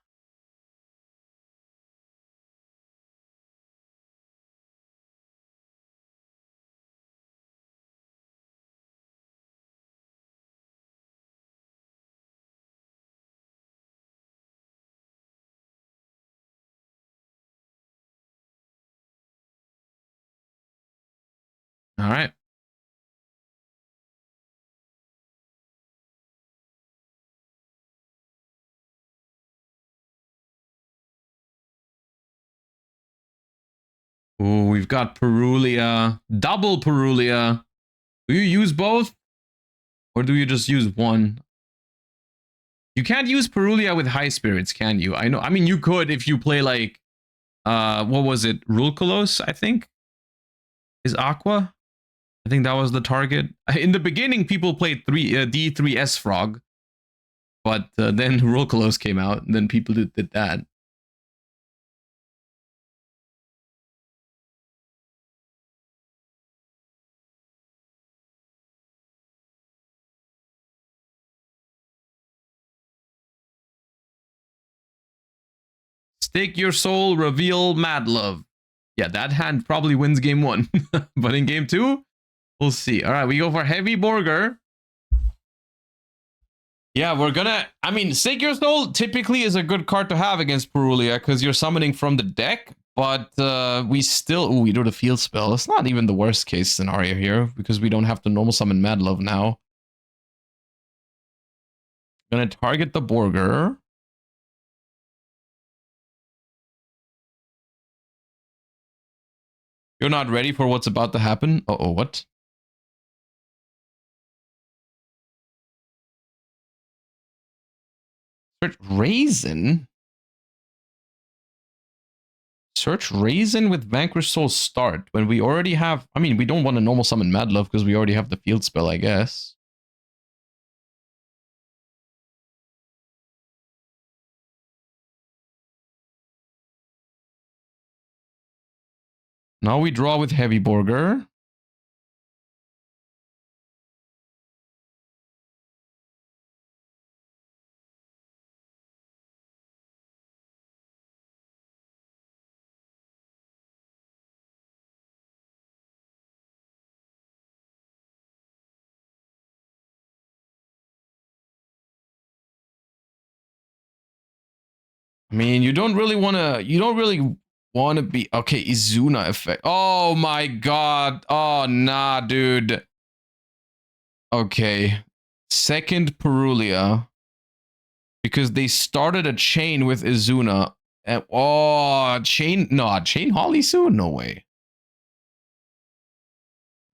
All right. Ooh, we've got Perulia. Double Perulia. Do you use both? Or do you just use one? You can't use Perulia with high spirits, can you? I know. I mean, you could if you play like, what was it? Rulcolos, I think, is Aqua. I think that was the target. In the beginning, people played D3S Frog, but then Rulcolos came out, and then people did that. Stake your soul, reveal mad love. Yeah, that hand probably wins game 1. But in game 2, we'll see. All right, we go for Heavy Borger. Yeah, we're gonna. I mean, Stake Your Soul typically is a good card to have against Perulia because you're summoning from the deck. But we still. Ooh, we do the field spell. It's not even the worst case scenario here because we don't have to normal summon Mad Love now. Gonna target the Borger. You're not ready for what's about to happen? Uh-oh, what? Search Raisin? Search Raisin with Vanquish Soul start when we already have... I mean, we don't want to normal summon Mad Love because we already have the field spell, I guess. Now we draw with Heavy Borger. I mean, you don't really want to be okay. Izuna effect. Oh my god. Oh nah, dude. Okay. Second Perulia. Because they started a chain with Izuna. And, oh, chain Holly soon? No way.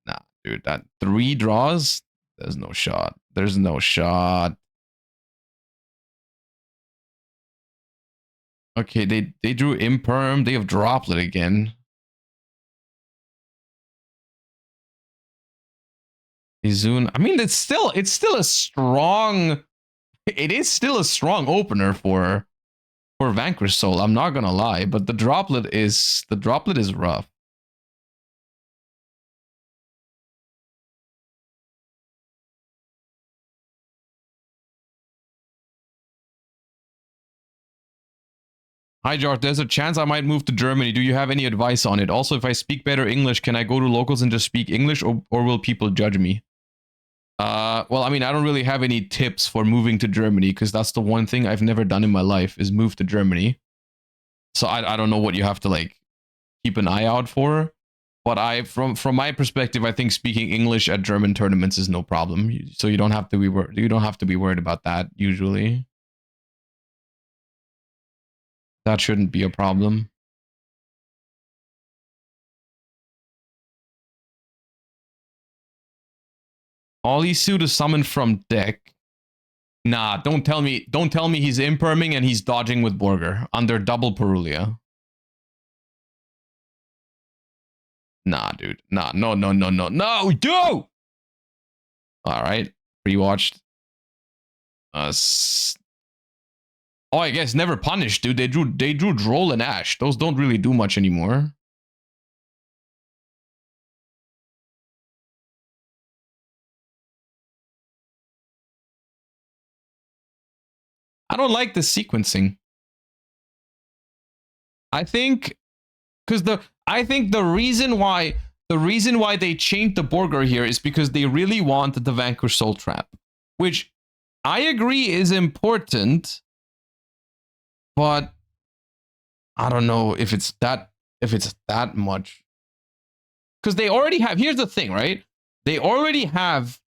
Nah, dude, that 3 draws? There's no shot. There's no shot. Okay, they drew Imperm. They have Droplet again. Izuna. I mean, it's still a strong. It is still a strong opener for Vanquish Soul. I'm not gonna lie, but the Droplet is rough. Hi, George. There's a chance I might move to Germany. Do you have any advice on it? Also, if I speak better English, can I go to locals and just speak English, or will people judge me? Well, I mean, I don't really have any tips for moving to Germany because that's the one thing I've never done in my life is move to Germany. So I don't know what you have to like keep an eye out for. But from my perspective, I think speaking English at German tournaments is no problem. So you don't have to be worried about that usually. That shouldn't be a problem. Olisu to summon from deck. Nah, don't tell me he's imperming and he's dodging with Borger under double Perulia. Nah, dude. Nah, no, do! Alright. Rewatched. Oh, I guess never punished, dude. They drew Droll and Ash. Those don't really do much anymore. I don't like the sequencing. I think because the reason why they changed the Borger here is because they really want the Vanquish Soul Trap, which I agree is important, but I don't know if it's that much. Because they already have. Here's the thing, right? They already have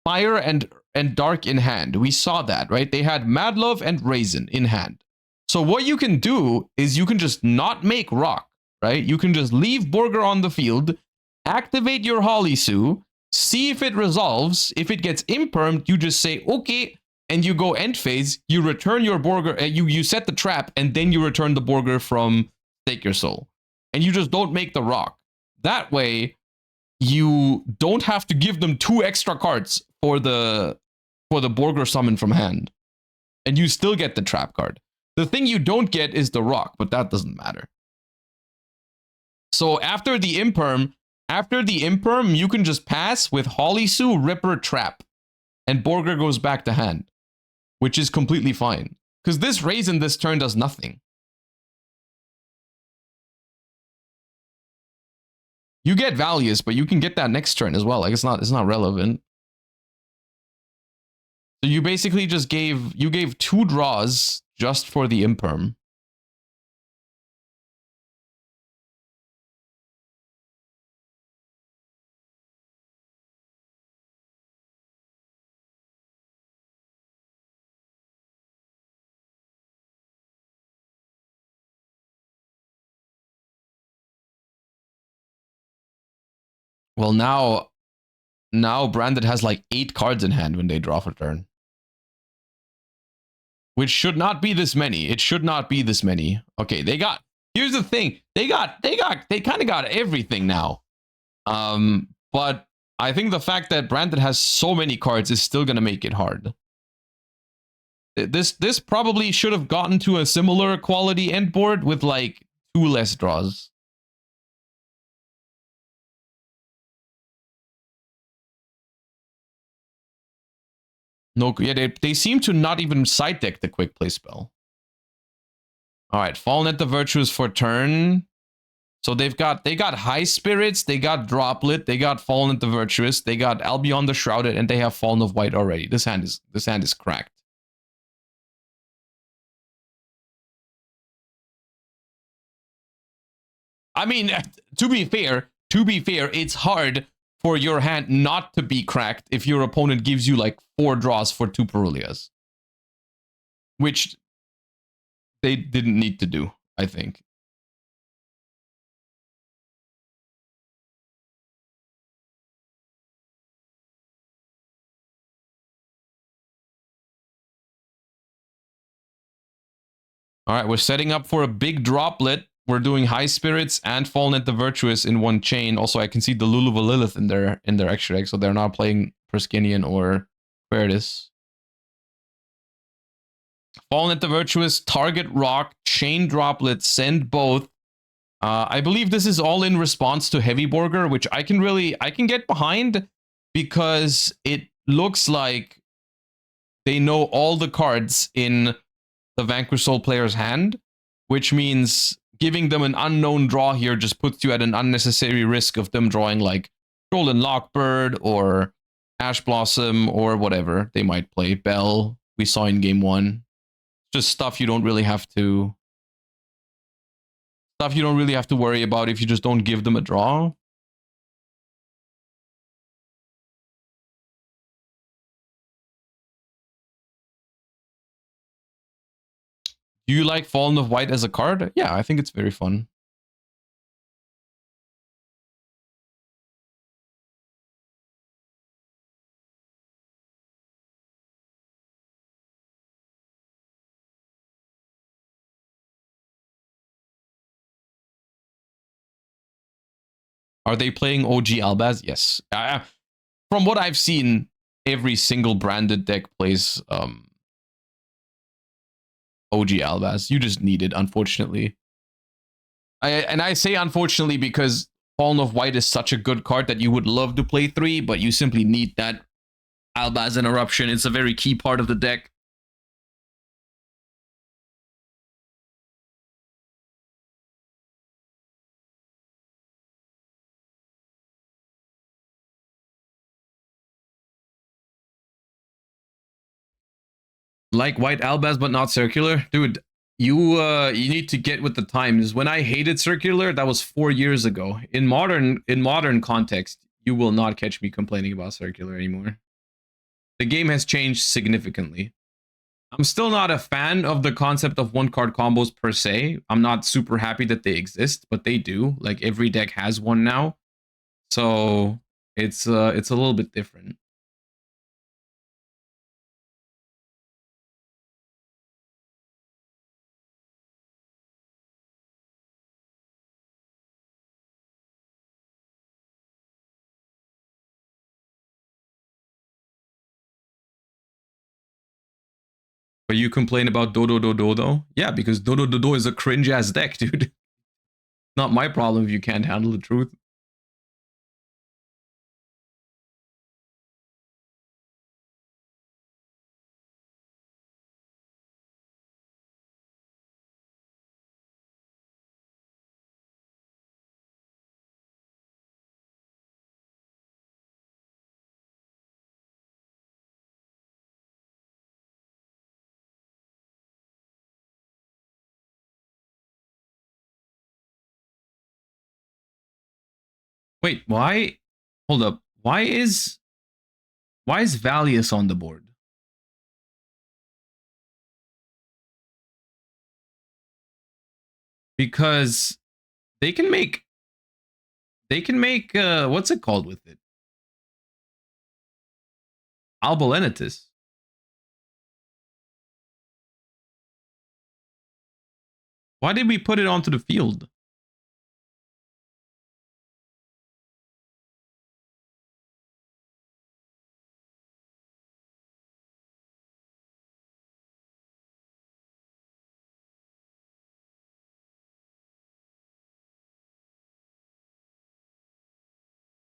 Fire and Dark in hand. We saw that, right? They had Mad Love and Raisin in hand. So what you can do is you can just not make Rock, right? You can just leave Borger on the field, activate your Holisu, see if it resolves. If it gets impermed, you just say, okay, and you go end phase, you return your Borger, you set the trap, and then you return the Borger from Stake Your Soul. And you just don't make the Rock. That way, you don't have to give them 2 extra cards for the Borger summon from hand. And you still get the trap card. The thing you don't get is the Rock, but that doesn't matter. So after the Imperm, you can just pass with Holisu, Ripper, Trap. And Borger goes back to hand. Which is completely fine. Because this Raisin this turn does nothing. You get Valius, but you can get that next turn as well. Like it's not relevant. So you basically just gave 2 draws just for the imperm. Well, now Branded has like 8 cards in hand when they draw for turn. Which should not be this many. It should not be this many. Okay, here's the thing. They kind of got everything now. But I think the fact that Branded has so many cards is still gonna make it hard. This probably should have gotten to a similar quality end board with like 2 less draws. No, yeah, they seem to not even side deck the quick play spell. All right, Fallen at the Virtuous for turn. So they got High Spirits, they got Droplet, they got Fallen at the Virtuous, they got Albion the Shrouded, and they have Fallen of White already. This hand is cracked. I mean, to be fair, it's hard for your hand not to be cracked if your opponent gives you like 4 draws for 2 Perulias. Which they didn't need to do, I think. All right, we're setting up for a big droplet. We're doing High Spirits and Fallen at the Virtuous in one chain. Also, I can see the Lulu Lilith in their extra deck, so they're not playing Perskinian or Quertus. Fallen at the Virtuous, target rock, chain droplet, send both. I believe this is all in response to Heavy Borger, which I can get behind because it looks like they know all the cards in the Vanquish Soul player's hand, which means giving them an unknown draw here just puts you at an unnecessary risk of them drawing like Golden Lockbird or Ash Blossom or whatever they might play. Bell, we saw in game 1. Just stuff you don't really have to worry about if you just don't give them a draw. Do you like Fallen of White as a card? Yeah, I think it's very fun. Are they playing OG Albaz? Yes. From what I've seen, every single Branded deck plays OG Albaz. You just need it, unfortunately. I say unfortunately because Fallen of White is such a good card that you would love to play 3, but you simply need that Albaz and Eruption. It's a very key part of the deck. Like White Albaz, but not Circular? Dude, you need to get with the times. When I hated Circular, that was 4 years ago. In modern context, you will not catch me complaining about Circular anymore. The game has changed significantly. I'm still not a fan of the concept of 1-card combos per se. I'm not super happy that they exist, but they do. Like every deck has one now. So it's a little bit different. But you complain about Dodo Dodo though? Yeah, because Dodo Dodo is a cringe ass deck, dude. Not my problem if you can't handle the truth. Wait, why? Hold up. Why is Valius on the board? Because they can make what's it called with it? Albalenitis. Why did we put it onto the field?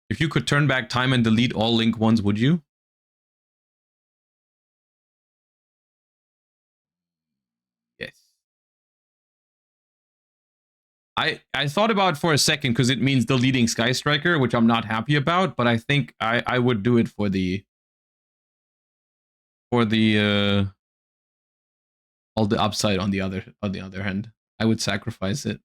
If you could turn back time and delete all link ones, would you? Yes. I thought about it for a second because it means deleting Sky Striker, which I'm not happy about, but I think I would do it for the all the upside on the other hand. I would sacrifice it.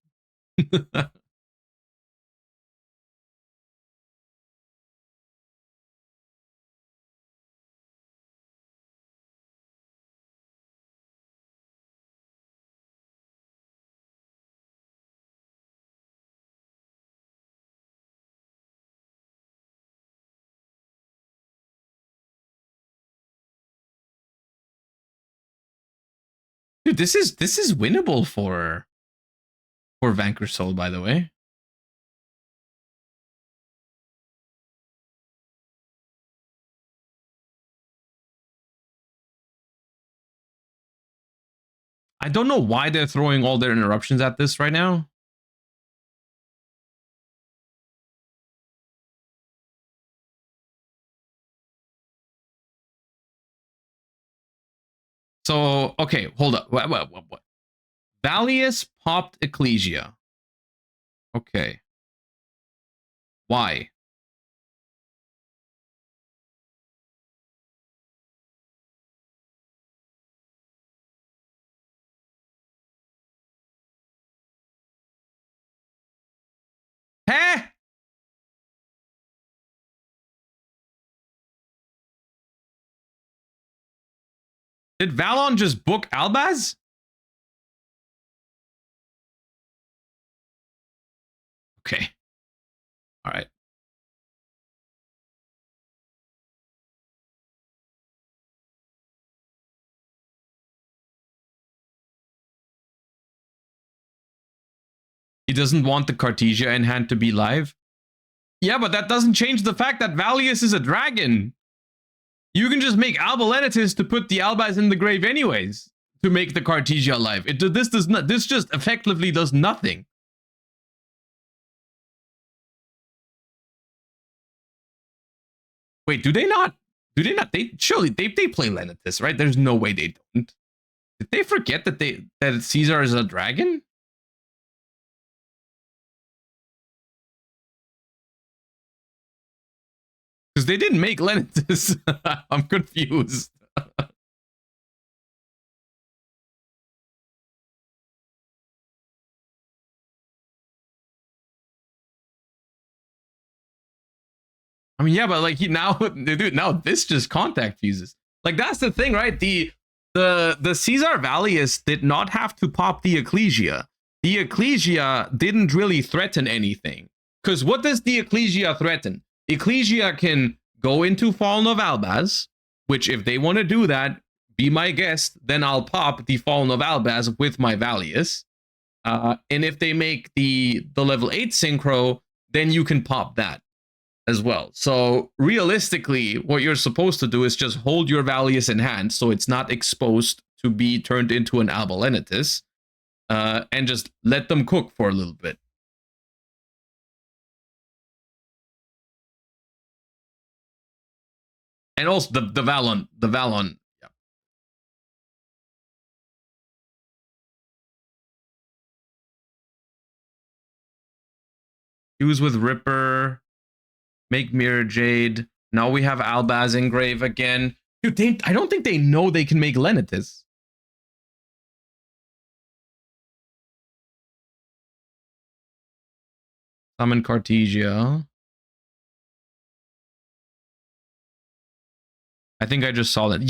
Dude, this is winnable for Vanquish Soul, by the way. I don't know why they're throwing all their interruptions at this right now. So, okay, hold up. What? Valius popped Ecclesia. Okay. Why? Huh? Did Valon just book Albaz? Okay. All right. He doesn't want the Cartesia in hand to be live. Yeah, but that doesn't change the fact that Valius is a dragon. You can just make Albalenitis to put the Albaz in the grave anyways to make the Cartesia alive. This does not. This just effectively does nothing. Wait, do they not? Do they not? They surely they play Lenitis, right? There's no way they don't. Did they forget that Caesar is a dragon? Because they didn't make Lenitis. I'm confused. I mean, yeah, but like dude, now this just contact fuses. Like that's the thing, right? The Caesar Valius did not have to pop the Ecclesia. The Ecclesia didn't really threaten anything. Because what does the Ecclesia threaten? Ecclesia can go into Fallen of Albaz, which if they want to do that, be my guest, then I'll pop the Fallen of Albaz with my Valius. And if they make the level 8 synchro, then you can pop that as well. So realistically, what you're supposed to do is just hold your Valius in hand so it's not exposed to be turned into an Albalenitis, and just let them cook for a little bit. And also the Valon, yeah. Use with Ripper, make Mirror Jade. Now we have Albaz Engrave again. Dude, I don't think they know they can make Lenitis. Summon Cartesia. I think I just saw that.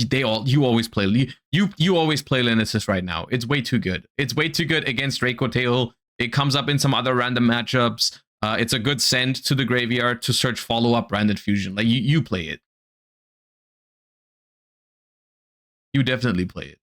You always play you always play Lenesis right now. It's way too good. It's way too good against Reiko Tail. It comes up in some other random matchups. It's a good send to the graveyard to search follow-up branded fusion. Like you play it. You definitely play it.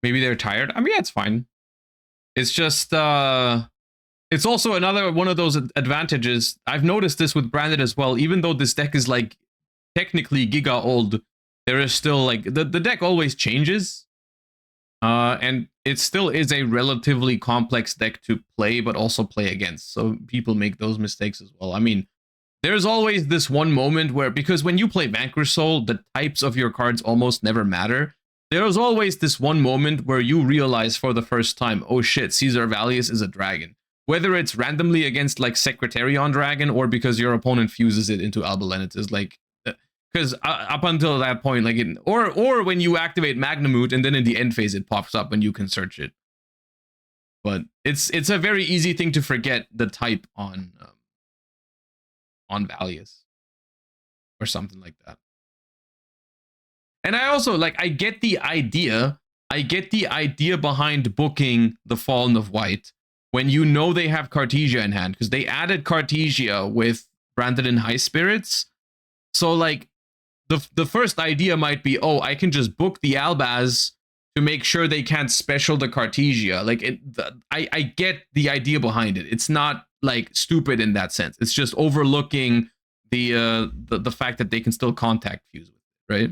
Maybe they're tired. I mean, yeah, it's fine. It's just it's also another one of those advantages. I've noticed this with branded as well. Even though this deck is like technically giga old, there is still like the deck always changes. And it still is a relatively complex deck to play, but also play against. So people make those mistakes as well. I mean, there's always this one moment where, because when you play Vanquish Soul, the types of your cards almost never matter. There's always this one moment where you realize for the first time, oh shit, Caesar Valius is a dragon. Whether it's randomly against like Secretarion Dragon or because your opponent fuses it into Alba Lenitis, like, because up until that point, like, or when you activate Magnamut and then in the end phase it pops up and you can search it. But it's a very easy thing to forget the type on Valius or something like that. And I also like I get the idea behind booking the Fallen of White when you know they have Cartesia in hand, because they added Cartesia with Branded in High Spirits. So like the first idea might be, oh, I can just book the Albaz to make sure they can't special the Cartesia. Like I get the idea behind it. It's not like stupid in that sense. It's just overlooking the fact that they can still contact fuse with it, right?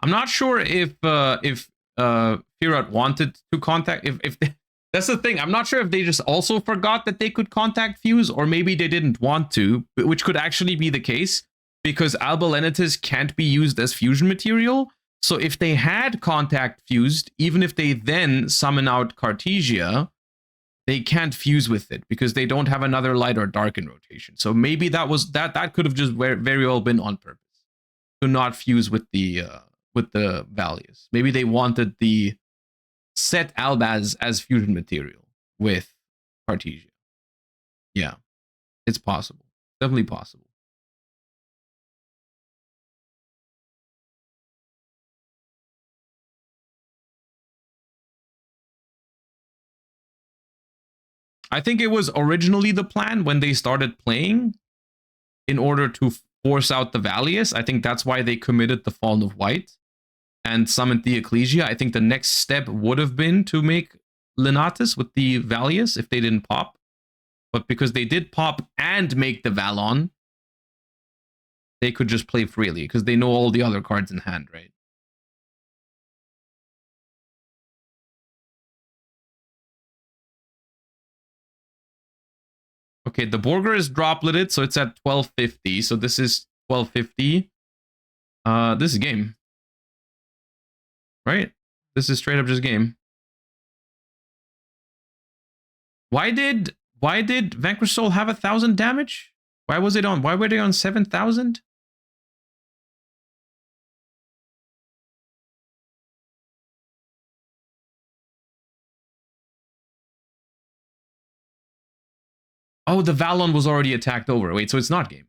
I'm not sure if Firat wanted to contact if they, that's the thing. I'm not sure if they just also forgot that they could contact Fuse, or maybe they didn't want to, which could actually be the case because Alba Lenitis can't be used as fusion material. So if they had contact fused, even if they then summon out Cartesia, they can't fuse with it because they don't have another light or dark in rotation. So maybe that could have just very well been on purpose to not fuse with the values. Maybe they wanted the set Albaz as fusion material with Cartesia. Yeah, it's possible. Definitely possible. I think it was originally the plan when they started playing in order to force out the Valius. I think that's why they committed the Fallen of White and summoned the Ecclesia. I think the next step would have been to make Lenatus with the Valius if they didn't pop. But because they did pop and make the Valon, they could just play freely because they know all the other cards in hand, right? Okay, the Borger is dropleted, so it's at 1250. So this is 1250. This is game. Right? This is straight up just game. Why did Vanquish Soul have 1,000 damage? Why was it on? Why were they on 7,000? Oh, the Valon was already attacked over. Wait, so it's not game.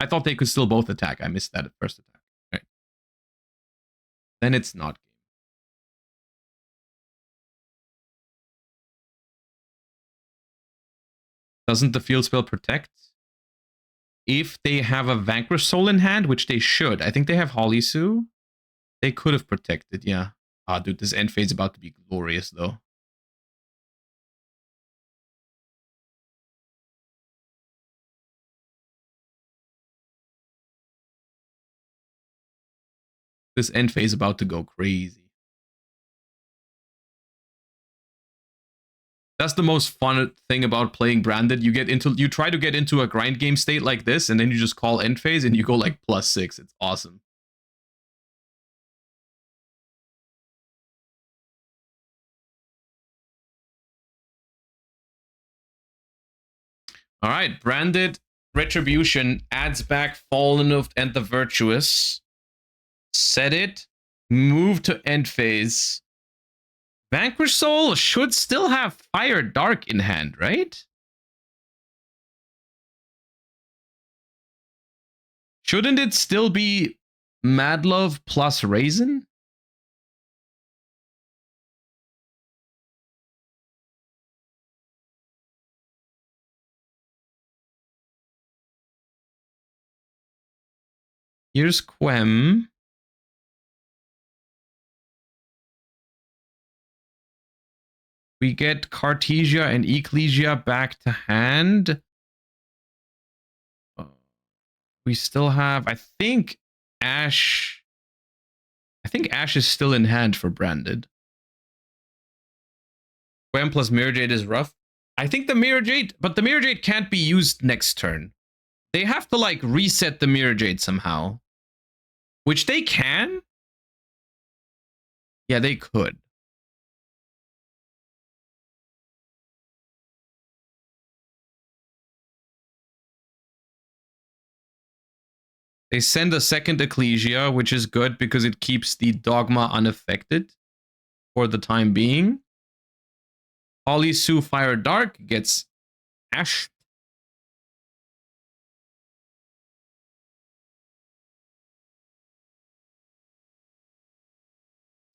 I thought they could still both attack. I missed that at first attack. Right. Then it's not game. Doesn't the field spell protect? If they have a Vanquish Soul in hand, which they should. I think they have Holly Sue. They could have protected, yeah. Ah, dude, this end phase is about to be glorious, though. This end phase is about to go crazy. That's the most fun thing about playing Branded. You try to get into a grind game state like this, and then you just call end phase, and you go like +6. It's awesome. All right, Branded Retribution adds back Fallen of and the Virtuous. Set it. Move to end phase. Vanquish Soul should still have Fire Dark in hand, right? Shouldn't it still be Mad Love plus Raisin? Here's Quem. We get Cartesia and Ecclesia back to hand. We still have, I think Ash is still in hand for Branded. Quem plus Mirror Jade is rough. I think the Mirror Jade can't be used next turn. They have to like reset the Mirror Jade somehow. Which they can. Yeah, they could. They send a second Ecclesia, which is good because it keeps the Dogma unaffected for the time being. Holly Sue Fire Dark gets Ash.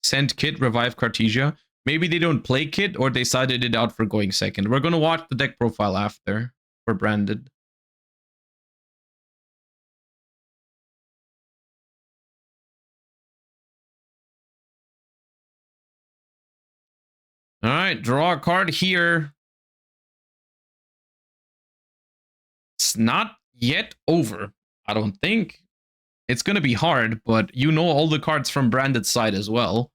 Send Kit, revive Cartesia. Maybe they don't play Kit or they decided it out for going second. We're going to watch the deck profile after for Branded. All right, draw a card here. It's not yet over, I don't think. It's going to be hard, but you know all the cards from Branded's side as well.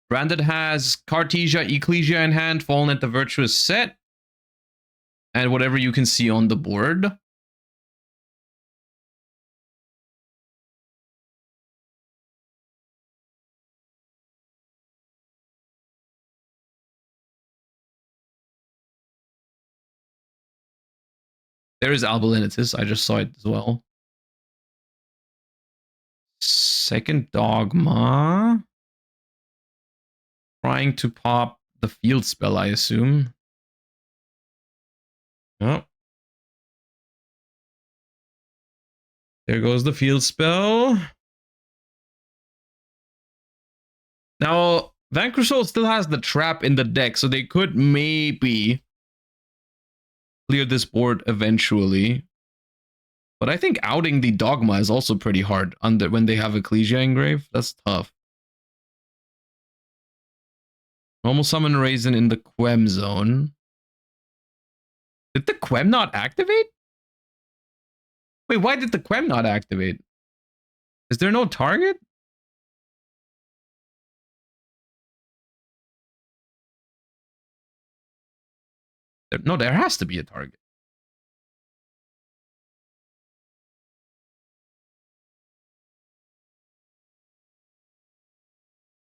Branded has Cartesia, Ecclesia in hand, Fallen at the Virtuous set, and whatever you can see on the board. There is Albalinitis. I just saw it as well. Second Dogma. Trying to pop the field spell, I assume. Oh. There goes the field spell. Now, Vanquish Soul still has the trap in the deck, so they could maybe clear this board eventually. But I think outing the Dogma is also pretty hard when they have Ecclesia engraved. That's tough. Normal summon Raisin in the Quem zone. Did the Quem not activate? Wait, why did the Quem not activate? Is there no target? No, there has to be a target.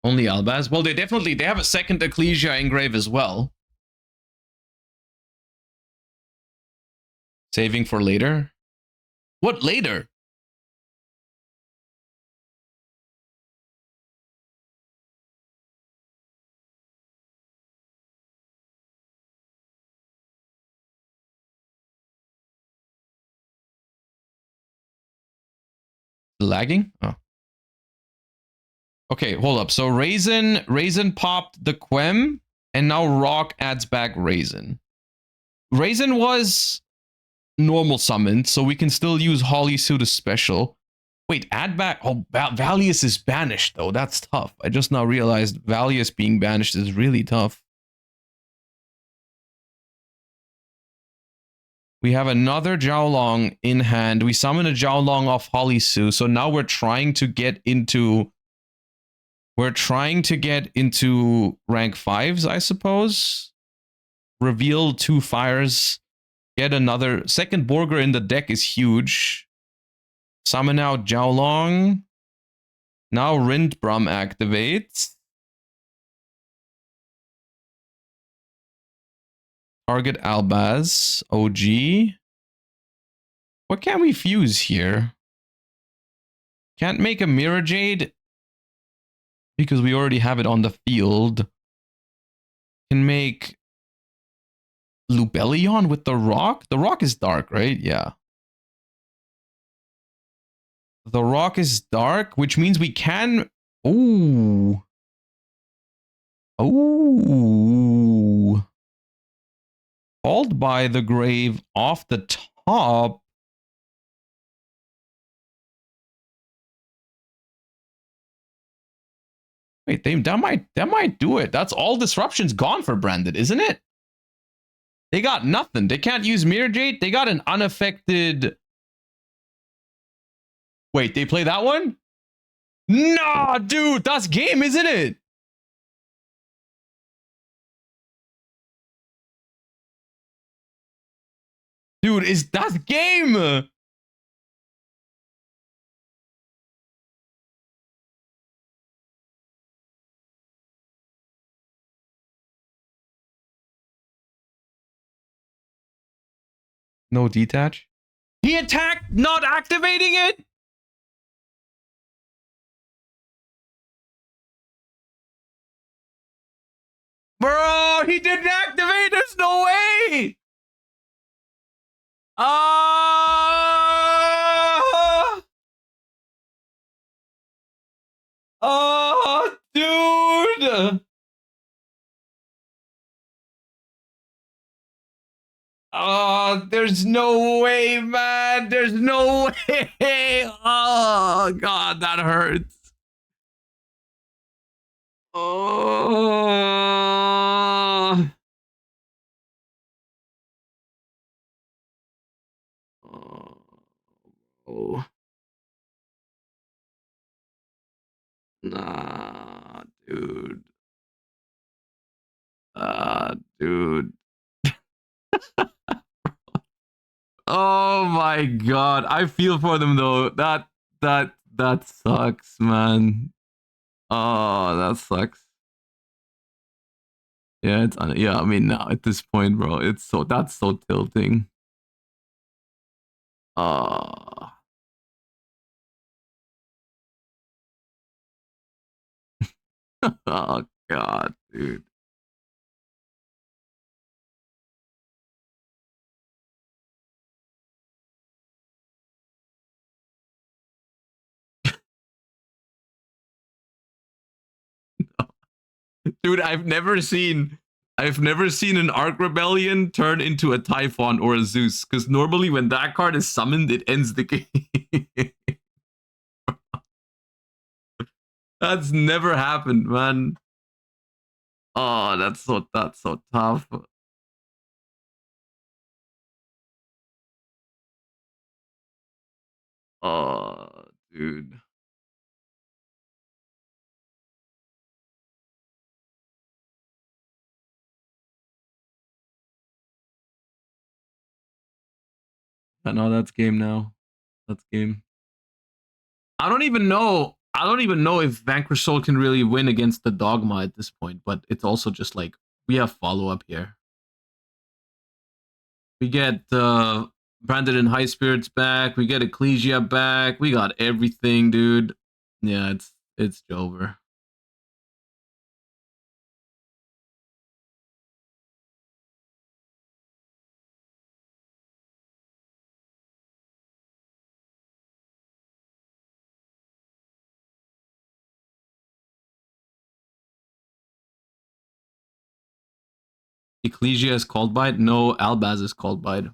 Only Albaz? Well, they have a second Ecclesia engrave as well. Saving for later? What later? Lagging? Oh. Okay, hold up. So Raisin popped the Quem, and now Rock adds back Raisin. Raisin was normal summon, so we can still use Holly Suit as special. Wait, add back. Oh, Valius is banished, though. That's tough. I just now realized Valius being banished is really tough. We have another Jiaolong in hand. We summon a Jiaolong off Holly Su, so now we're trying to get into... We're trying to get into rank 5s, I suppose. Reveal 2 fires. Get another... Second Borger in the deck is huge. Summon out Jiaolong. Now Rindbrum activates. Target Albaz. OG. What can we fuse here? Can't make a Mirror Jade because we already have it on the field. Can make Lubellion with the rock. The rock is dark, right? Yeah. The rock is dark, which means we can... Ooh. Ooh. Called by the grave off the top. Wait, that might do it. That's all disruptions gone for Branded, isn't it? They got nothing. They can't use Mirror Jade. They got an unaffected... Wait, they play that one? Nah, dude, that's game, isn't it? Dude, is that game? No detach. He attacked, not activating it? Bro, he didn't activate. There's no way. Oh, dude. Oh, there's no way, man. There's no way. Oh, God, that hurts. Oh. Oh. Nah, dude. Dude. Oh my god. I feel for them though. That sucks, man. Oh, that sucks. Yeah, yeah, I mean now at this point, bro, that's so tilting. Oh. Oh god, dude. Dude, I've never seen an Arc Rebellion turn into a Typhon or a Zeus, because normally when that card is summoned, it ends the game. That's never happened, man. Oh, that's so tough. Oh, dude. I know that's game now. That's game. I don't even know if Vanquish Soul can really win against the Dogma at this point, but it's also just like we have follow-up here. We get Branded and High Spirits back, we get Ecclesia back, we got everything, dude. Yeah, it's over. Ecclesia is called by it? No, Albaz is called by it.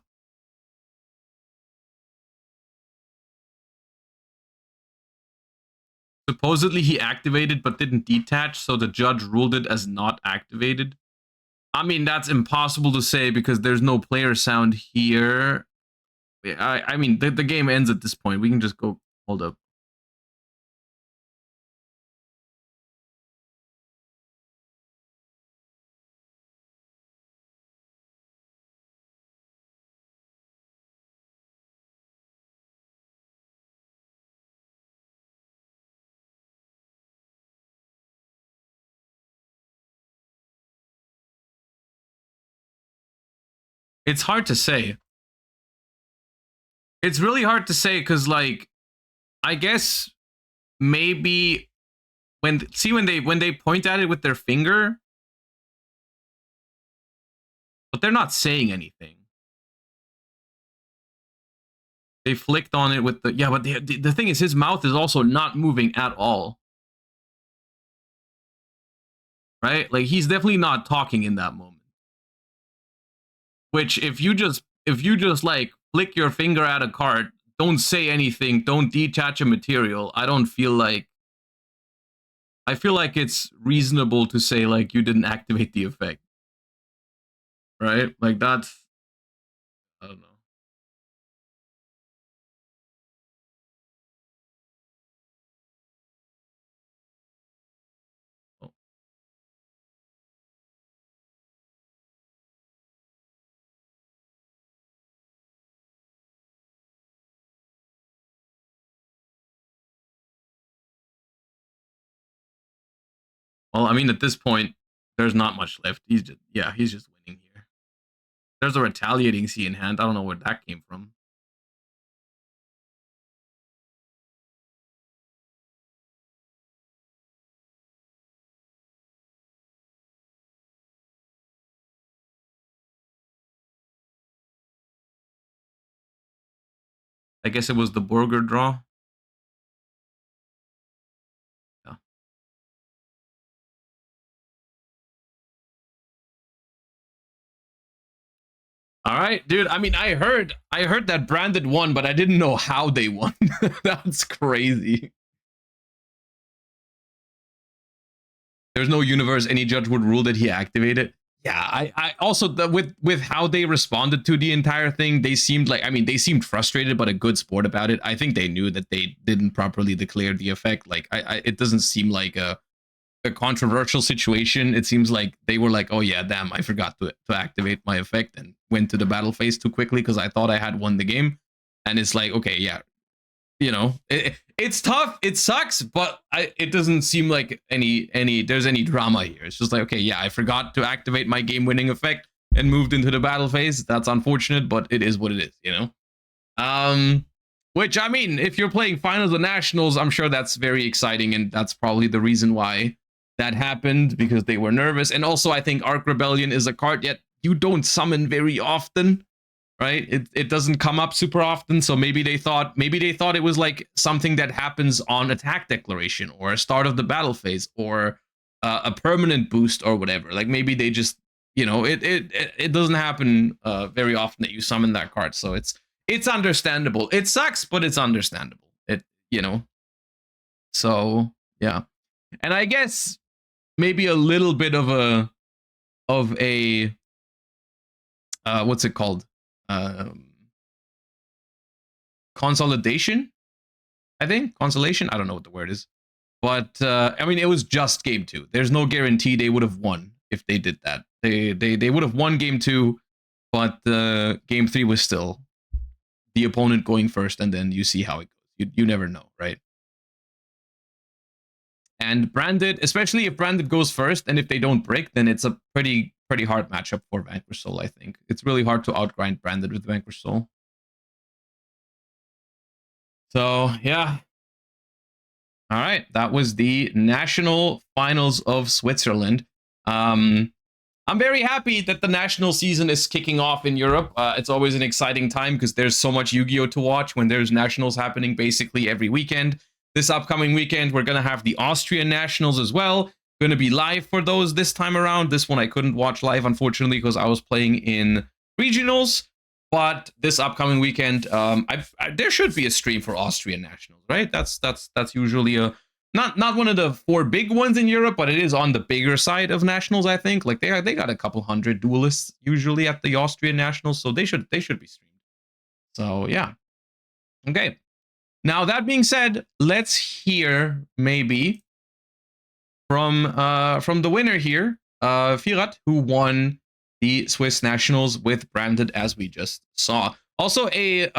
supposedly he activated but didn't detach, so the judge ruled it as not activated. I mean, that's impossible to say because there's no player sound here. I mean, the game ends at this point. We can just go. Hold up. It's hard to say. It's really hard to say because, like, I guess maybe when they point at it with their finger, but they're not saying anything. They flicked on it with the but the thing is, his mouth is also not moving at all. Right? Like, he's definitely not talking in that moment. Which if you just like flick your finger at a card, don't say anything, don't detach a material, I feel like it's reasonable to say like you didn't activate the effect. Right? Like, that's, I don't know. Oh. Well, I mean, at this point, there's not much left. He's just winning here. There's a retaliating C in hand. I don't know where that came from. I guess it was the burger draw. Yeah. All right, dude. I mean, I heard that Branded won, but I didn't know how they won. That's crazy. There's no universe any judge would rule that he activated. Yeah, I also with how they responded to the entire thing, they seemed like, I mean, they seemed frustrated but a good sport about it. I think they knew that they didn't properly declare the effect. Like, it doesn't seem like a controversial situation. It seems like they were like, oh yeah, damn, I forgot to activate my effect and went to the battle phase too quickly because I thought I had won the game. And it's like, okay, yeah, you know, it's tough, it sucks, but it doesn't seem like there's any drama here. It's just like, okay, yeah, I forgot to activate my game winning effect and moved into the battle phase. That's unfortunate, but it is what it is, you know. Which, I mean, if you're playing finals of nationals, I'm sure that's very exciting, and that's probably the reason why that happened, because they were nervous. And also, I think Arc Rebellion is a card yet you don't summon very often, right? It doesn't come up super often, so maybe they thought it was like something that happens on attack declaration or a start of the battle phase or a permanent boost or whatever. Like, maybe they just, you know, it doesn't happen very often that you summon that card, so it's understandable. It sucks, but it's understandable. It, you know. So yeah, and I guess maybe a little bit of a what's it called? Consolidation, I think. Consolation, I don't know what the word is, but I mean, it was just game 2. There's no guarantee they would have won if they did that. They would have won game 2, but game 3 was still the opponent going first, and then you see how it goes. You never know, right? And Branded, especially if Branded goes first, and if they don't break, then it's a pretty hard matchup for Vanquish Soul, I think. It's really hard to outgrind Branded with Vanquish Soul. So, yeah. All right, that was the national finals of Switzerland. I'm very happy that the national season is kicking off in Europe. It's always an exciting time because there's so much Yu-Gi-Oh to watch when there's nationals happening basically every weekend. This upcoming weekend, we're going to have the Austrian nationals as well. Going to be live for those this time around. This one I couldn't watch live, unfortunately, because I was playing in regionals. But this upcoming weekend, there should be a stream for Austrian nationals, right? That's usually a not one of the 4 big ones in Europe, but it is on the bigger side of nationals, I think. Like they got a couple hundred duelists usually at the Austrian nationals, so they should be streamed. So yeah. Okay. Now that being said, let's hear maybe from the winner here, Firat, who won the Swiss nationals with Branded, as we just saw. Also a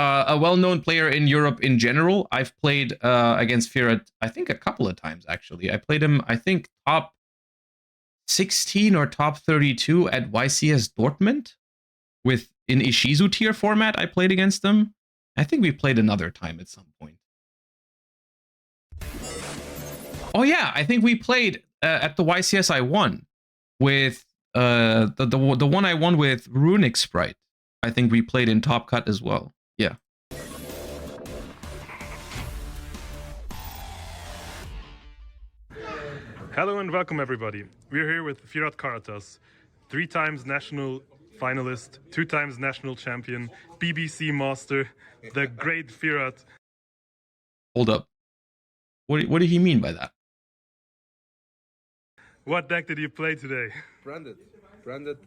well-known player in Europe in general. I've played against Firat, I think a couple of times actually. I played him, I think, top 16 or top 32 at YCS Dortmund in Ishizu tier format. I played against them. I think we played another time at some point. Oh yeah, I think we played at the YCS I won with the one I won with Runic Sprite. I think we played in Top Cut as well. Yeah. Hello and welcome everybody. We're here with Firat Karatas, 3 times national finalist, 2 times national champion, BBC master, the great Firat. Hold up. What did he mean by that? What deck did you play today? Branded,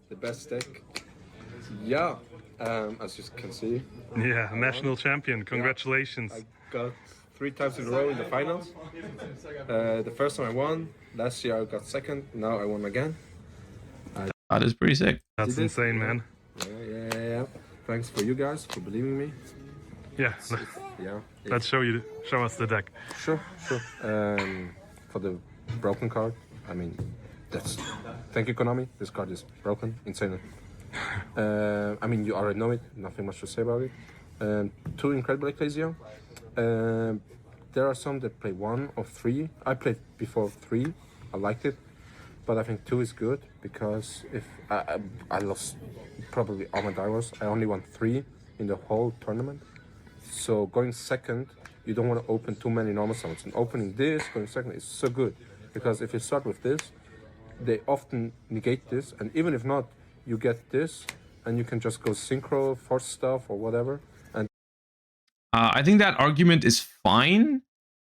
the best deck. Yeah, as you can see. Yeah, national champion. Congratulations. I got 3 times in a row in the finals. The first time I won. Last year I got second. Now I won again. That is pretty sick. That's insane, man. Yeah. Thanks for you guys for believing me. Yeah. Yeah. Let's show us the deck. Sure. For the broken card, I mean, thank you, Konami. This card is broken, insane. I mean, you already know it. Nothing much to say about it. 2 incredible Ecclesia. There are some that play 1 or 3. I played before 3. I liked it, but I think 2 is good because if I lost probably all my divers. I only won 3 in the whole tournament. So going second, you don't want to open too many normal summons. And opening this, going second is so good because if you start with this, they often negate this, and even if not, you get this, and you can just go synchro, force stuff, or whatever. And I think that argument is fine.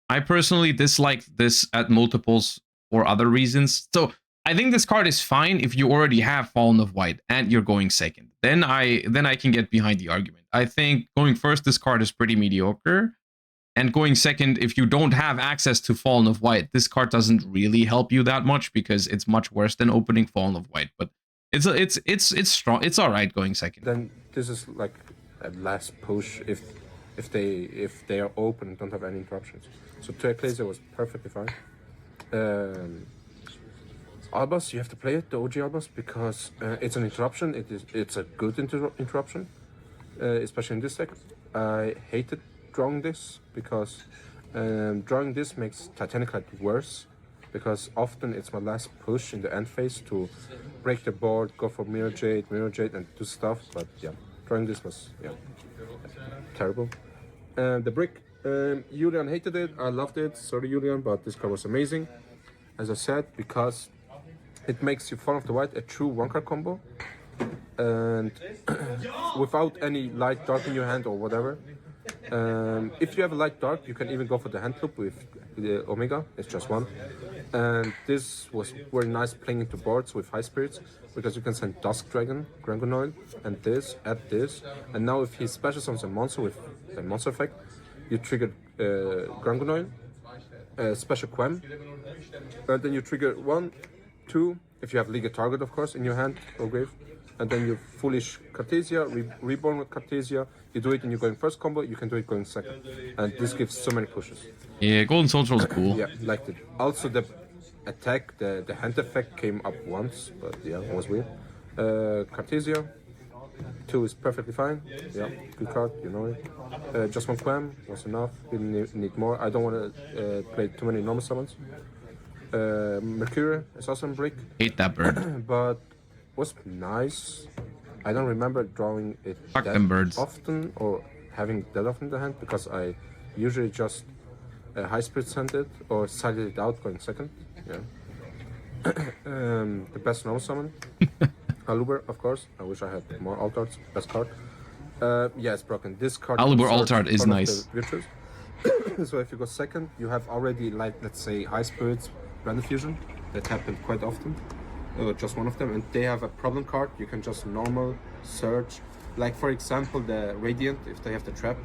I personally dislike this at multiples for other reasons. So I think this card is fine if you already have Fallen of White and you're going second. Then I can get behind the argument. I think going first, this card is pretty mediocre. And going second, if you don't have access to Fallen of White, this card doesn't really help you that much because it's much worse than opening Fallen of White. But it's strong. It's all right going second. Then this is like a last push if they are open and don't have any interruptions. So to Ecclesia was perfectly fine. Albus, you have to play it, the OG Albus, because it's an interruption. It's a good interruption, especially in this deck. I hated drawing this because drawing this makes Titanic Light worse, because often it's my last push in the end phase to break the board, go for Mirror Jade, and do stuff. But yeah, drawing this was terrible. The brick, Julian hated it. I loved it. Sorry, Julian, but this card was amazing. As I said, because it makes you Fall of the White a true 1-card combo, and without any light dark in your hand or whatever. If you have a light dark, you can even go for the hand loop with the Omega. It's just 1, and this was very nice playing into boards with high spirits because you can send Dusk Dragon, Grangonoid, and this, add this, and now if he special summons a monster with a monster effect, you trigger Grangonoid, special Quem, and then you trigger 1, 2, if you have League Target of course in your hand or grave, and then you Foolish Cartesia, Reborn with Cartesia, you do it and you're going first combo, you can do it going second, and this gives so many pushes. Yeah, Golden Soldier was cool. Yeah, liked it. Also the attack, the hand effect came up once, but yeah, it was weird. Cartesia, 2 is perfectly fine. Yeah, good card, you know it. Just 1 Quam was enough, didn't need more. I don't want to play too many normal summons. Mercury is also a brick. Hate that bird. But was nice. I don't remember drawing it Fuck that them birds. often or having that often in the hand because I usually just high spirit send it or sided it out going second. Yeah. The best normal summon. Aluber, of course. I wish I had more Altards. Best card. Yeah, it's broken. This card. Aluber Altart is nice. Virtues. So if you go second, you have already, like, let's say, High Spirits, Brand Fusion. That happened quite often. Just one of them, and they have a problem card. You can just normal search, like for example the Radiant, if they have the trap,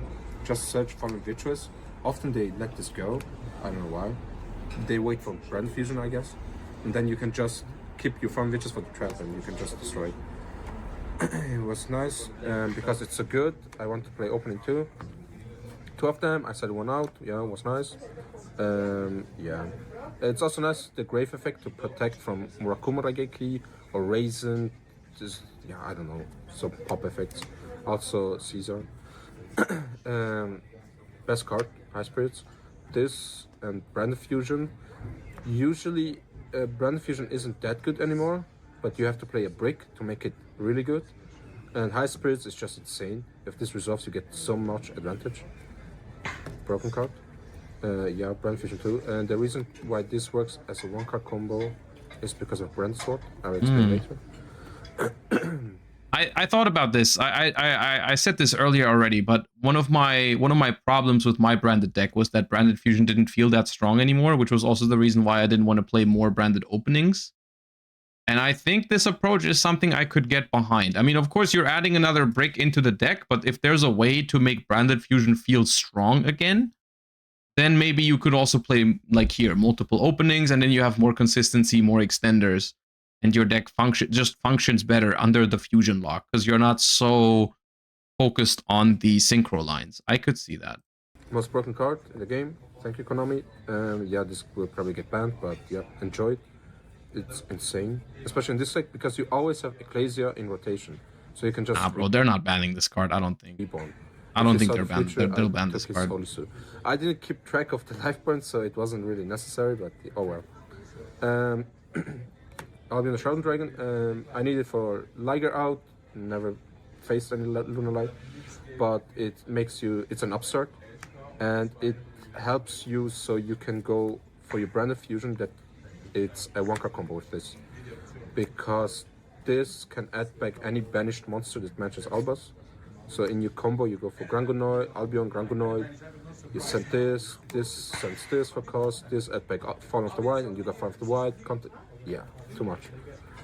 just search for Virtuous. Often they let this go, I don't know why. They wait for Brand Fusion, I guess, and then you can just keep your Farm Witches for the trap and you can just destroy it. It was nice, because it's so good. I want to play opening two of them. I set one out, yeah, it was nice. Yeah, it's also nice, the Grave effect to protect from Murakuma Raigeki or Raisin, just, yeah, I don't know, some pop effects. Also Caesar. Best card, High Spirits. This and Brand Fusion. Usually Brand Fusion isn't that good anymore, but you have to play a brick to make it really good. And High Spirits is just insane. If this resolves, you get so much advantage. Broken card. Yeah, Brand Fusion 2. And the reason why this works as a one card combo is because of Brand Sword. I'll explain later. I thought about this. I said this earlier already, but one of my problems with my branded deck was that Branded Fusion didn't feel that strong anymore, which was also the reason why I didn't want to play more branded openings. And I think this approach is something I could get behind. I mean, of course, you're adding another brick into the deck, but if there's a way to make Branded Fusion feel strong again, then maybe you could also play, like here, multiple openings, and then you have more consistency, more extenders, and your deck functions better under the fusion lock, because you're not so focused on the synchro lines. I could see that. Most broken card in the game. Thank you, Konami. Yeah, this will probably get banned, but yeah, enjoy it. It's insane, especially in this deck, because you always have Ecclesia in rotation, so you can just. Ah, bro, they're not banning this card. I don't think. Reborn. I don't think they're banned. They'll ban this card. I didn't keep track of the life burn, so it wasn't really necessary. But oh well. I'll be on the Shrouded Dragon. I need it for Liger out. Never faced any Lunar Light, but it makes you. It's an upstart, and it helps you so you can go for your Branded Fusion. That it's a one card combo with this, because this can add back any banished monster that matches Albus. So in your combo, you go for Grangunoid, Albion, Grangunoid. You send this sends this for cost. This add back Fall of the White, and you got Fall of the White. Yeah, too much.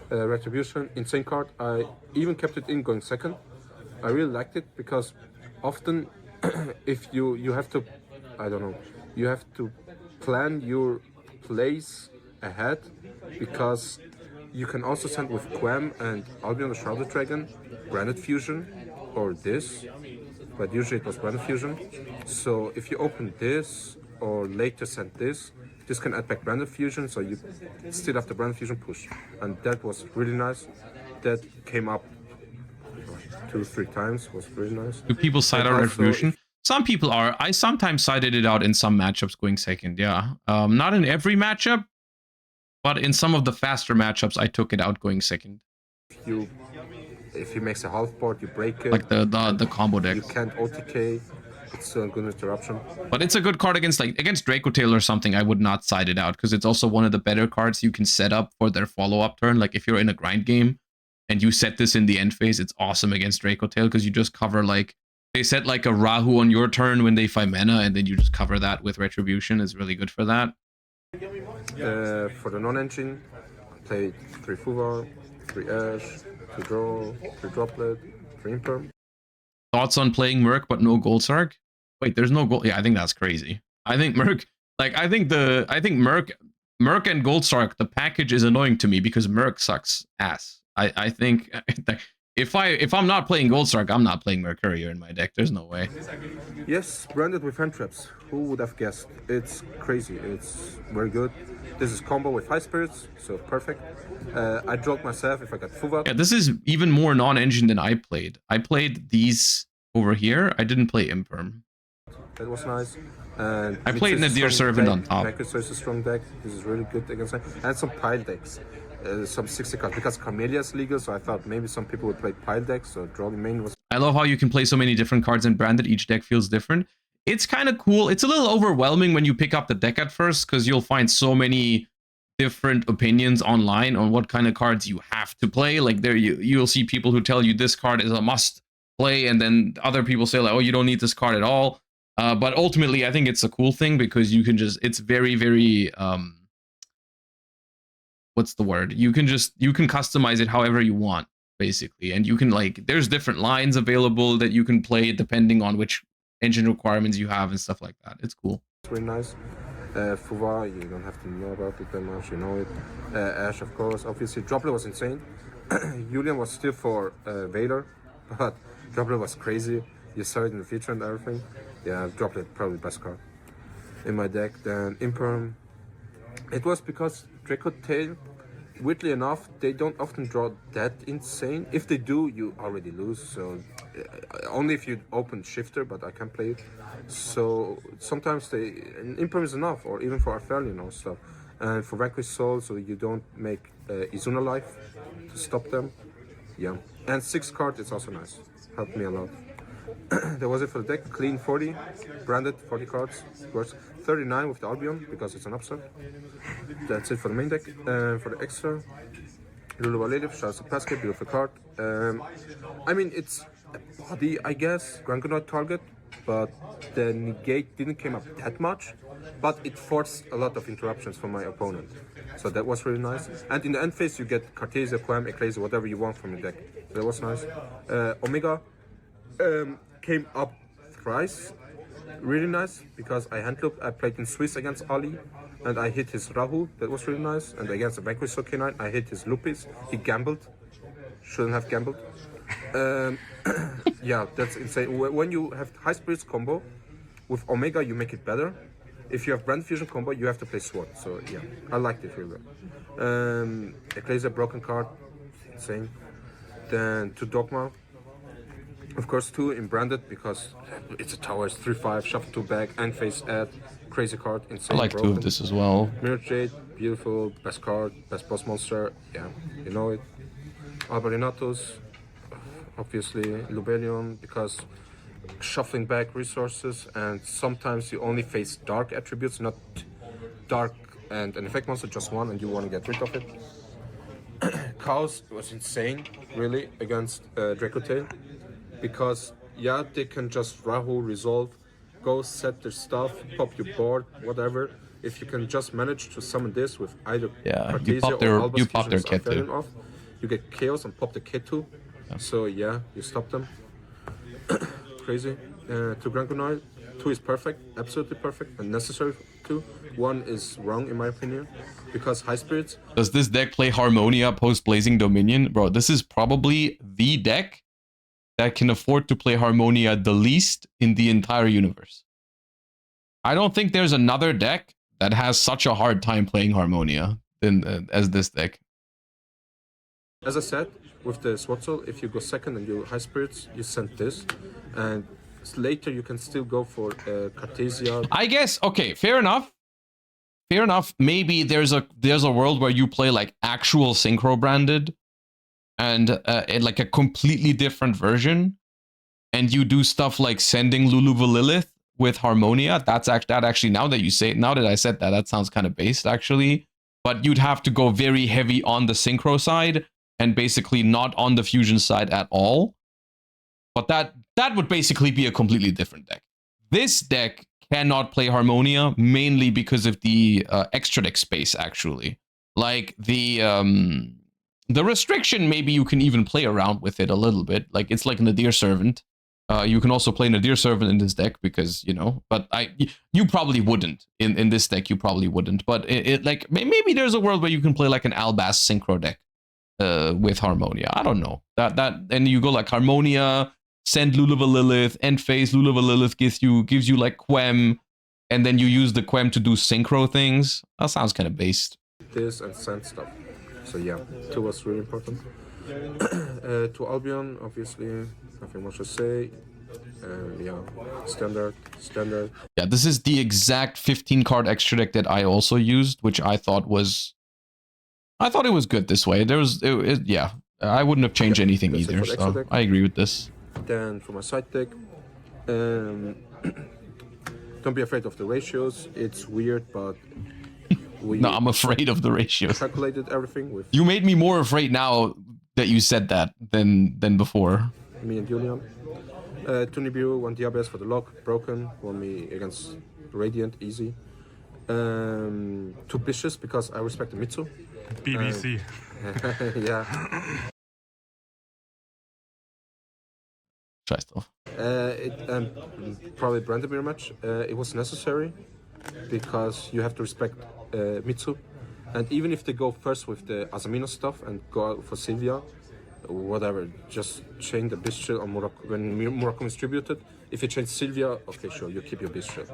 Retribution, insane card. I even kept it in going second. I really liked it because often, if you have to, I don't know, you have to plan your plays ahead, because you can also send with Quam and Albion the Shrouded Dragon, Branded Fusion, or this, but usually it was Branded Fusion. So if you open this or later send this can add back Branded Fusion, so you still have the Branded Fusion push, and that was really nice. That came up 2-3 times, was really nice. Do people side out Retribution? Some people are. I sometimes sided it out in some matchups going second, yeah. Not in every matchup, but in some of the faster matchups, I took it out going second. If he makes a half board, you break it. Like the combo deck. You can't OTK. It's still a good interruption. But it's a good card against Draco Tail or something. I would not side it out, because it's also one of the better cards you can set up for their follow-up turn. Like if you're in a grind game and you set this in the end phase, it's awesome against Draco Tail, because you just cover they set like a Rahu on your turn when they find mana, and then you just cover that with Retribution. It's really good for that. For the non-engine, I played 3 Fuva, 3 Ash, 2 Draw, 3 Droplet, 3 Imperm. Thoughts on playing Merc but no Gold Sark? Wait, there's no gold. Yeah, I think that's crazy. I think Merc, I think Merc and Gold Sark, the package is annoying to me because Merc sucks ass. I think if I'm not playing Gold Sark, I'm not playing Mercurier in my deck. There's no way. Yes, branded with hand traps. Who would have guessed? It's crazy. It's very good. This is combo with High Spirits, so perfect. I dropped myself if I got Fuvat. Yeah, this is even more non-engine than I played. I played these over here. I didn't play Imperm. That was nice. And I played Nadir Servant on top. Necrosaur is a strong deck. This is really good against me. And some pile decks. Some 60 cards. Because Camellia is legal, so I thought maybe some people would play pile decks, so drawing main was... I love how you can play so many different cards in Branded. Each deck feels different. It's kind of cool. It's a little overwhelming when you pick up the deck at first, because you'll find so many different opinions online on what kind of cards you have to play. Like there, you'll see people who tell you this card is a must play, and then other people say like, oh, you don't need this card at all. But ultimately, I think it's a cool thing because you can just, it's very, very, what's the word? You can customize it however you want, basically. And you can like, there's different lines available that you can play depending on which engine requirements you have and stuff like that. It's cool. It's really nice. Fuva, you don't have to know about it that much, you know it. Ash, of course, obviously. Droplet was insane. Julian was still for Vader, but Droplet was crazy. You saw it in the feature and everything. Yeah, Droplet probably best card in my deck. Then Imperm. It was because Draco Tail, weirdly enough, they don't often draw that insane. If they do, you already lose. So only if you open Shifter, but I can play it. So sometimes Imperm is enough, or even for Arthalion or stuff. And for Vanquish Soul, so you don't make Izuna life to stop them. Yeah. And 6 card is also nice. Helped me a lot. That was it for the deck. Clean 40, branded 40 cards. Worth 39 with the Albion because it's an upside. That's it for the main deck. For the extra, Lulu Valilif, Charles Pascal, beautiful card. I mean, it's a body, I guess, Grangonoid target, but the negate didn't come up that much, but it forced a lot of interruptions from my opponent. So that was really nice. And in the end phase, you get Cartesia, Quam, Ecclesia, whatever you want from the deck. So that was nice. Omega came up thrice. Really nice, because I handlooped. I played in Swiss against Ali, and I hit his Rahu. That was really nice. And against the Vanquish K9, I hit his Lupis. He gambled. Shouldn't have gambled. Yeah, that's insane. When you have High Spirits combo, with Omega you make it better. If you have Brand Fusion combo, you have to play Sword. So yeah, I liked it really well. Ecclesia, broken card, insane. Then to Dogma. Of course, 2 in branded because it's a tower. It's 3/5, shuffle 2 back, end phase add, crazy card, insane. I like broken. 2 of this as well. Mirror Jade, beautiful, best card, best boss monster. Yeah, you know it. Alberinatus, obviously Lubellion, because shuffling back resources, and sometimes you only face dark attributes, not dark and an effect monster, just one, and you want to get rid of it. Chaos was insane, really, against Draco Tail. Because, yeah, they can just Rahu, resolve, go set their stuff, pop your board, whatever. If you can just manage to summon this with either Cartesia or Albus you pop their Fusions Ketu. off, you get Chaos and pop the Ketu. Yeah. So, yeah, you stop them. Crazy. To Grangonoid, 2 is perfect, absolutely perfect, and necessary 2. 1 is wrong, in my opinion, because High Spirits. Does this deck play Harmonia post Blazing Dominion? Bro, this is probably the deck that can afford to play Harmonia the least in the entire universe. I don't think there's another deck that has such a hard time playing Harmonia as this deck. As I said, with the Sword Soul, if you go second and you High Spirits, you send this, and later you can still go for Cartesia. I guess, okay, fair enough. Fair enough. Maybe there's a world where you play like actual synchro branded, and like a completely different version, and you do stuff like sending Luluva Lilith with Harmonia. That actually, now that I said that, that sounds kind of based actually. But you'd have to go very heavy on the synchro side and basically not on the fusion side at all. But that would basically be a completely different deck. This deck cannot play Harmonia mainly because of the extra deck space actually. Like the restriction, maybe you can even play around with it a little bit. Like, it's like Nadir Servant. You can also play Nadir Servant in this deck because, you know, but you probably wouldn't. In this deck, you probably wouldn't. But it like, maybe there's a world where you can play like an Albas synchro deck with Harmonia. I don't know. And you go like Harmonia, send Luluva Lilith, end phase Luluva Lilith gives you like Quem, and then you use the Quem to do synchro things. That sounds kind of based. This and send stuff. So yeah, 2 was really important. To Albion, obviously, nothing much to say. Yeah, standard. Yeah, this is the exact 15 card extra deck that I also used, which I thought it was good this way. Yeah, I wouldn't have changed anything either. So I agree with this. Then for my side deck, don't be afraid of the ratios. It's weird, but no, I'm afraid of the ratios. Calculated everything with. You made me more afraid now that you said that than before. Me and Julian. Two Nibiru, one Diablos for the lock, broken. Won me against Radiant, easy. Two Bishes because I respect the Mitsu. BBC. Yeah. Scheiß drauf. Probably branded mirror match. It was necessary because you have to respect Mitsu. And even if they go first with the Asamino stuff and go out for Sylvia, whatever, just change the Bistro on Morocco. When Morocco is distributed, if you change Sylvia, okay, sure, you keep your Bistro.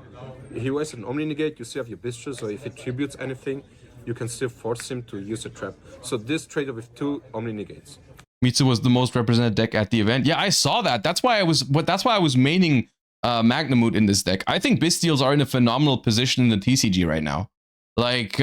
He wastes an Omni Negate, you still have your Bistro, so if he tributes anything, you can still force him to use a trap. So this trade-off with two Omni Negates. Mitsu was the most represented deck at the event. Yeah, I saw that. That's why I was maining Magnamoot in this deck. I think Bestials are in a phenomenal position in the TCG right now. Like,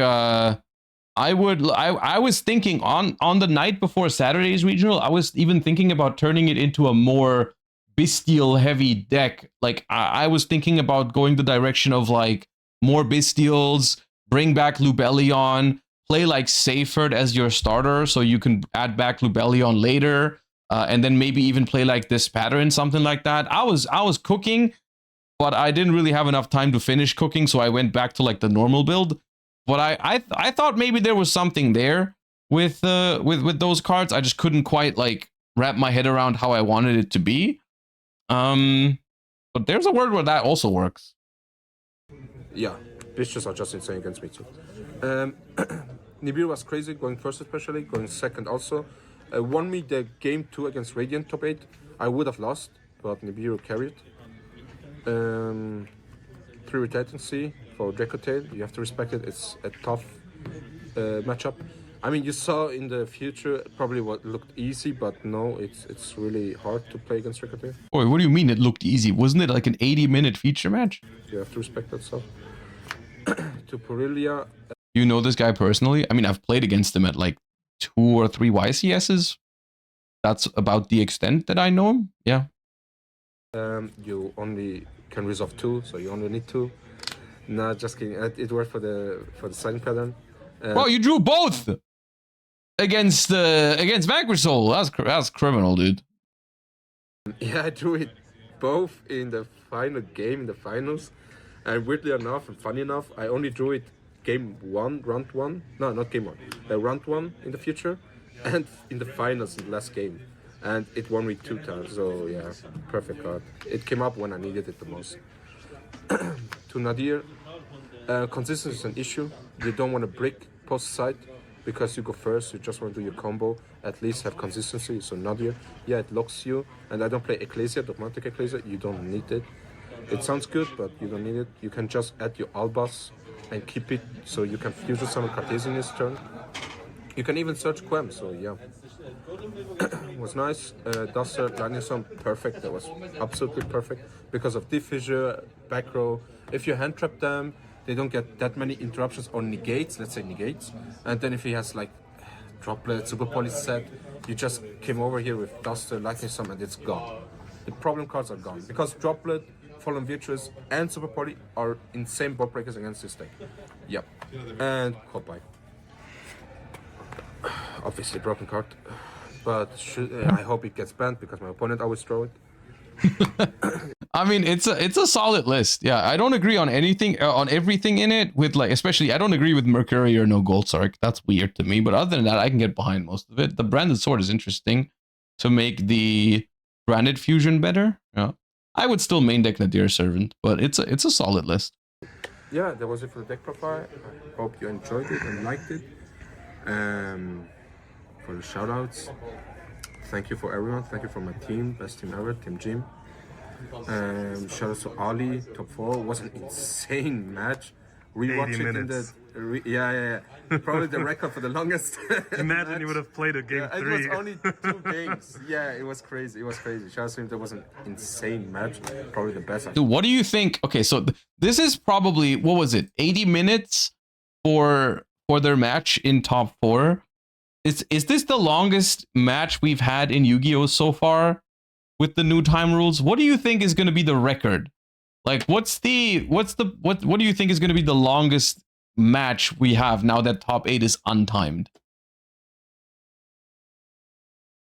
I was thinking on the night before Saturday's regional, I was even thinking about turning it into a more Bestial heavy deck. Like, I was thinking about going the direction of like more Bestials, bring back Lubellion, play like Seyfert as your starter so you can add back Lubellion later, and then maybe even play like this pattern, something like that. I was cooking, but I didn't really have enough time to finish cooking, so I went back to like the normal build. But I thought maybe there was something there with those cards. I just couldn't quite like wrap my head around how I wanted it to be. But there's a world where that also works. Yeah, Bishops are just insane against me too. Nibiru was crazy, going first especially, going second also. Won me the game 2 against Radiant top 8. I would have lost, but Nibiru carried. 3 Retitancy for Draco Tail. You have to respect it. It's a tough matchup. I mean, you saw in the future probably what looked easy, but no, it's really hard to play against Draco Tail. Boy, what do you mean it looked easy? Wasn't it like an 80-minute feature match? You have to respect that stuff. To Porilia. You know this guy personally? I mean, I've played against him at like 2 or 3 YCSs. That's about the extent that I know him. Yeah. You only can resolve 2, so you only need 2. Nah, just kidding. It worked for the signing pattern. Well, you drew both against Vanquish Soul. That's criminal, dude. Yeah, I drew it both in the final game, in the finals. And weirdly enough, and funny enough, I only drew it game 1, round 1. No, not game 1. Round 1 in the future, and in the finals in the last game. And it won me 2 times, so yeah, perfect card. It came up when I needed it the most. To Nadir, consistency is an issue. You don't want to brick post side because you go first, you just want to do your combo, at least have consistency. So Nadir, yeah, it locks you. And I don't play Ecclesia, Dogmatic Ecclesia, you don't need it. It sounds good, but you don't need it. You can just add your Albas and keep it so you can fusion summon Cartesian this turn. You can even search Quem, so yeah. It was nice. Duster, Lightning Storm, perfect. That was absolutely perfect. Because of Deep Fissure, back row. If you hand trap them, they don't get that many interruptions or negates, let's say negates. And then if he has like Droplet, Super Poly set, you just came over here with Duster, Lightning Storm, and it's gone. The problem cards are gone. Because Droplet, Fallen Virtuous, and Super Poly are insane bot breakers against this deck. Yep. And Hotbite. Obviously broken card, but I hope it gets banned because my opponent always throw it. I mean, it's a solid list. Yeah, I don't agree on anything, on everything in it. With like, especially, I don't agree with Mercury or no Gold Sark. That's weird to me. But other than that, I can get behind most of it. The branded sword is interesting to make the branded fusion better. Yeah, I would still main deck Nadir Servant, but it's a solid list. Yeah, that was it for the deck profile. I hope you enjoyed it and liked it. For the shoutouts, thank you for everyone. Thank you for my team, best team ever, Team Jim. Shoutouts to Ali, top 4. It was an insane match. Rewatch 80 it minutes. in the yeah. Probably the record for the longest. Imagine you would have played a game 3. It was only 2 games. Yeah, it was crazy. It was crazy. Shoutouts to him. That was an insane match. Probably the best. Dude, what do you think? Okay, so this is probably, what was it, 80 minutes for their match in top 4. Is this the longest match we've had in Yu-Gi-Oh so far with the new time rules? What do you think is going to be the record? Like, what do you think is going to be the longest match we have now that top 8 is untimed?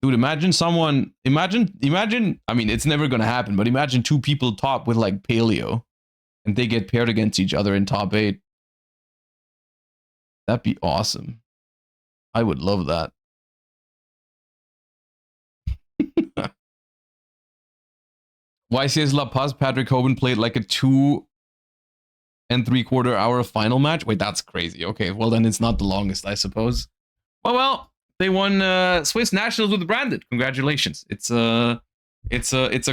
Dude, imagine someone, imagine, I mean, it's never going to happen, but imagine two people top with like paleo and they get paired against each other in top 8. That'd be awesome. I would love that. YCS La Paz, Patrick Hoban played like a 2 3/4 hour final match. Wait, that's crazy. Okay, well then it's not the longest, I suppose. Well, they won Swiss Nationals with Branded. Congratulations. It's a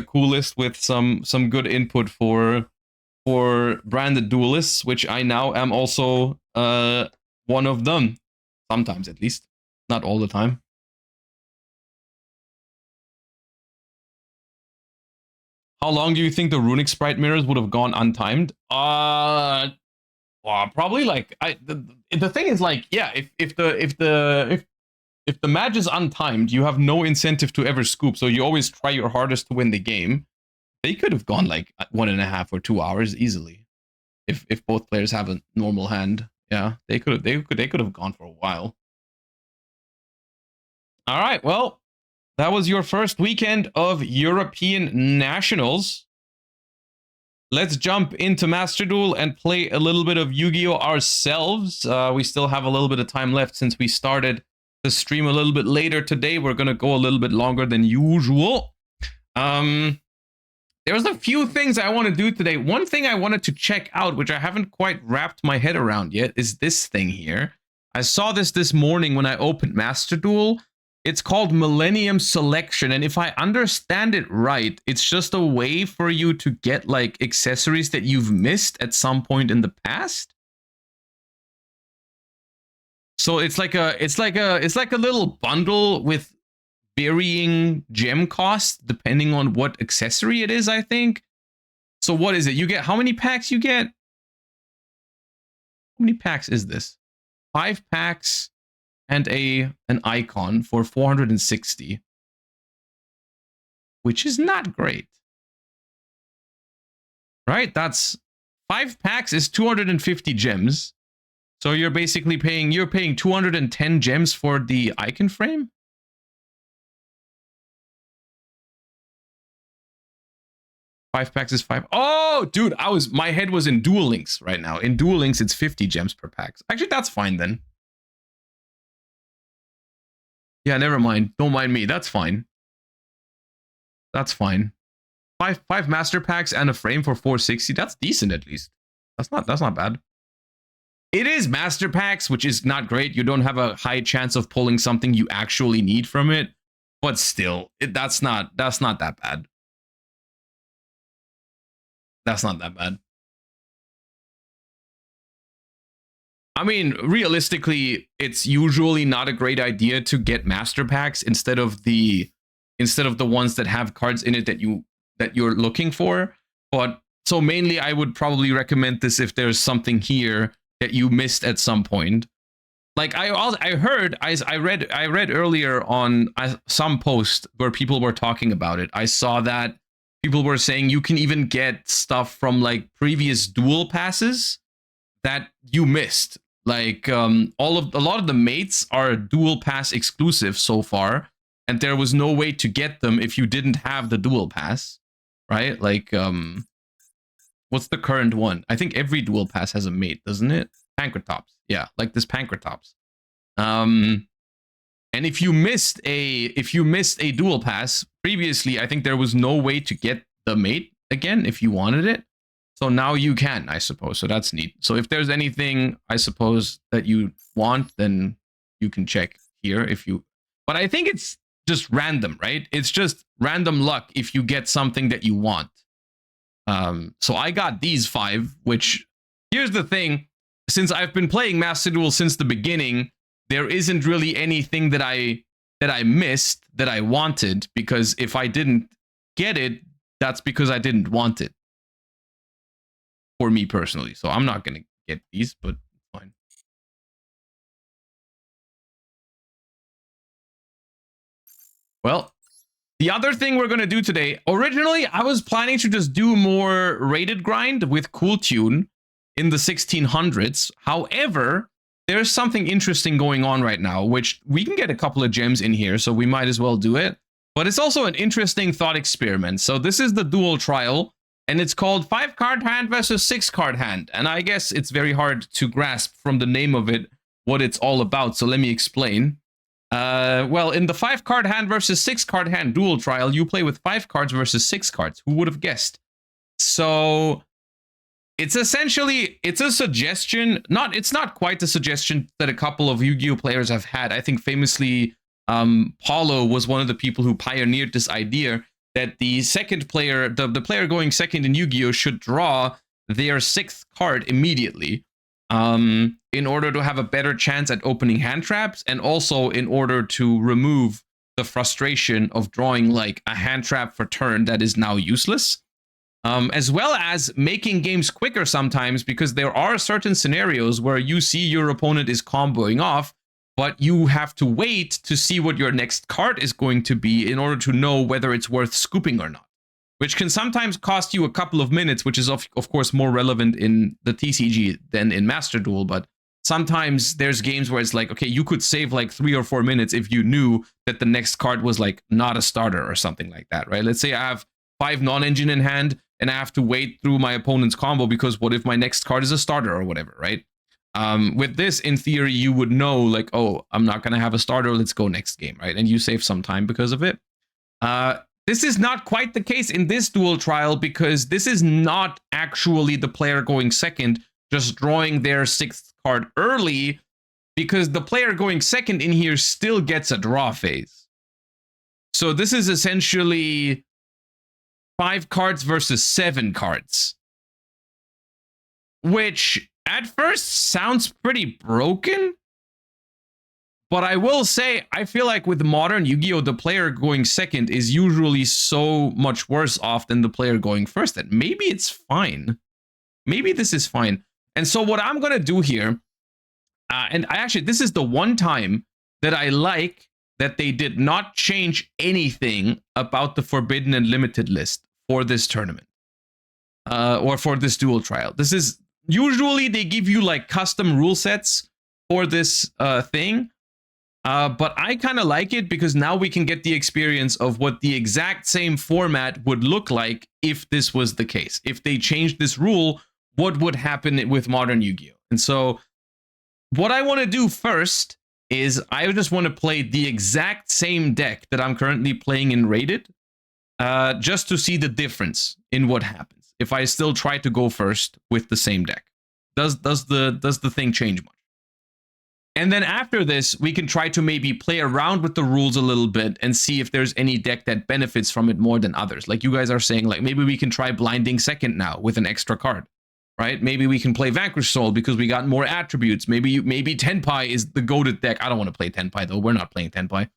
cool list with some good input for branded duelists, which I now am also one of them. Sometimes at least. Not all the time. How long do you think the runic sprite mirrors would have gone untimed? Well, probably like the thing is like, yeah, if the match is untimed, you have no incentive to ever scoop, so you always try your hardest to win the game. They could have gone like 1.5 or 2 hours easily, if both players have a normal hand. Yeah, they could have gone for a while. All right, well, that was your first weekend of European Nationals. Let's jump into Master Duel and play a little bit of Yu-Gi-Oh! Ourselves. We still have a little bit of time left since we started the stream a little bit later today. We're going to go a little bit longer than usual. There's a few things I want to do today. One thing I wanted to check out, which I haven't quite wrapped my head around yet, is this thing here. I saw this morning when I opened Master Duel. It's called Millennium Selection, and if I understand it right, it's just a way for you to get like accessories that you've missed at some point in the past. So it's like a little bundle with varying gem costs depending on what accessory it is, I think. So what is it? You get how many packs you get? How many packs is this? 5 packs. And an icon for 460, which is not great, right? That's 5 packs is 250 gems, so you're basically paying 210 gems for the icon frame. Five packs is 5. Oh, dude, my head was in Duel Links right now. In Duel Links, it's 50 gems per pack. Actually, that's fine then. Yeah, never mind. Don't mind me. That's fine. That's fine. Five master packs and a frame for 460. That's decent at least. That's not bad. It is master packs, which is not great. You don't have a high chance of pulling something you actually need from it, but still, that's not that bad. That's not that bad. I mean, realistically, it's usually not a great idea to get master packs instead of the ones that have cards in it that you're looking for. But so mainly, I would probably recommend this if there's something here that you missed at some point. Like I read earlier on some post where people were talking about it. I saw that people were saying you can even get stuff from like previous duel passes that you missed. Like a lot of the mates are dual pass exclusive so far, and there was no way to get them if you didn't have the dual pass, right? Like what's the current one? I think every dual pass has a mate, doesn't it? Pankratops, yeah, like this Pankratops. And if you missed a dual pass previously, I think there was no way to get the mate again if you wanted it. So now you can, I suppose. So that's neat. So if there's anything, I suppose, that you want, then you can check here if you... But I think it's just random, right? It's just random luck if you get something that you want. So I got these 5, which... Here's the thing. Since I've been playing Master Duel since the beginning, there isn't really anything that I missed that I wanted, because if I didn't get it, that's because I didn't want it. For me personally, so I'm not gonna get these, but fine. Well, the other thing we're gonna do today, originally I was planning to just do more rated grind with Cool Tune in the 1600s. However, there's something interesting going on right now, which we can get a couple of gems in here, so we might as well do it. But it's also an interesting thought experiment. So this is the Duel trial, and it's called 5-card hand versus 6-card hand. And I guess it's very hard to grasp from the name of it what it's all about, so let me explain. Well, in the 5-card hand versus 6-card hand Duel trial, you play with 5 cards versus 6 cards. Who would have guessed? So it's essentially, it's a suggestion, it's not quite a suggestion that a couple of Yu-Gi-Oh players have had. I think famously, Paulo was one of the people who pioneered this idea that the second player, the player going second in Yu-Gi-Oh should draw their 6th card immediately, in order to have a better chance at opening hand traps, and also in order to remove the frustration of drawing like a hand trap for turn that is now useless. As well as making games quicker sometimes, because there are certain scenarios where you see your opponent is comboing off, but you have to wait to see what your next card is going to be in order to know whether it's worth scooping or not, which can sometimes cost you a couple of minutes, which is of course more relevant in the TCG than in Master Duel. But sometimes there's games where it's like, okay, you could save like 3 or 4 minutes if you knew that the next card was like not a starter or something like that, right? Let's say I have 5 non-engine in hand, and I have to wait through my opponent's combo because what if my next card is a starter or whatever, right? With this, in theory, you would know like, oh, I'm not going to have a starter, let's go next game, right? And you save some time because of it. This is not quite the case in this Duel trial, because this is not actually the player going second just drawing their 6th card early, because the player going second in here still gets a draw phase. So this is essentially 5 cards versus 7 cards, which at first sounds pretty broken. But I will say, I feel like with modern Yu-Gi-Oh, the player going second is usually so much worse off than the player going first that maybe it's fine. Maybe this is fine. And so what I'm going to do here, and this is the one time that I like that they did not change anything about the Forbidden and Limited list for this tournament, or for this Duel trial. This is, usually they give you like custom rule sets for this thing. But I kind of like it because now we can get the experience of what the exact same format would look like if this was the case. If they changed this rule, what would happen with modern Yu-Gi-Oh? And so what I want to do first is I just want to play the exact same deck that I'm currently playing in Rated, just to see the difference in what happens if I still try to go first with the same deck. Does the thing change much? And then after this, we can try to maybe play around with the rules a little bit and see if there's any deck that benefits from it more than others. Like you guys are saying, like maybe we can try Blinding Second now with an extra card, right? Maybe we can play Vanquish Soul because we got more attributes. Maybe Tenpai is the goated deck. I don't want to play Tenpai though. We're not playing Tenpai.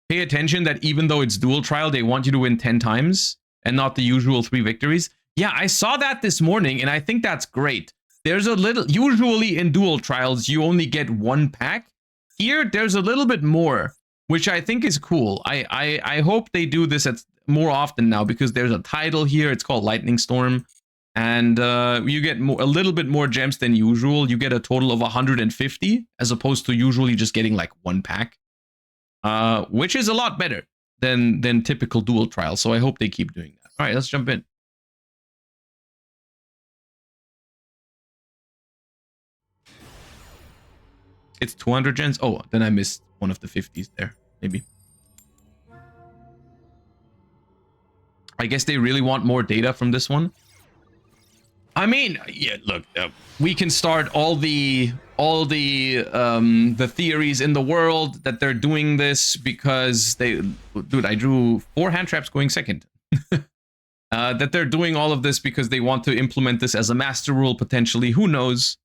Pay attention that even though it's Duel trial, they want you to win 10 times and not the usual 3 victories. Yeah, I saw that this morning and I think that's great. There's a little, usually in Duel trials, you only get 1 pack. Here, there's a little bit more, which I think is cool. I hope they do this more often now, because there's a title here. It's called Lightning Storm. And you get a little bit more gems than usual. You get a total of 150, as opposed to usually just getting like 1 pack. Which is a lot better than typical Duel trials. So I hope they keep doing that. All right, let's jump in. It's 200 gens. Oh, then I missed one of the 50s there. Maybe. I guess they really want more data from this one. I mean, yeah, look, we can start all the theories in the world that they're doing this because dude, I drew 4 hand traps going second. That they're doing all of this because they want to implement this as a master rule potentially. Who knows?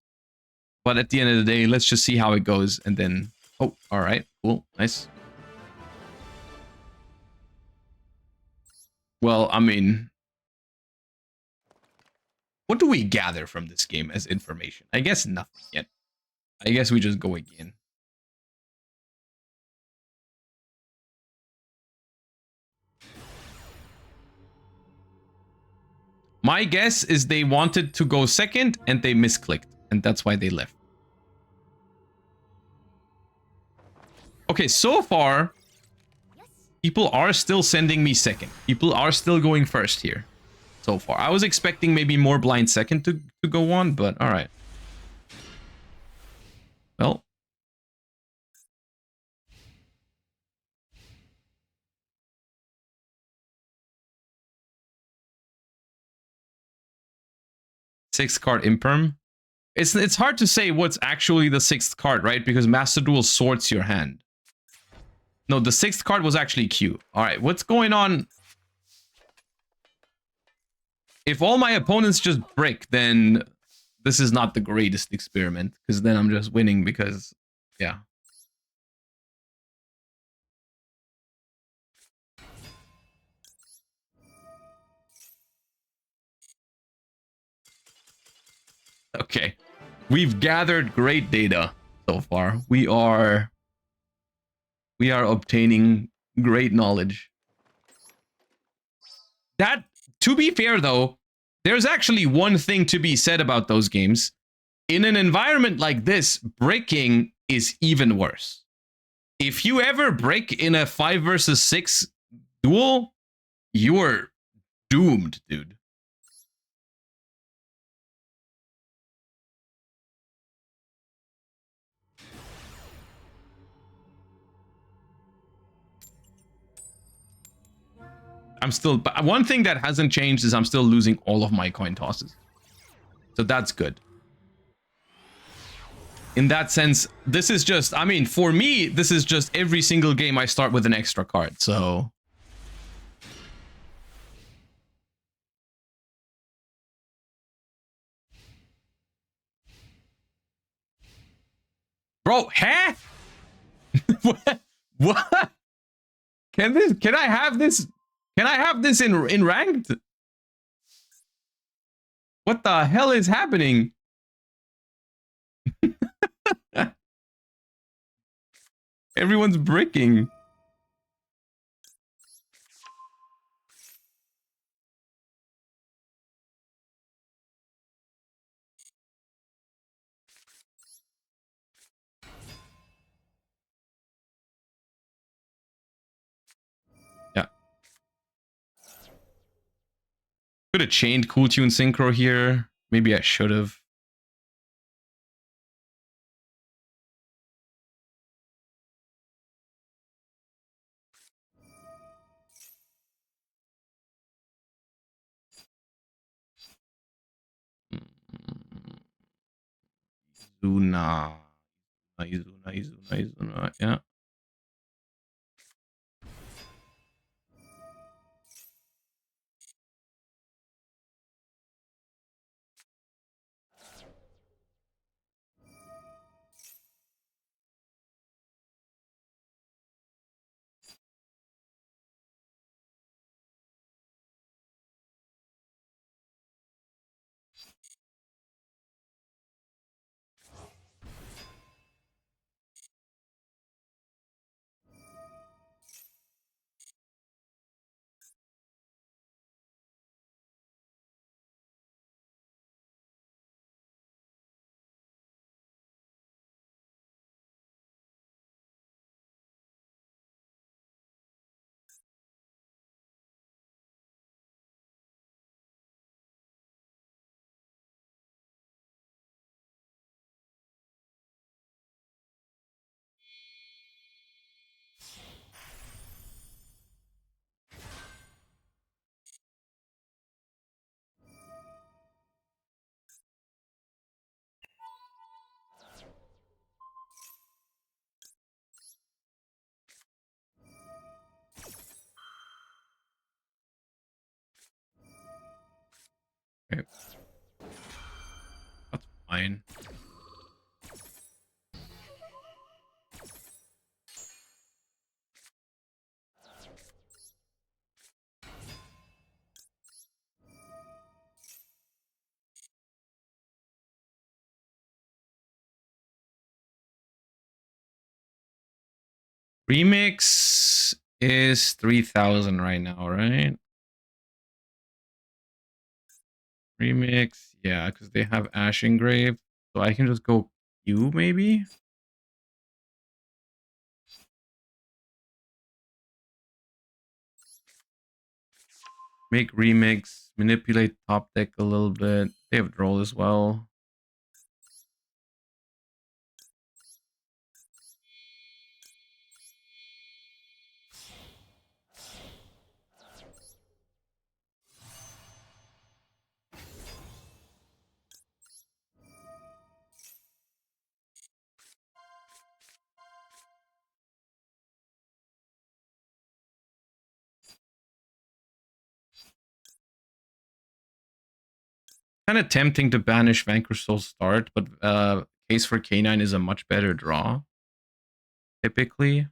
But at the end of the day, let's just see how it goes. And then, oh, all right, cool, nice. Well, I mean, what do we gather from this game as information? I guess nothing yet. I guess we just go again. My guess is they wanted to go second and they misclicked, and that's why they left. Okay, so far, people are still sending me second. People are still going first here. So far. I was expecting maybe more blind second to go on, but alright. Well. Sixth card imperm. It's hard to say what's actually the sixth card, right? Because Master Duel sorts your hand. No, the sixth card was actually Q. Alright, what's going on? If all my opponents just brick, then this is not the greatest experiment. Because then I'm just winning because, yeah. Okay. We've gathered great data so far. We are obtaining great knowledge. That, to be fair though, there's actually one thing to be said about those games. In an environment like this, breaking is even worse. If you ever break in a 5 versus 6 duel, you're doomed, dude. I'm still, but one thing that hasn't changed is I'm still losing all of my coin tosses. So that's good. In that sense, this is just, I mean, for me, this is just every single game I start with an extra card, so. Bro, huh? What? What? Can I have this? Can I have this in ranked? What the hell is happening? Everyone's bricking. Yeah. Could have chained Cool Tune Synchro here. Maybe I should have. Izuna. Izuna. Yeah. Okay. That's fine. Remix is 3,000 right now, right? Remix, yeah, because they have Ash Engrave. So I can just go Q, maybe? Make remix, manipulate top deck a little bit. They have Droll as well. Kind of tempting to banish Vanquish Soul start, but Case for K9 is a much better draw, typically.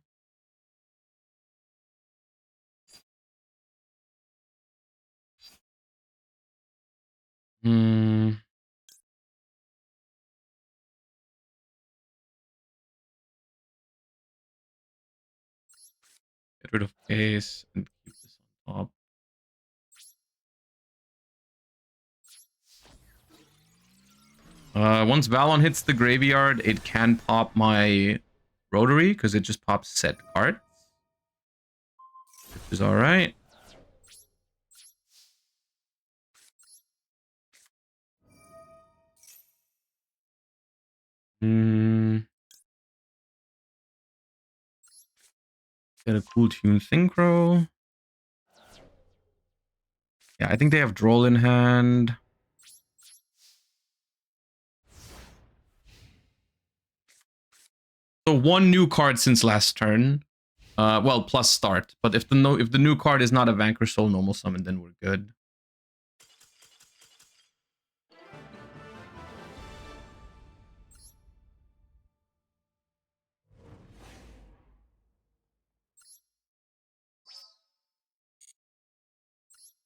Hmm. Get rid of Case and keep this on top. Once Valon hits the graveyard, it can pop my Rotary, because it just pops set cards. Which is alright. Get a cool tune Synchro. Yeah, I think they have Droll in hand. So one new card since last turn. Well, plus start. But if the new card is not a Vanquish Soul normal summon, then we're good.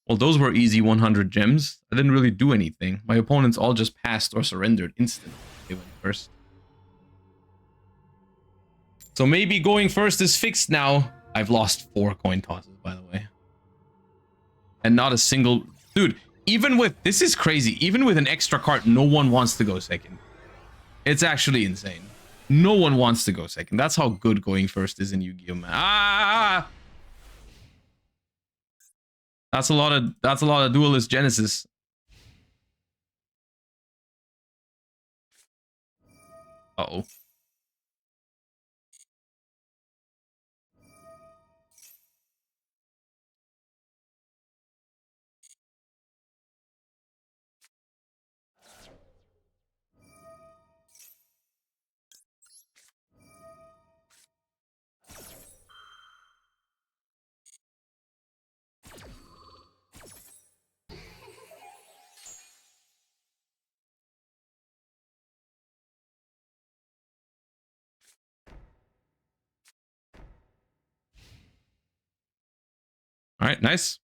Well, those were easy 100 gems. I didn't really do anything. My opponents all just passed or surrendered instantly. They went first. So maybe going first is fixed now. I've lost 4 coin tosses, by the way. And not a single... Dude, even with... This is crazy. Even with an extra card, no one wants to go second. It's actually insane. No one wants to go second. That's how good going first is in Yu-Gi-Oh, man. Ah! That's a lot of Duelist Genesis. Uh-oh. All right, nice.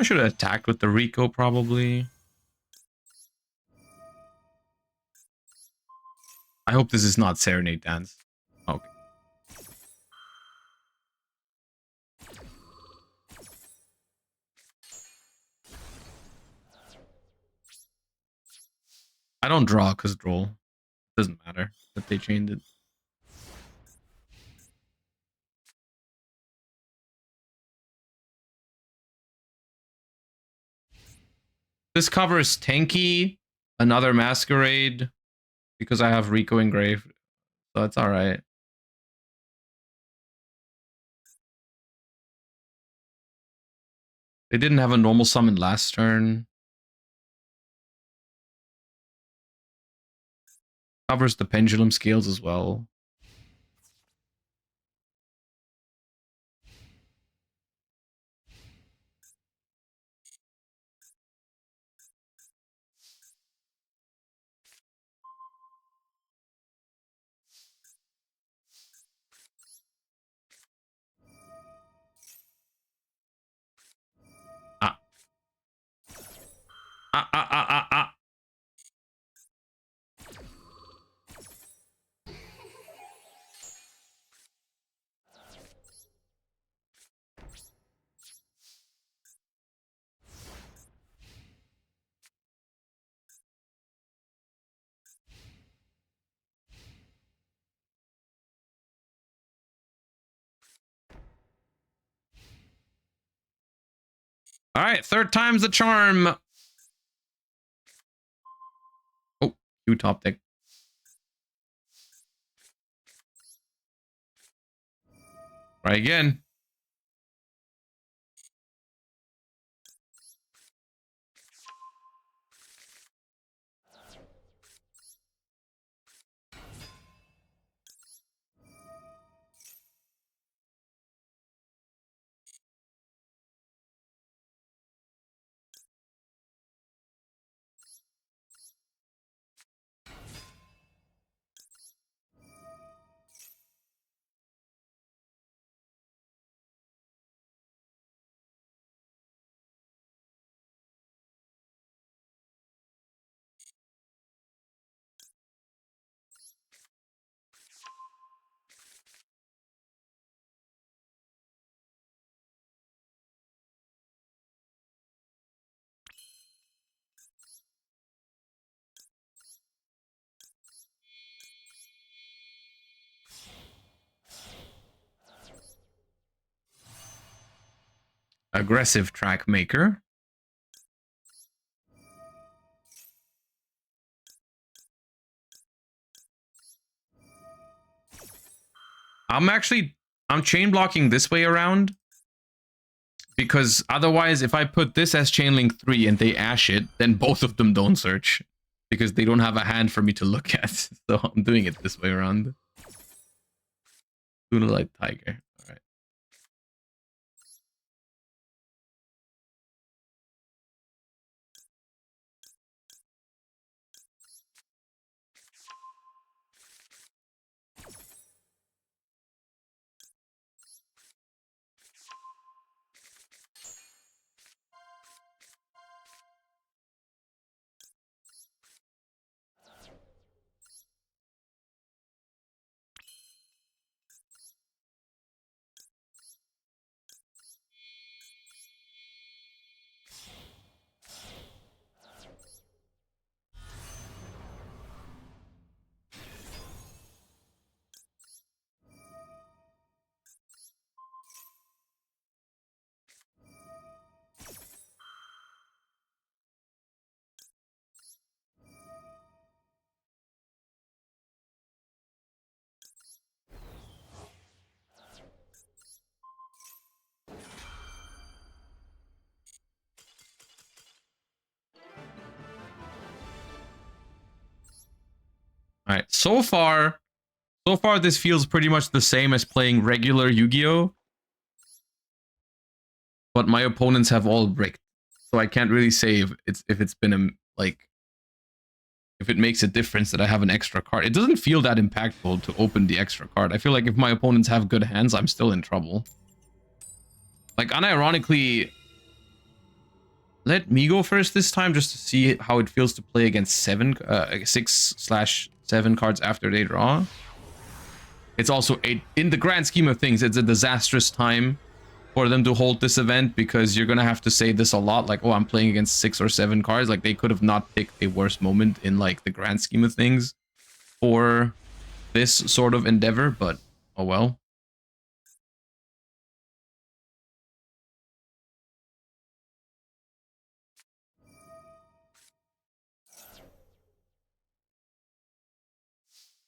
I should have attacked with the Rico probably. I hope this is not Serenade Dance. Okay. I don't draw because Droll. Doesn't matter that they changed it. This covers Tanky, another Masquerade, because I have Rico engraved. So that's alright. They didn't have a normal summon last turn. Covers the Pendulum Scales as well. Ah. Ah, ah, ah, ah, ah. All right, third time's the charm. Oh, you top deck. Try again. Aggressive track maker. I'm chain blocking this way around because otherwise if I put this as chain link 3 and they ash it, then both of them don't search because they don't have a hand for me to look at. So I'm doing it this way around. Luna Light Tiger. All right. All right. So far this feels pretty much the same as playing regular Yu-Gi-Oh! But my opponents have all bricked. So I can't really say if it's been if it makes a difference that I have an extra card. It doesn't feel that impactful to open the extra card. I feel like if my opponents have good hands, I'm still in trouble. Like, unironically, let me go first this time just to see how it feels to play against 6/7 cards after they draw. It's also in the grand scheme of things, it's a disastrous time for them to hold this event because you're gonna have to say this a lot, like, oh, I'm playing against 6 or 7 cards. Like, they could have not picked a worse moment in like the grand scheme of things for this sort of endeavor, but oh well.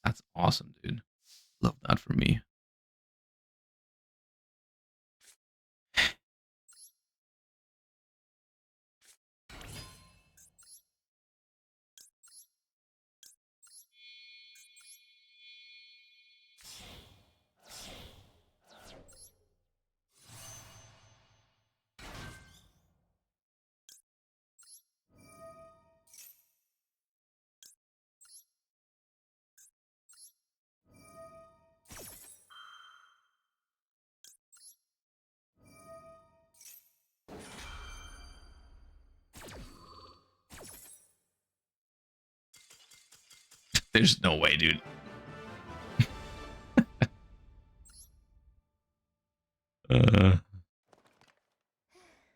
That's awesome, dude. Love that for me. There's no way, dude.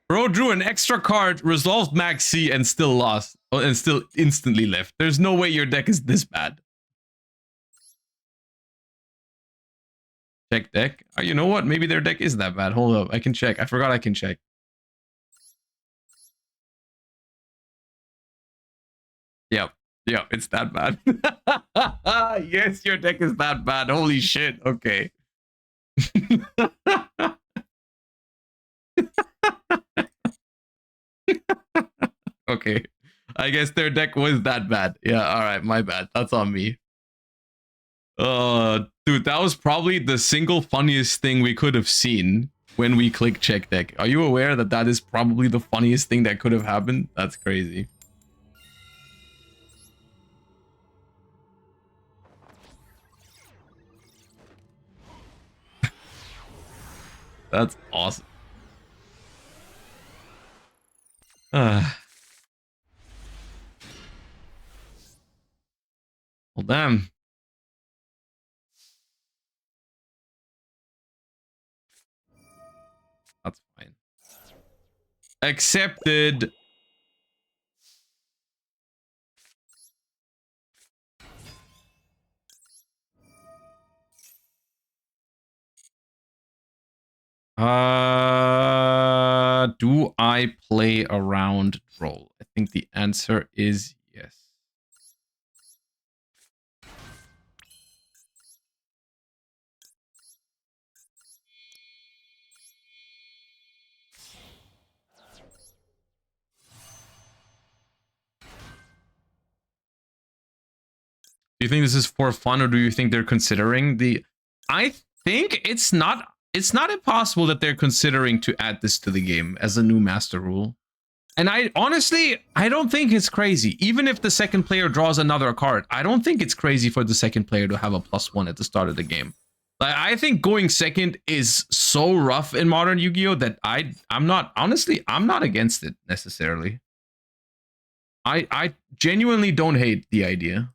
Bro drew an extra card, resolved Max C, and still lost. Oh, and still instantly left. There's no way your deck is this bad. Check deck. Oh, you know what? Maybe their deck is that bad. Hold up. I can check. I forgot I can check. Yep. Yep. It's that bad. Yes, your deck is that bad. Holy shit. Okay. Okay. I guess their deck was that bad. Yeah. All right. My bad. That's on me. Dude, that was probably the single funniest thing we could have seen when we click check deck. Are you aware that that is probably the funniest thing that could have happened? That's crazy. That's awesome. Well, damn. That's fine. Accepted. Do I play around roll? I think the answer is yes. Do you think this is for fun, or do you think they're considering the... I think it's not impossible that they're considering to add this to the game as a new master rule. And I honestly, I don't think it's crazy. Even if the second player draws another card, I don't think it's crazy for the second player to have a +1 at the start of the game. Like, I think going second is so rough in modern Yu-Gi-Oh! That I'm not against it necessarily. I genuinely don't hate the idea.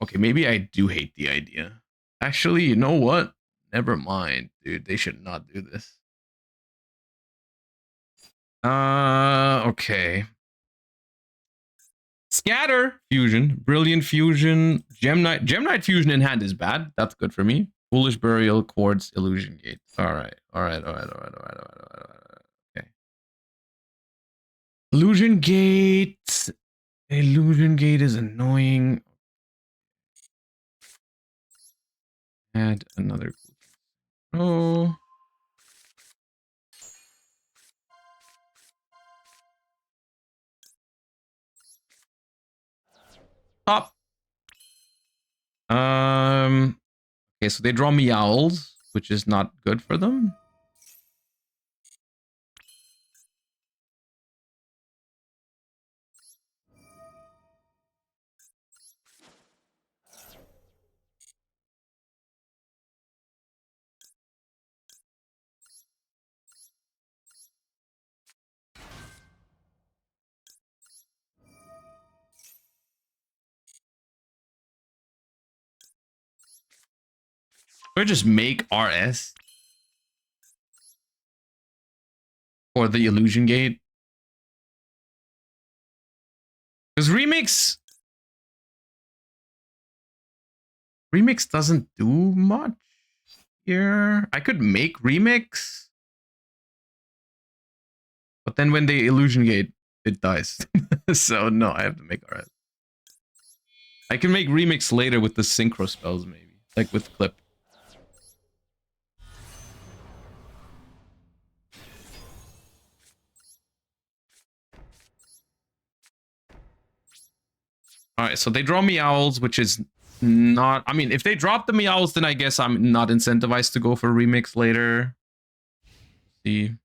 Okay, maybe I do hate the idea. Actually, you know what? Never mind, dude. They should not do this. Okay. Scatter fusion, brilliant fusion, gem knight fusion in hand is bad. That's good for me. Foolish burial, quartz, illusion gate. All right. Okay. Illusion gate. Illusion gate is annoying. Add another. Oh. Top. Okay, so they draw me owls, which is not good for them. Or just make RS for the illusion gate. Because Remix doesn't do much here. I could make Remix. But then when they illusion gate, it dies. So no, I have to make RS. I can make Remix later with the synchro spells, maybe. Like with Clip. Alright, so they draw Meowls, which is not... I mean, if they drop the Meowls, then I guess I'm not incentivized to go for Remix later. See.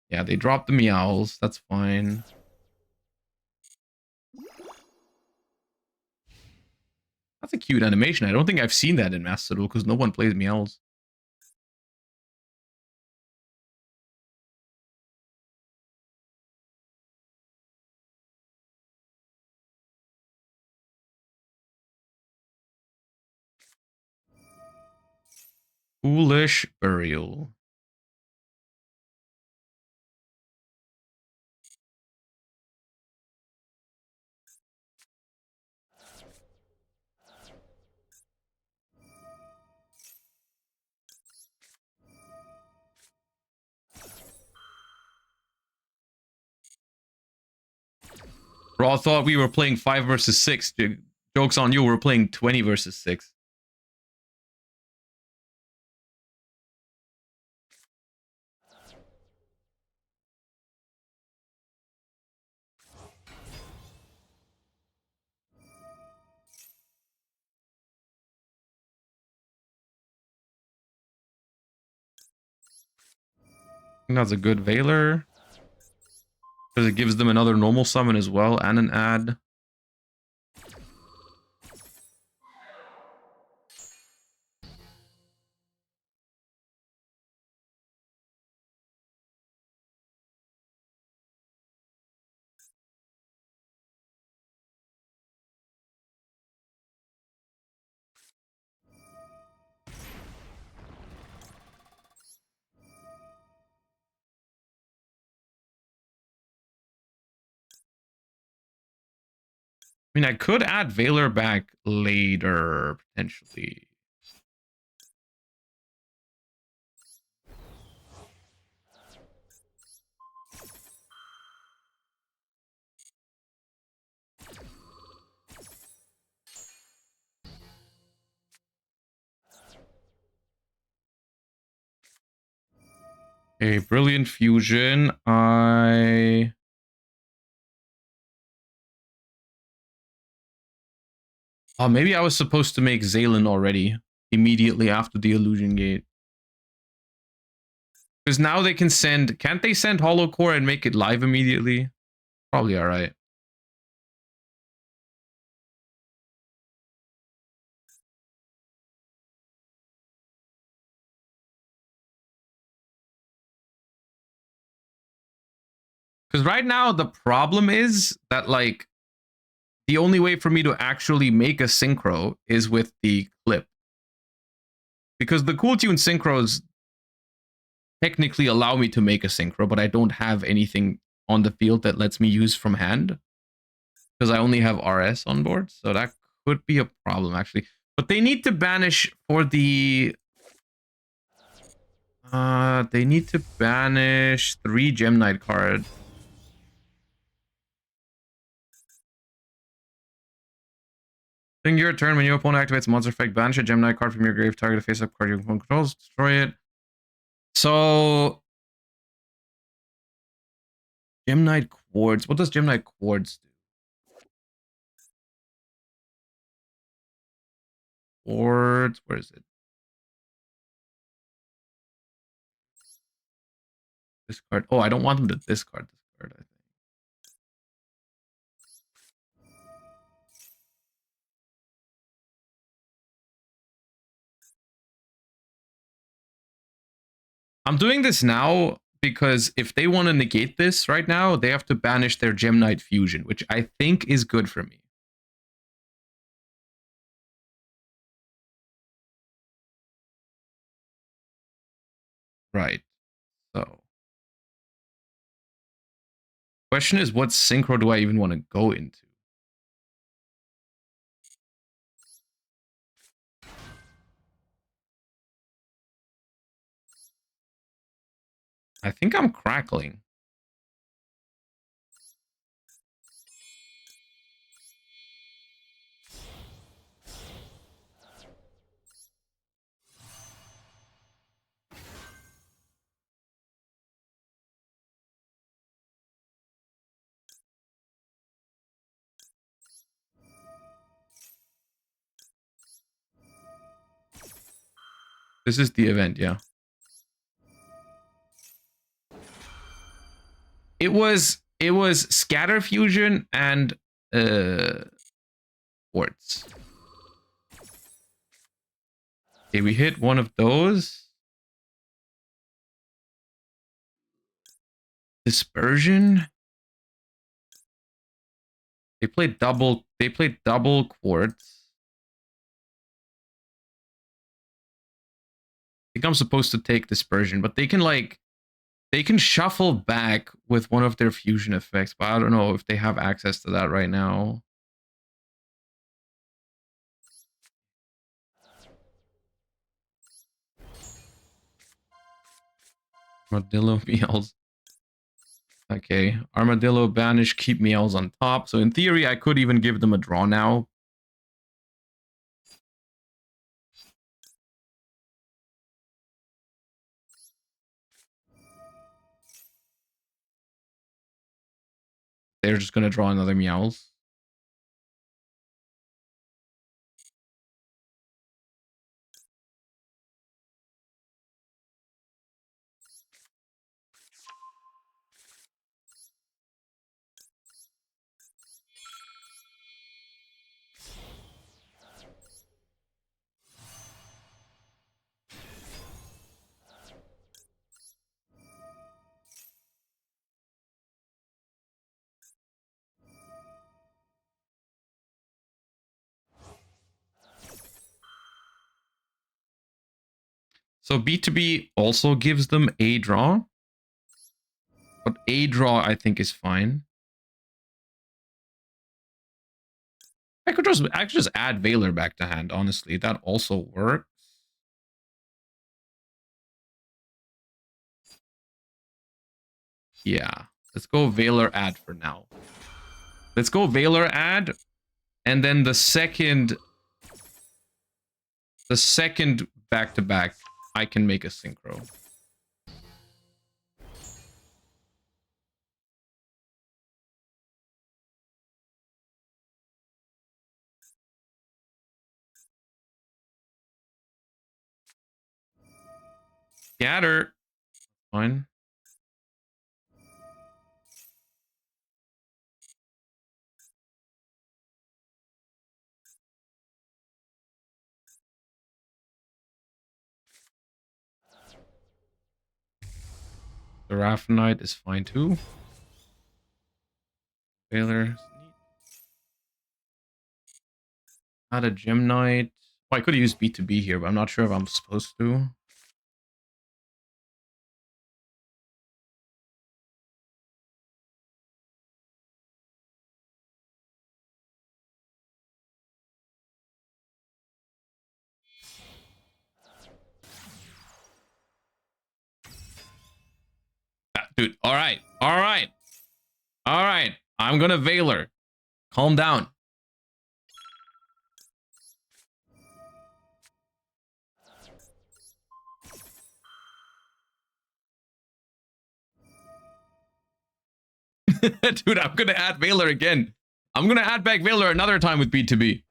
Yeah, they dropped the Meowls. That's fine. That's a cute animation. I don't think I've seen that in Master Duel because no one plays Meowls. Foolish Burial. Bro, I thought we were playing 5 versus 6. Joke's on you, we're playing 20 versus 6. I think that's a good Veiler. Because it gives them another normal summon as well, and an ad. I mean, I could add Veiler back later, potentially. A Brilliant Fusion. Oh, maybe I was supposed to make Zaylin already, immediately after the Illusion Gate. Because now they can send... Can't they send Hollow Core and make it live immediately? Probably alright. Because right now, the problem is that, like, the only way for me to actually make a synchro is with the clip. Because the Cool Tune synchros technically allow me to make a synchro, but I don't have anything on the field that lets me use from hand. Because I only have RS on board, so that could be a problem, actually. But they need to banish for the... they need to banish 3 Gem Knight cards. During your turn, when your opponent activates monster effect, banish a Gem Knight card from your grave, target a face-up card your opponent controls, destroy it. So... Gem Knight Quartz. What does Gem Knight Quartz do? Quartz, where is it? Discard. Oh, I don't want them to discard this card, I think. I'm doing this now because if they want to negate this right now, they have to banish their Gem Knight Fusion, which I think is good for me. Right. So. Question is, what synchro do I even want to go into? I think I'm crackling. This is the event, yeah. It was scatter fusion and quartz. Okay, we hit one of those. Dispersion. They played double quartz. I think I'm supposed to take dispersion, but they can shuffle back with one of their fusion effects, but I don't know if they have access to that right now. Armadillo meows. Okay, Armadillo banish, keep meows on top. So in theory, I could even give them a draw now. They're just gonna draw another meows. So B2B also gives them a draw. But a draw, I think, is fine. I could just add Valor back to hand, honestly. That also works. Yeah. Let's go Valor add for now. Let's go Valor add. And then the second back-to-back, I can make a synchro. Scatter. Fine. The Raffinite is fine too. Valor. Add a Gemnite. Oh, I could have used B2B here, but I'm not sure if I'm supposed to. Dude, all right. I'm gonna Valor. Calm down. Dude, I'm gonna add Valor again. I'm gonna add back Valor another time with B2B.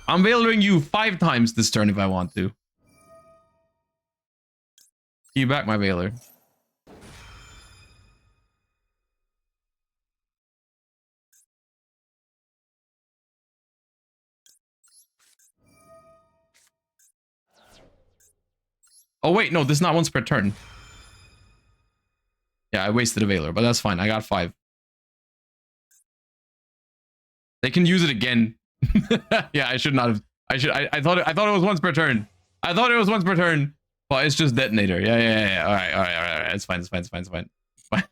I'm Valoring you 5 times this turn if I want to. Give back my Valor. Oh wait, no, this is not once per turn. Yeah, I wasted a Valor, but that's fine. I got 5. They can use it again. Yeah, I should not have. I thought it was once per turn. I thought it was once per turn, but it's just detonator. Yeah. All right. It's fine. It's fine.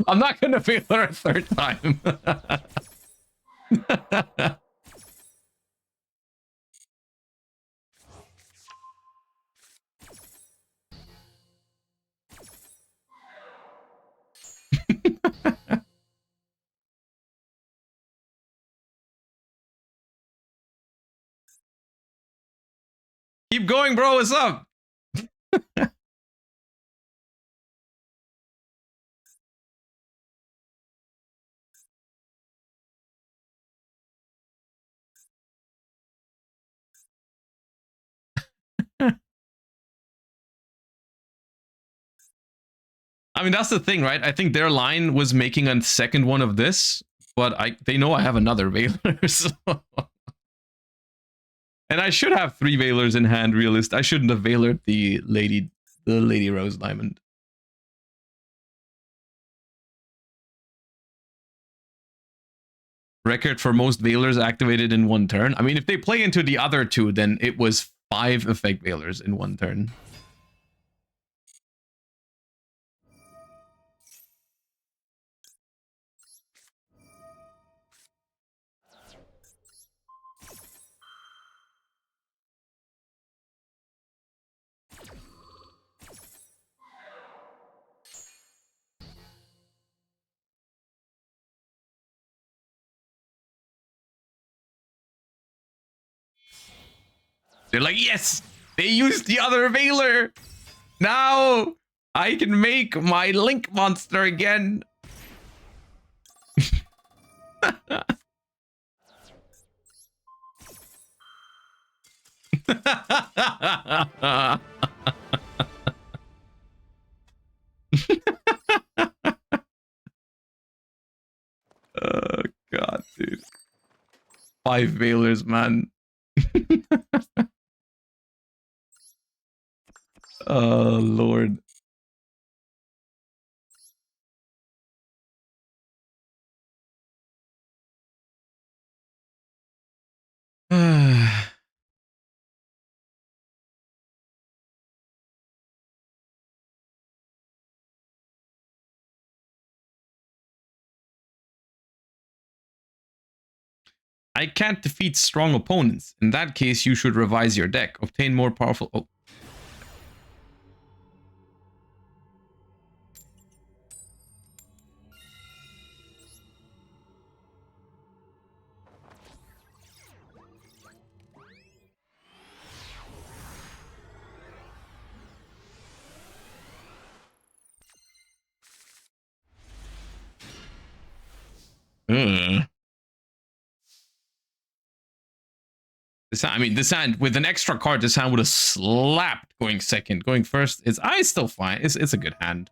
I'm not gonna fail her a third time. Keep going, bro. What's up? I mean, that's the thing, right? I think their line was making a second one of this, but they know I have another Veiler, so... And I should have 3 Veilers in hand, realist. I shouldn't have Veilered the Lady Rose Diamond. Record for most Veilers activated in 1 turn. I mean, if they play into the other 2, then it was 5 effect Veilers in 1 turn. They're like, yes, they used the other Veiler. Now I can make my Link monster again. Oh god, dude. 5 Veilers, man. Oh lord. I can't defeat strong opponents. In that case, you should revise your deck. Obtain more powerful... Oh. This hand, with an extra card, this hand would have slapped going second. Going first, it's still fine. It's a good hand.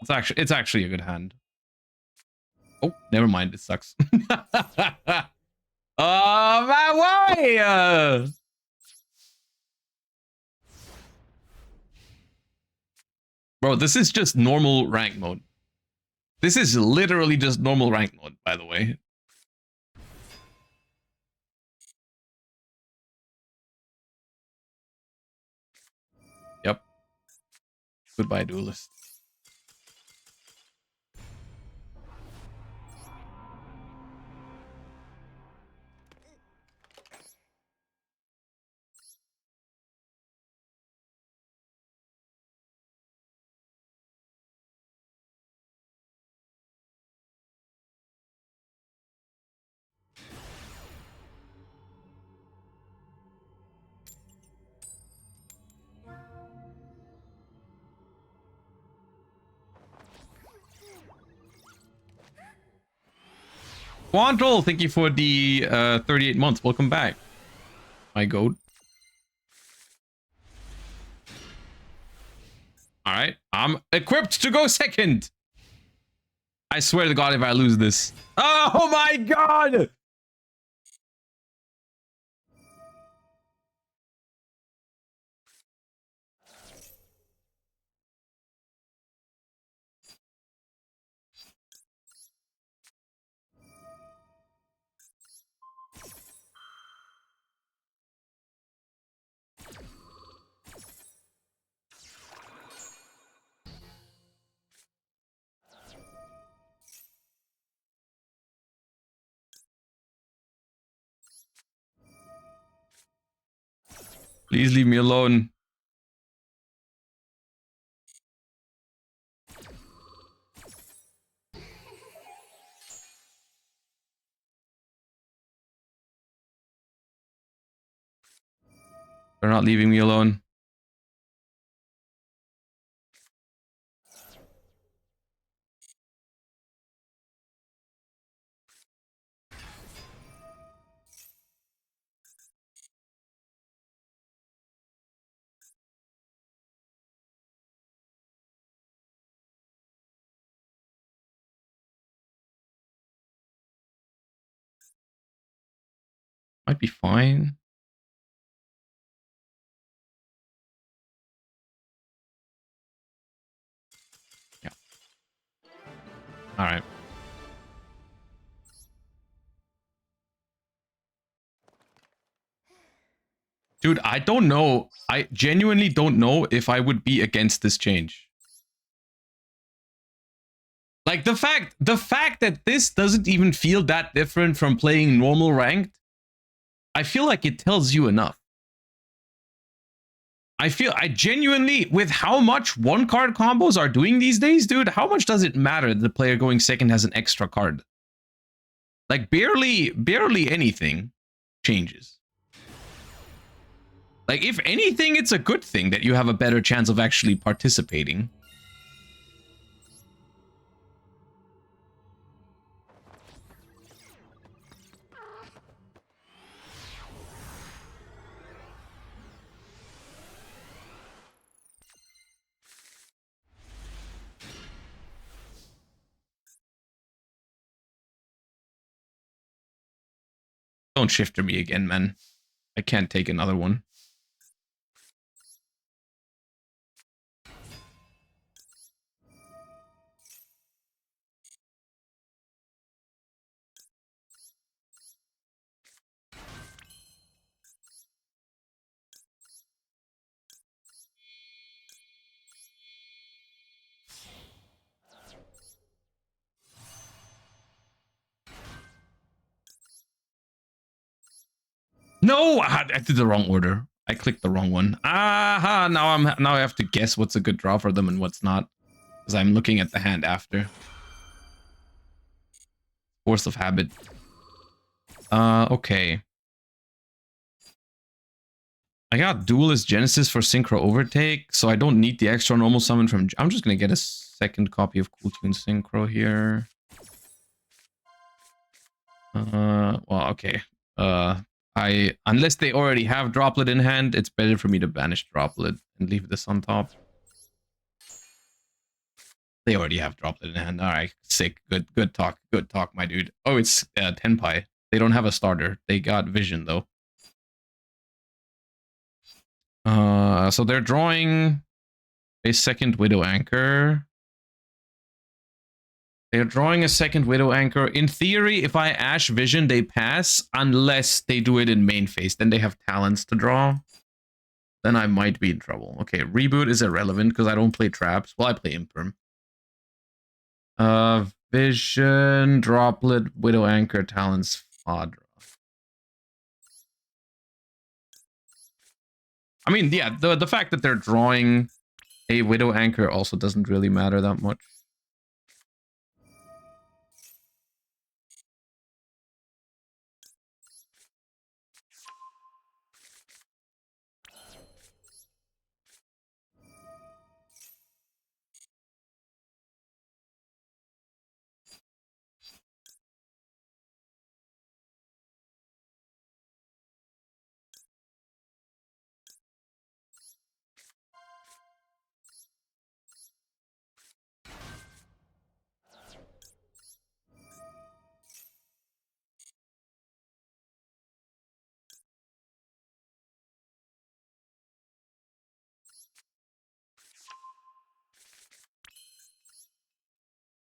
It's actually a good hand. Oh, never mind. It sucks. Oh man, why? Bro, this is just normal rank mode. This is literally just normal rank mode, by the way. Yep. Goodbye, duelist. Quantrell, thank you for the 38 months. Welcome back, my goat. All right, I'm equipped to go second. I swear to God, if I lose this. Oh my God! Please leave me alone. They're not leaving me alone. Might be fine. Yeah. All right. Dude, I don't know. I genuinely don't know if I would be against this change. Like the fact that this doesn't even feel that different from playing normal ranked, I feel like it tells you enough. I genuinely, with how much one card combos are doing these days, dude, how much does it matter that the player going second has an extra card? Like barely anything changes. Like if anything, it's a good thing that you have a better chance of actually participating. Don't shifter me again, man. I can't take another one. No, I did the wrong order. I clicked the wrong one. Aha! Now I have to guess what's a good draw for them and what's not, because I'm looking at the hand after. Force of habit. Okay. I got Duelist Genesis for Synchro Overtake, so I don't need the extra normal summon from... I'm just gonna get a second copy of Cool Tune Synchro here. Well, okay. Unless they already have Droplet in hand, it's better for me to banish Droplet and leave this on top. They already have Droplet in hand. All right, sick. Good talk, my dude. Oh, it's Tenpai. They don't have a starter. They got Vision though. So they're drawing a second Widow Anchor. They're drawing a second Widow Anchor. In theory, if I Ash Vision, they pass, unless they do it in main phase. Then they have talents to draw. Then I might be in trouble. Okay, Reboot is irrelevant because I don't play traps. Well, I play Imperm. Vision, Droplet, Widow Anchor, Talents, Fadra. I mean, yeah, the fact that they're drawing a Widow Anchor also doesn't really matter that much.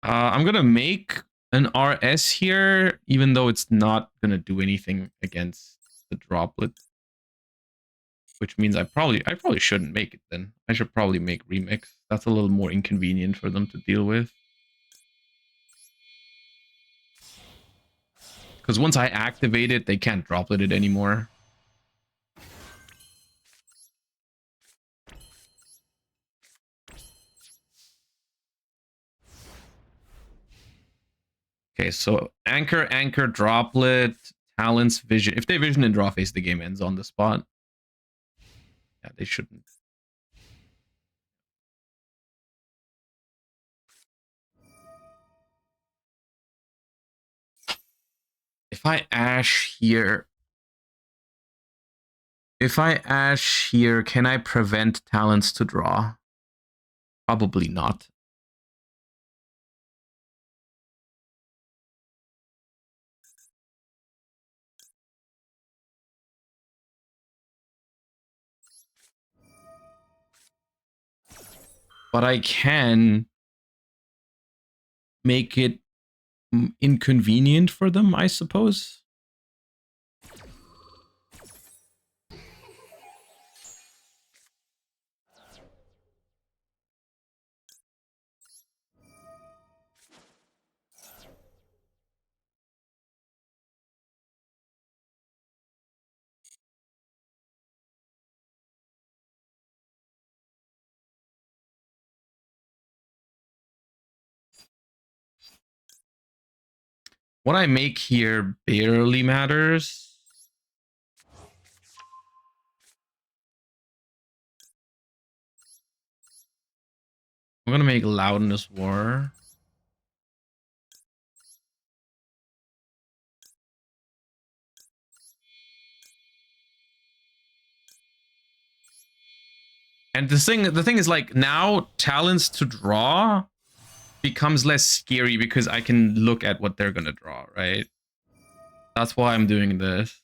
I'm gonna make an RS here, even though it's not gonna do anything against the Droplet. Which means I probably shouldn't make it then. I should probably make Remix. That's a little more inconvenient for them to deal with. Because once I activate it, they can't Droplet it anymore. Okay, so anchor, droplet, talents, vision. If they vision and draw face, the game ends on the spot. Yeah, they shouldn't. If I ash here, can I prevent talents to draw? Probably not. But I can make it inconvenient for them, I suppose. What I make here barely matters. I'm gonna make loudness war. And the thing is, like, now talents to draw becomes less scary because I can look at what they're gonna draw, right? That's why I'm doing this.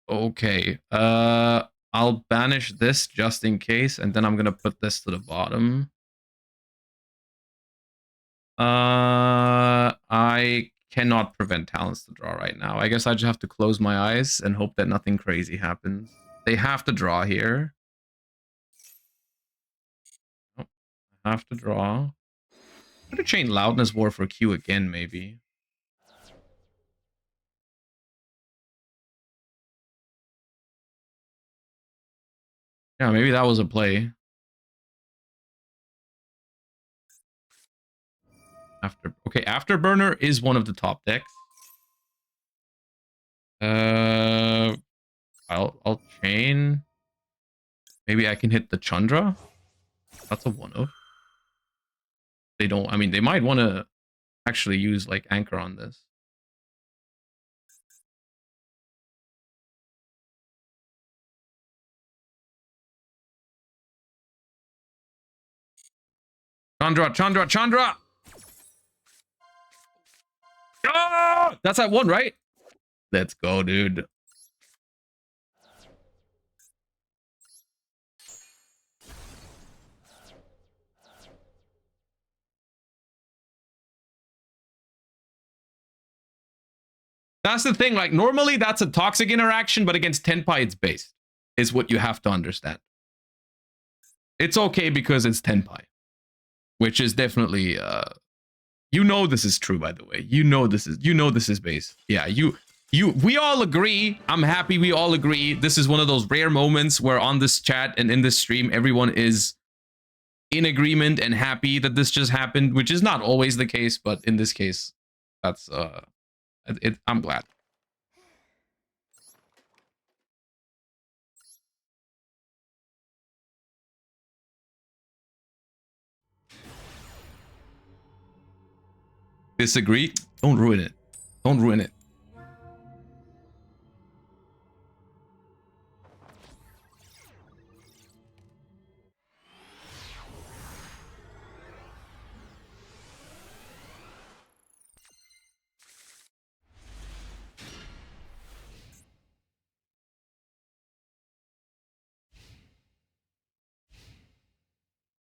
Okay. I'll banish this just in case, and then I'm gonna put this to the bottom. I cannot prevent talents to draw right now. I guess I just have to close my eyes and hope that nothing crazy happens. They have to draw here. Oh, I have to draw. I'm gonna chain loudness war for Q again, maybe. Yeah, maybe that was a play. Afterburner is one of the top decks. I'll chain. Maybe I can hit the Chandra. That's a 1-of. They don't. I mean, they might want to actually use like anchor on this. Chandra. Oh, that's at 1, right? Let's go, dude. That's the thing. Like, normally that's a toxic interaction, but against Tenpai, it's based, is what you have to understand. It's okay because it's Tenpai, which is definitely, you know, this is true, by the way. You know this is based. Yeah, we all agree. I'm happy we all agree. This is one of those rare moments where on this chat and in this stream, everyone is in agreement and happy that this just happened, which is not always the case, but in this case, that's I'm glad. Disagree? Don't ruin it. Don't ruin it.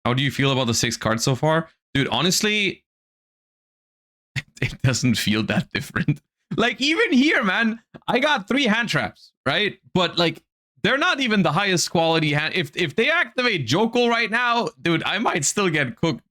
How do you feel about the 6 cards so far? Dude, honestly, it doesn't feel that different. Like, even here, man, I got 3 hand traps, right? But, like, they're not even the highest quality hand. If they activate Jokul right now, dude, I might still get cooked.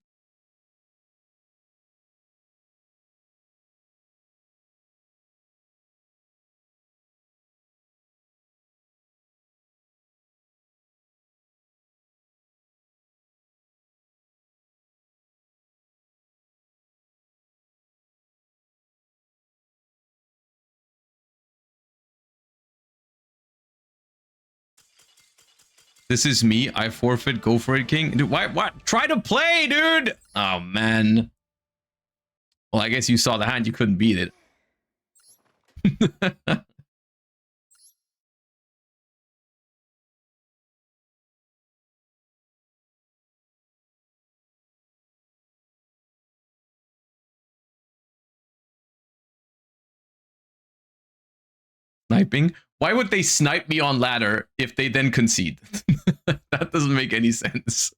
This is me. I forfeit. Go for it, king. Dude, why? What? Try to play, dude. Oh man. Well, I guess you saw the hand. You couldn't beat it. Sniping? Why would they snipe me on ladder if they then concede? That doesn't make any sense.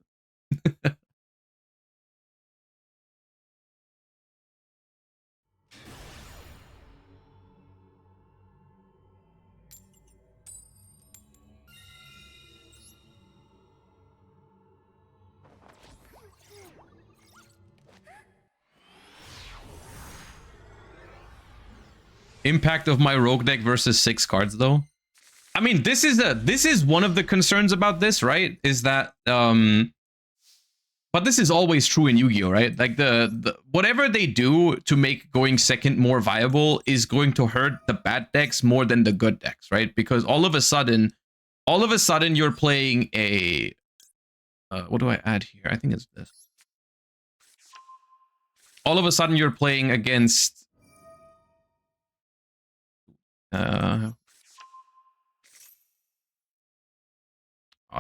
Impact of my rogue deck versus 6 cards though. I mean, this is one of the concerns about this, right? Is that but this is always true in Yu-Gi-Oh, right? Like the whatever they do to make going second more viable is going to hurt the bad decks more than the good decks, right? Because all of a sudden you're playing a what do I add here? I think it's this. All of a sudden you're playing against oh,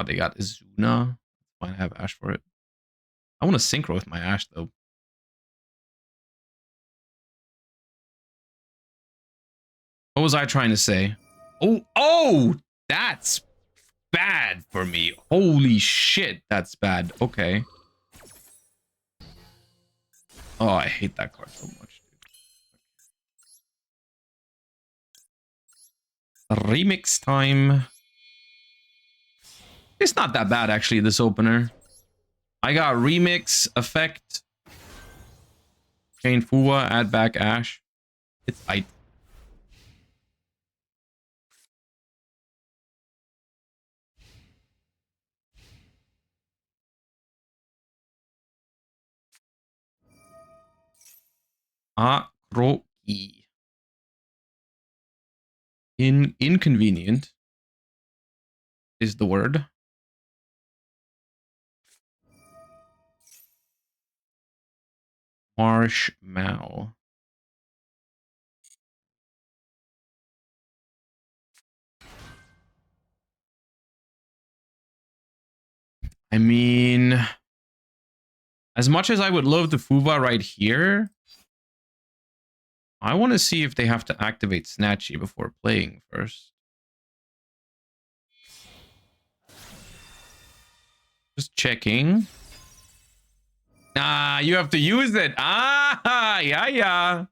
they got Izuna. Might have Ash for it. I want to synchro with my Ash though. What was I trying to say? Oh, that's bad for me. Holy shit, that's bad. Okay. Oh, I hate that card so much, dude. Remix time. It's not that bad, actually, this opener. I got Remix, Effect, Chain Fuwa, add back Ash. It's tight. Akroki. Inconvenient is the word. Marshmallow. I mean, as much as I would love the Fuwa right here, I want to see if they have to activate Snatchy before playing first. Just checking. Ah, you have to use it. Ah, yeah, yeah.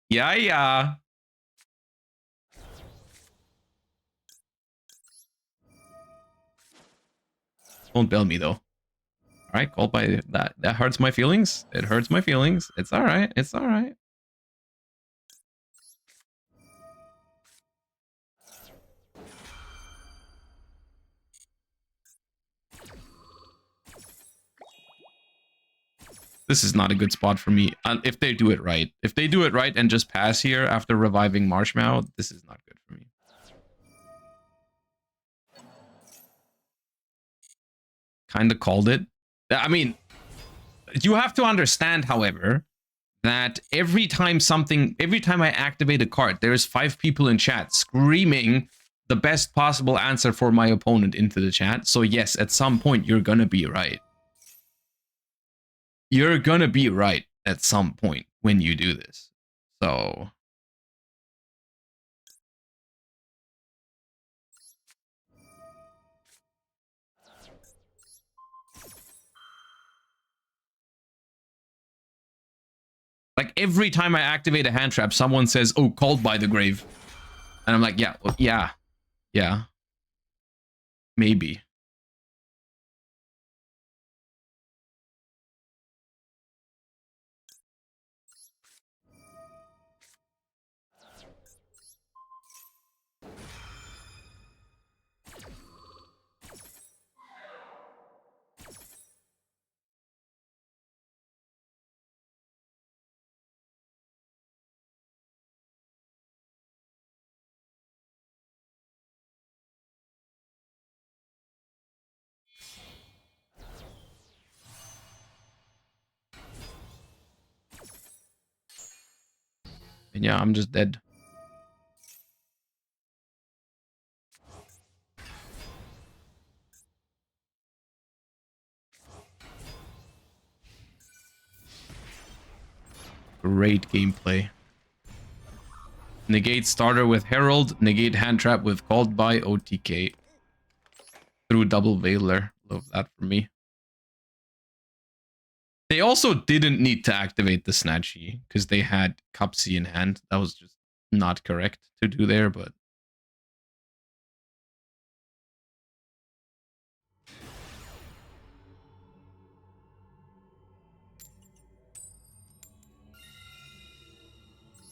Yeah, yeah. Don't bail me, though. All right, called by that. That hurts my feelings. It hurts my feelings. It's all right. It's all right. This is not a good spot for me if they do it right. If they do it right and just pass here after reviving Marshmallow, this is not good for me. Kind of called it. I mean, you have to understand, however, that every time I activate a card, there's 5 people in chat screaming the best possible answer for my opponent into the chat. So yes, at some point, you're gonna be right. You're gonna be right at some point when you do this. So like every time I activate a hand trap, someone says, "Oh, called by the grave," and I'm like, "Yeah, well, yeah, maybe." And yeah, I'm just dead. Great gameplay. Negate starter with Herald. Negate hand trap with Called by OTK. Through double Veiler. Love that for me. They also didn't need to activate the Snatchy because they had Cupsy in hand. That was just not correct to do there, but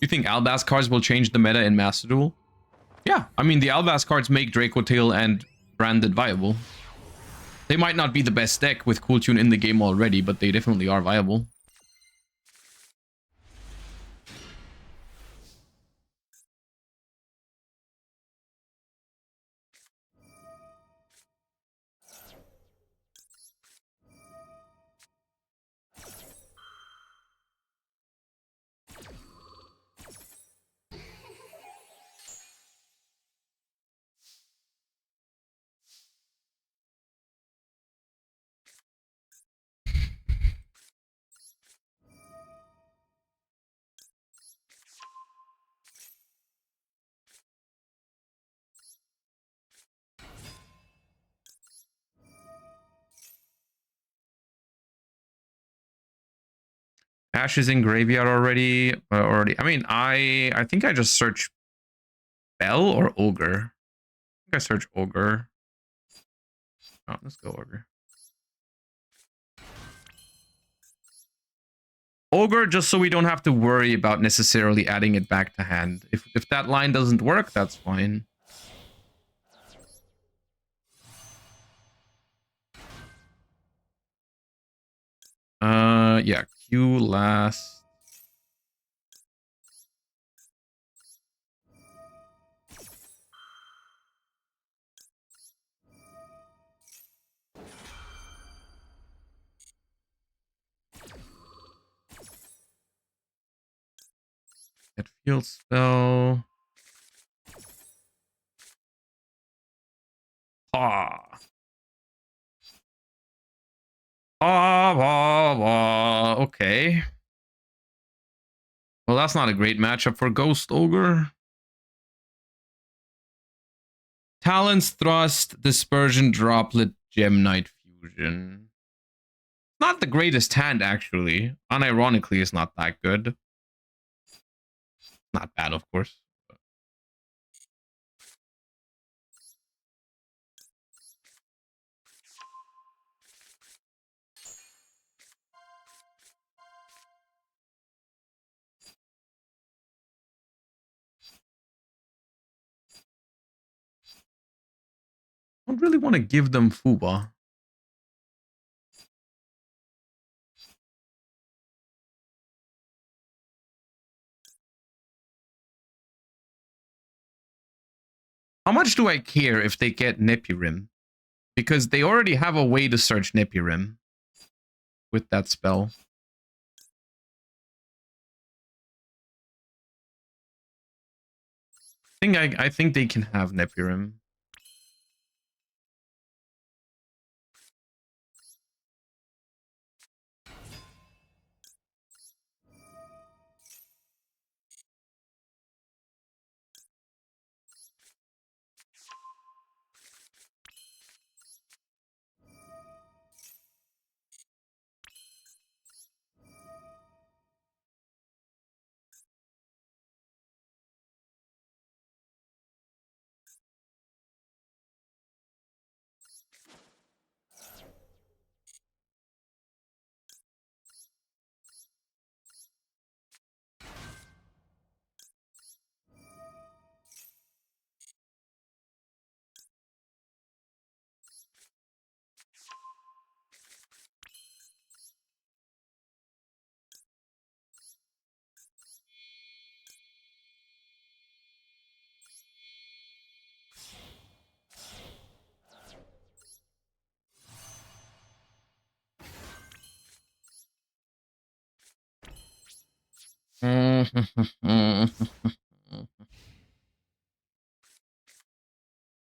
you think Albaz cards will change the meta in Master Duel? Yeah, I mean, the Albaz cards make Draco Tail and Branded viable. They might not be the best deck with Cool Tune in the game already, but they definitely are viable. Ash is in graveyard already. I mean, I think I just search Bell or Ogre. I think I search Ogre. Oh, let's go Ogre. Ogre, just so we don't have to worry about necessarily adding it back to hand. If that line doesn't work, that's fine. Yeah, Q last. Get field spell. Ah. Okay. Well, that's not a great matchup for Ghost Ogre. Talon's Thrust, Dispersion, Droplet, Gem Knight Fusion. Not the greatest hand, actually. Unironically, it's not that good. Not bad, of course. I don't really want to give them Fuba. How much do I care if they get Nepirim? Because they already have a way to search Nepirim with that spell. I think they can have Nepirim.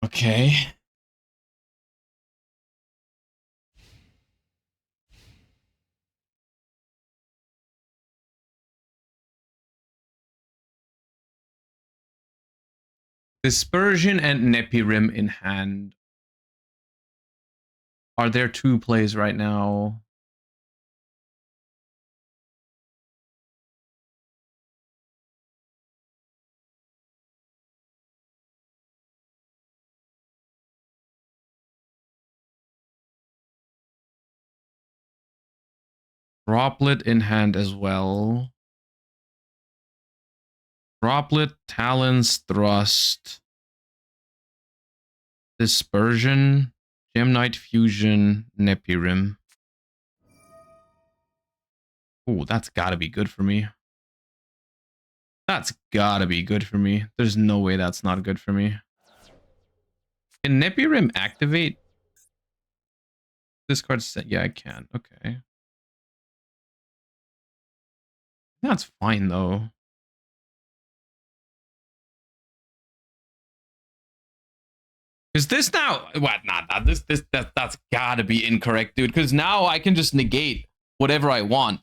Okay. Dispersion and Nepirim in hand. Are there two plays right now? Droplet in hand as well. Droplet, Talons, Thrust. Dispersion, Gem Knight Fusion, Nepirim. Oh, that's gotta be good for me. That's gotta be good for me. There's no way that's not good for me. Can Nepirim activate? This card's set. Yeah, I can. Okay. That's fine though. Is this now what? Nah, that's gotta be incorrect, dude. Because now I can just negate whatever I want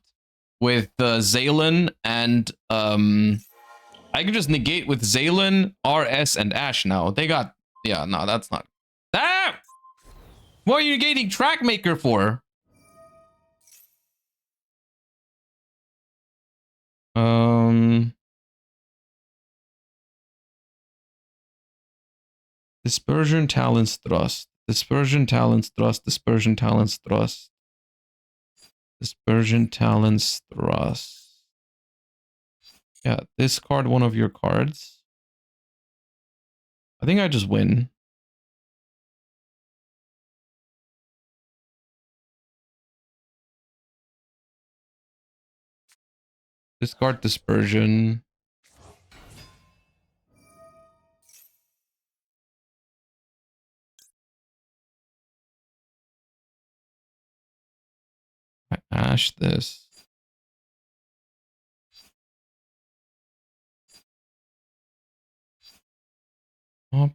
with Zalen and I can just negate with Zalen, RS, and Ash now. They got yeah, no, that's not. Ah! What are you negating Trackmaker for? Dispersion, Talents, Thrust. Dispersion, Talents, Thrust. Dispersion, Talents, Thrust. Dispersion, Talents, Thrust. Yeah, discard one of your cards. I think I just win. Discard Dispersion. I ash this. Up.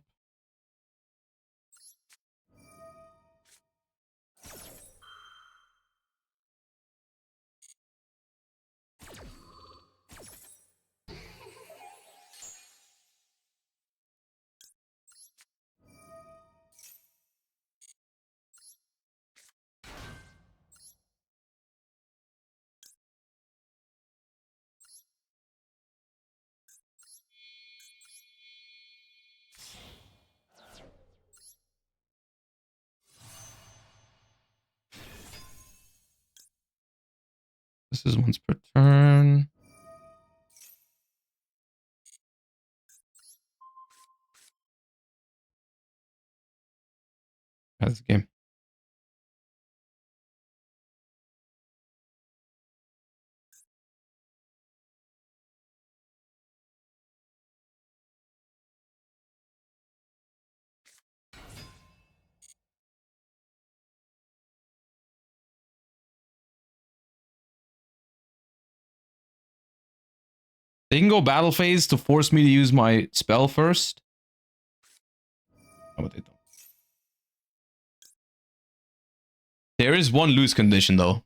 This is once per turn. That's the game. They can go battle phase to force me to use my spell first. Oh, but they don't. There is one lose condition though.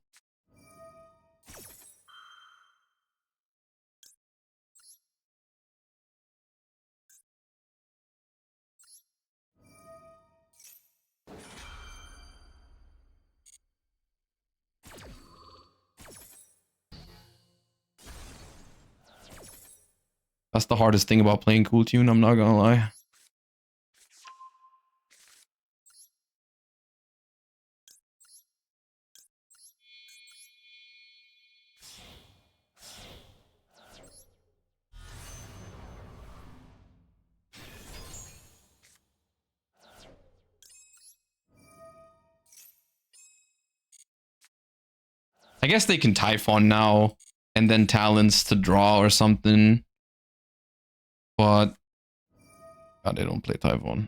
That's the hardest thing about playing Cool Tune, I'm not gonna lie. I guess they can Typhon now and then Talents to draw or something. But God, they don't play Typhon.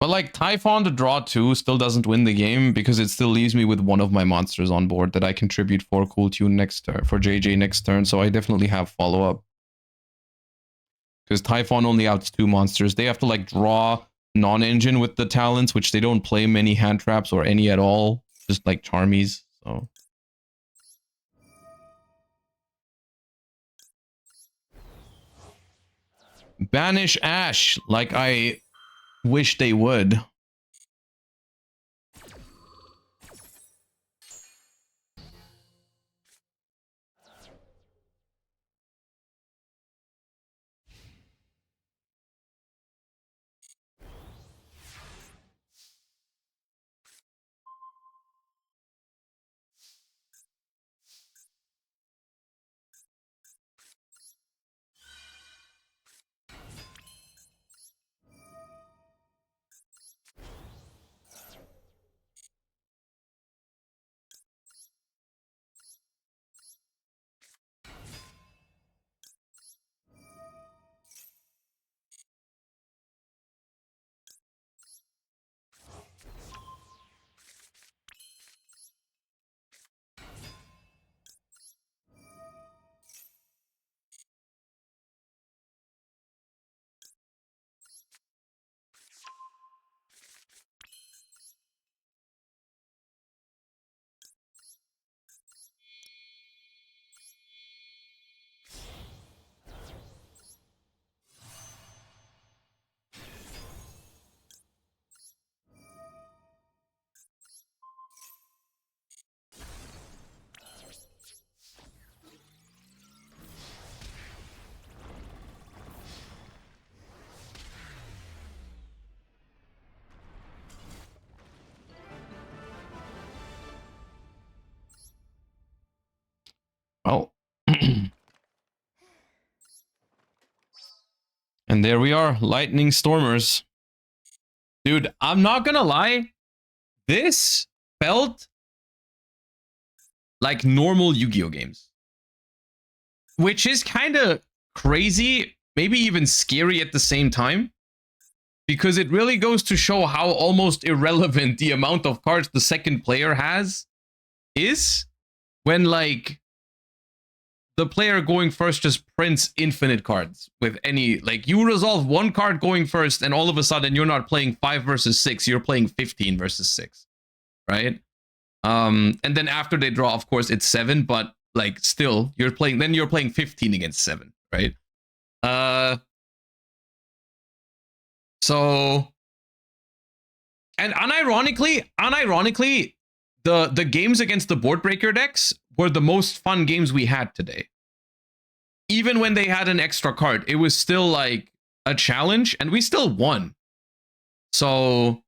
But like Typhon to draw 2 still doesn't win the game because it still leaves me with one of my monsters on board that I contribute for Cool Tune next turn, for JJ next turn. So I definitely have follow-up. Because Typhon only outs 2 monsters. They have to like draw non-engine with the talents, which they don't play many hand traps or any at all. Just like Charmies. So banish Ash like I wish they would. Well, and there we are, Lightning Stormers. Dude, I'm not gonna lie. This felt like normal Yu-Gi-Oh games. Which is kind of crazy, maybe even scary at the same time. Because it really goes to show how almost irrelevant the amount of cards the second player has is when, like, the player going first just prints infinite cards with any, like, you resolve one card going first and all of a sudden you're not playing 5 versus 6, you're playing 15 versus 6, right? And then after they draw, of course, it's 7, but like still you're playing 15 against 7, right? So, and unironically, the games against the board breaker decks were the most fun games we had today. Even when they had an extra card, it was still like a challenge and we still won. So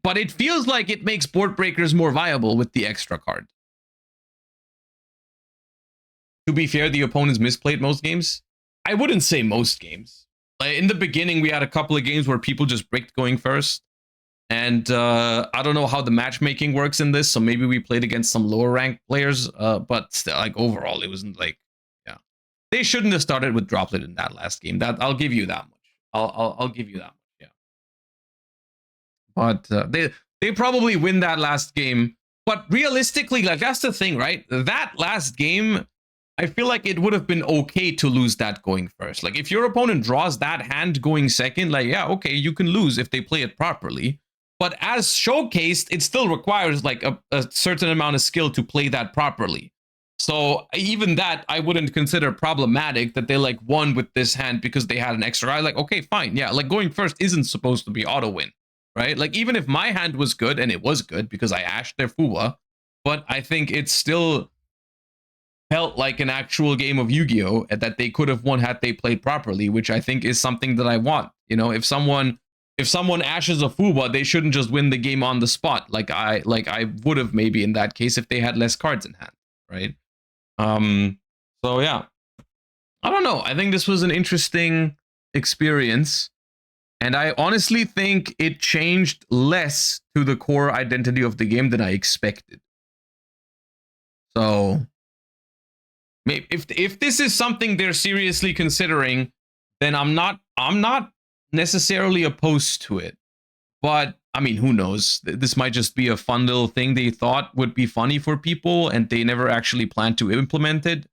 but it feels like it makes board breakers more viable with the extra card. To be fair, the opponents misplayed most games. I wouldn't say most games. Like in the beginning, we had a couple of games where people just bricked going first. And I don't know how the matchmaking works in this, so maybe we played against some lower ranked players, but still, like, overall, it wasn't like, yeah. They shouldn't have started with Droplet in that last game. That I'll give you that much. I'll give you that much, yeah. But they probably win that last game. But realistically, like, that's the thing, right? That last game, I feel like it would have been okay to lose that going first. Like, if your opponent draws that hand going second, like, yeah, okay, you can lose if they play it properly. But as showcased, it still requires like a certain amount of skill to play that properly. So even that, I wouldn't consider problematic that they like won with this hand because they had an extra. I like, okay, fine. Yeah, like going first isn't supposed to be auto win, right? Like even if my hand was good, and it was good because I ashed their Fuwa, but I think it still felt like an actual game of Yu-Gi-Oh! That they could have won had they played properly, which I think is something that I want. You know, if someone ashes a Fuba, they shouldn't just win the game on the spot, like I would have maybe in that case if they had less cards in hand, right? So yeah, I don't know. I think this was an interesting experience, and I honestly think it changed less to the core identity of the game than I expected. So maybe if this is something they're seriously considering, then I'm not necessarily opposed to it. But I mean, who knows? This might just be a fun little thing they thought would be funny for people, and they never actually planned to implement it.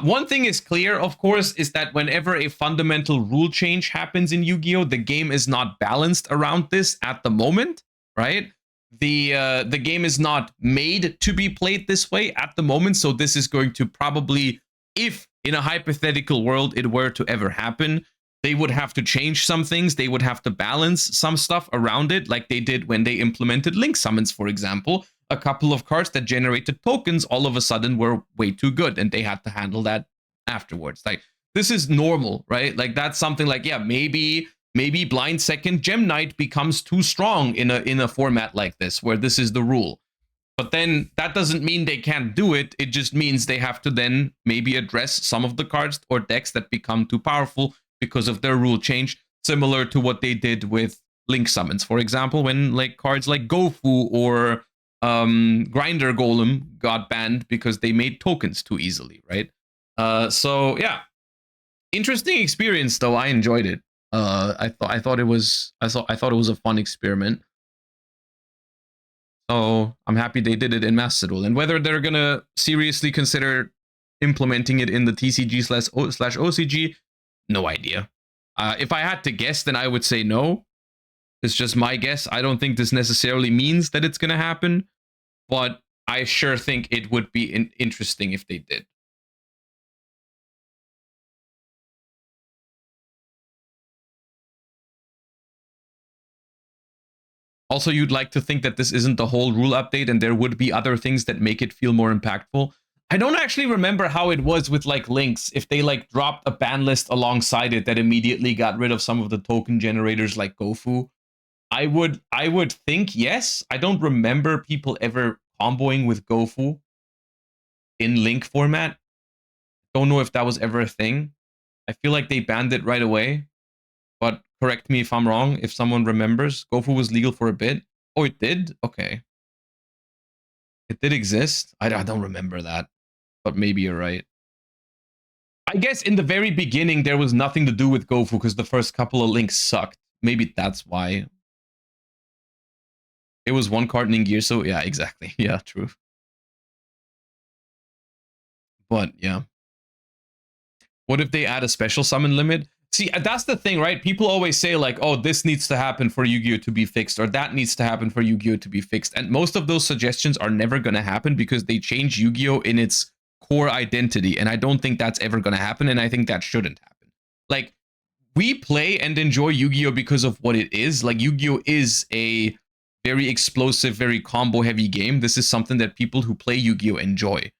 One thing is clear, of course, is that whenever a fundamental rule change happens in Yu-Gi-Oh, the game is not balanced around this at the moment, right? The game is not made to be played this way at the moment, so this is going to probably, if in a hypothetical world it were to ever happen, they would have to change some things. They would have to balance some stuff around it, like they did when they implemented link summons, for example. A couple of cards that generated tokens all of a sudden were way too good, and they had to handle that afterwards. Like, this is normal, right? Like, that's something like, yeah, maybe blind second Gem Knight becomes too strong in a format like this, where this is the rule. But then that doesn't mean they can't do it. It just means they have to then maybe address some of the cards or decks that become too powerful because of their rule change, similar to what they did with link summons, for example, when like cards like Gofu or Grinder Golem got banned because they made tokens too easily, right? So yeah, interesting experience though. I enjoyed it. I thought it was a fun experiment. So I'm happy they did it in Master Duel, and whether they're gonna seriously consider implementing it in the TCG/OCG, no idea. If I had to guess, then I would say no. It's just my guess. I don't think this necessarily means that it's going to happen, but I sure think it would be interesting if they did. Also, you'd like to think that this isn't the whole rule update and there would be other things that make it feel more impactful. I don't actually remember how it was with like links, if they like dropped a ban list alongside it that immediately got rid of some of the token generators like Gofu. I would think yes. I don't remember people ever comboing with Gofu in link format. Don't know if that was ever a thing. I feel like they banned it right away, but correct me if I'm wrong, if someone remembers. Gofu was legal for a bit. Oh, it did? Okay. It did exist? I don't remember that. But maybe you're right. I guess in the very beginning, there was nothing to do with Gofu because the first couple of links sucked. Maybe that's why. It was one card in gear, so yeah, exactly. Yeah, true. But yeah. What if they add a special summon limit? See, that's the thing, right? People always say like, oh, this needs to happen for Yu-Gi-Oh to be fixed, or that needs to happen for Yu-Gi-Oh to be fixed. And most of those suggestions are never going to happen because they change Yu-Gi-Oh in its core identity. And I don't think that's ever going to happen. And I think that shouldn't happen. Like, we play and enjoy Yu-Gi-Oh because of what it is. Like, Yu-Gi-Oh is a very explosive, very combo heavy game. This is something that people who play Yu-Gi-Oh enjoy.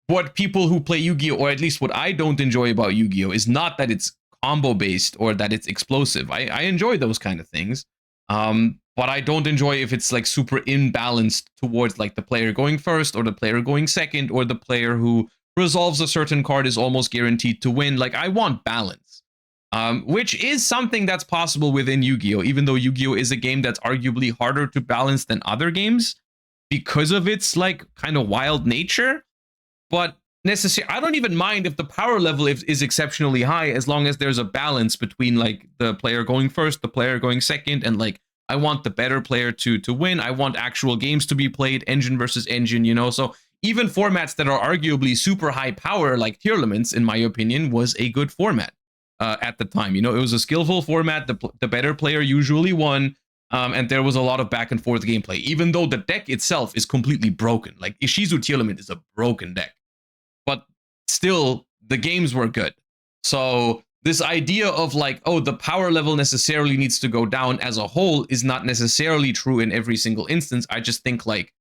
What people who play Yu-Gi-Oh, or at least what I don't enjoy about Yu-Gi-Oh, is not that it's combo based or that it's explosive. I enjoy those kind of things. But I don't enjoy if it's like super imbalanced towards like the player going first or the player going second or the player who resolves a certain card is almost guaranteed to win. Like, I want balance, which is something that's possible within Yu-Gi-Oh, even though Yu-Gi-Oh is a game that's arguably harder to balance than other games because of its like kind of wild nature. But I don't even mind if the power level is exceptionally high, as long as there's a balance between like the player going first, the player going second, and like I want the better player to win. I want actual games to be played, engine versus engine, you know. So even formats that are arguably super high power, like Tearlaments, in my opinion, was a good format at the time. You know, it was a skillful format. The better player usually won. And there was a lot of back and forth gameplay, even though the deck itself is completely broken. Like, Ishizu Tearlament is a broken deck. But still, the games were good. So this idea of like, oh, the power level necessarily needs to go down as a whole is not necessarily true in every single instance. I just think like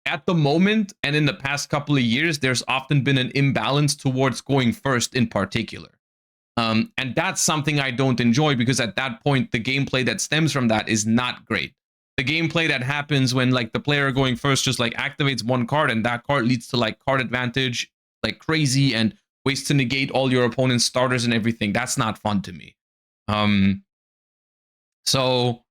at the moment and in the past couple of years, there's often been an imbalance towards going first in particular. And that's something I don't enjoy because at that point, the gameplay that stems from that is not great. The gameplay that happens when like the player going first just like activates one card and that card leads to like card advantage like crazy and ways to negate all your opponent's starters and everything. That's not fun to me. So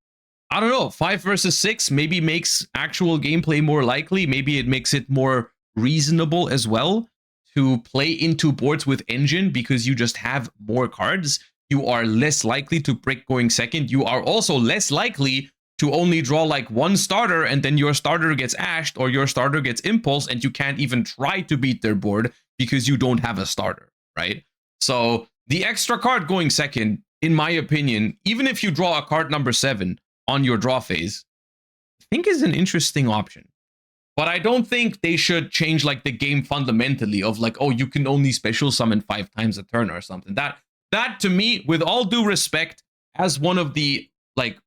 I don't know. 5 versus 6 maybe makes actual gameplay more likely. Maybe it makes it more reasonable as well to play into boards with engine because you just have more cards. you are less likely to brick going second. You are also less likely to only draw like one starter, and then your starter gets ashed or your starter gets impulse, and you can't even try to beat their board because you don't have a starter, right? So the extra card going second, in my opinion, even if you draw a card number 7 on your draw phase, I think is an interesting option. But I don't think they should change like the game fundamentally of like, oh, you can only special summon 5 times a turn or something. That to me, with all due respect, as one of the like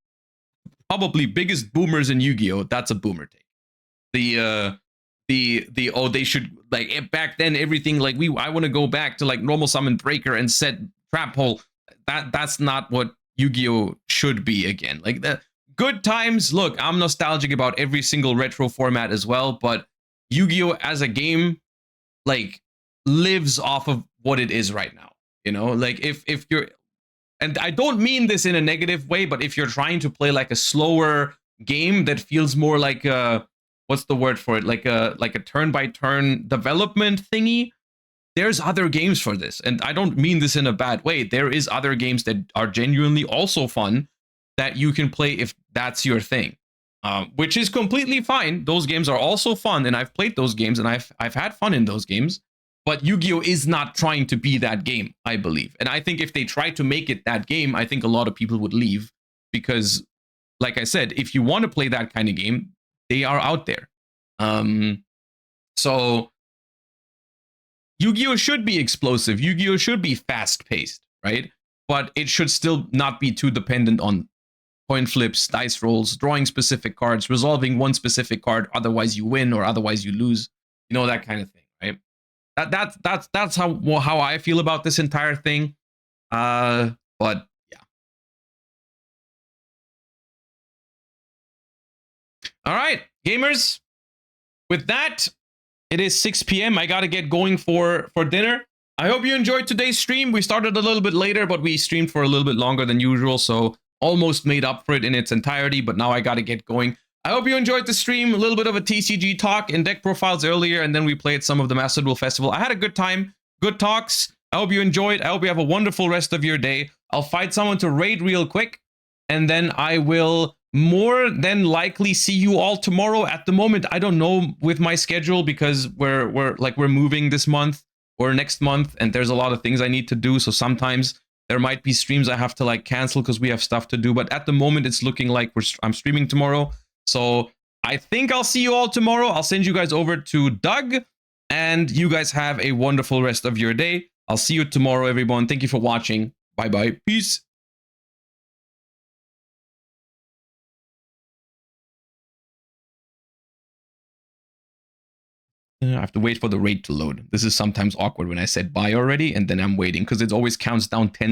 probably biggest boomers in Yu-Gi-Oh, that's a boomer take. The oh, they should like back then everything like I want to go back to like normal summon breaker and set trap hole. That's not what Yu-Gi-Oh should be again. Like the good times. Look, I'm nostalgic about every single retro format as well, but Yu-Gi-Oh as a game like lives off of what it is right now. You know, like if you're, and I don't mean this in a negative way, but if you're trying to play like a slower game that feels more like a, what's the word for it? Like a turn-by-turn development thingy, there's other games for this. And I don't mean this in a bad way. There is other games that are genuinely also fun that you can play if that's your thing, which is completely fine. Those games are also fun, and I've played those games, and I've had fun in those games. But Yu-Gi-Oh is not trying to be that game, I believe. And I think if they try to make it that game, I think a lot of people would leave because, like I said, if you want to play that kind of game, they are out there. So Yu-Gi-Oh should be explosive. Yu-Gi-Oh should be fast-paced, right? But it should still not be too dependent on coin flips, dice rolls, drawing specific cards, resolving one specific card, otherwise you win or otherwise you lose. You know, that kind of thing, right? That's how I feel about this entire thing. But yeah. All right, gamers. With that, it is 6 p.m. I gotta get going for dinner. I hope you enjoyed today's stream. We started a little bit later, but we streamed for a little bit longer than usual, so almost made up for it in its entirety. But now I gotta get going. I hope you enjoyed the stream. A little bit of a TCG talk and deck profiles earlier, and then we played some of the Master Duel Festival. I had a good time. Good talks. I hope you enjoyed. I hope you have a wonderful rest of your day. I'll find someone to raid real quick, and then I will more than likely see you all tomorrow. At the moment, I don't know with my schedule because we're moving this month or next month, and there's a lot of things I need to do. So sometimes there might be streams I have to like cancel because we have stuff to do. But at the moment, it's looking like I'm streaming tomorrow. So I think I'll see you all tomorrow. I'll send you guys over to Doug, and you guys have a wonderful rest of your day. I'll see you tomorrow, everyone. Thank you for watching. Bye-bye. Peace. I have to wait for the raid to load. This is sometimes awkward when I said bye already, and then I'm waiting because it always counts down 10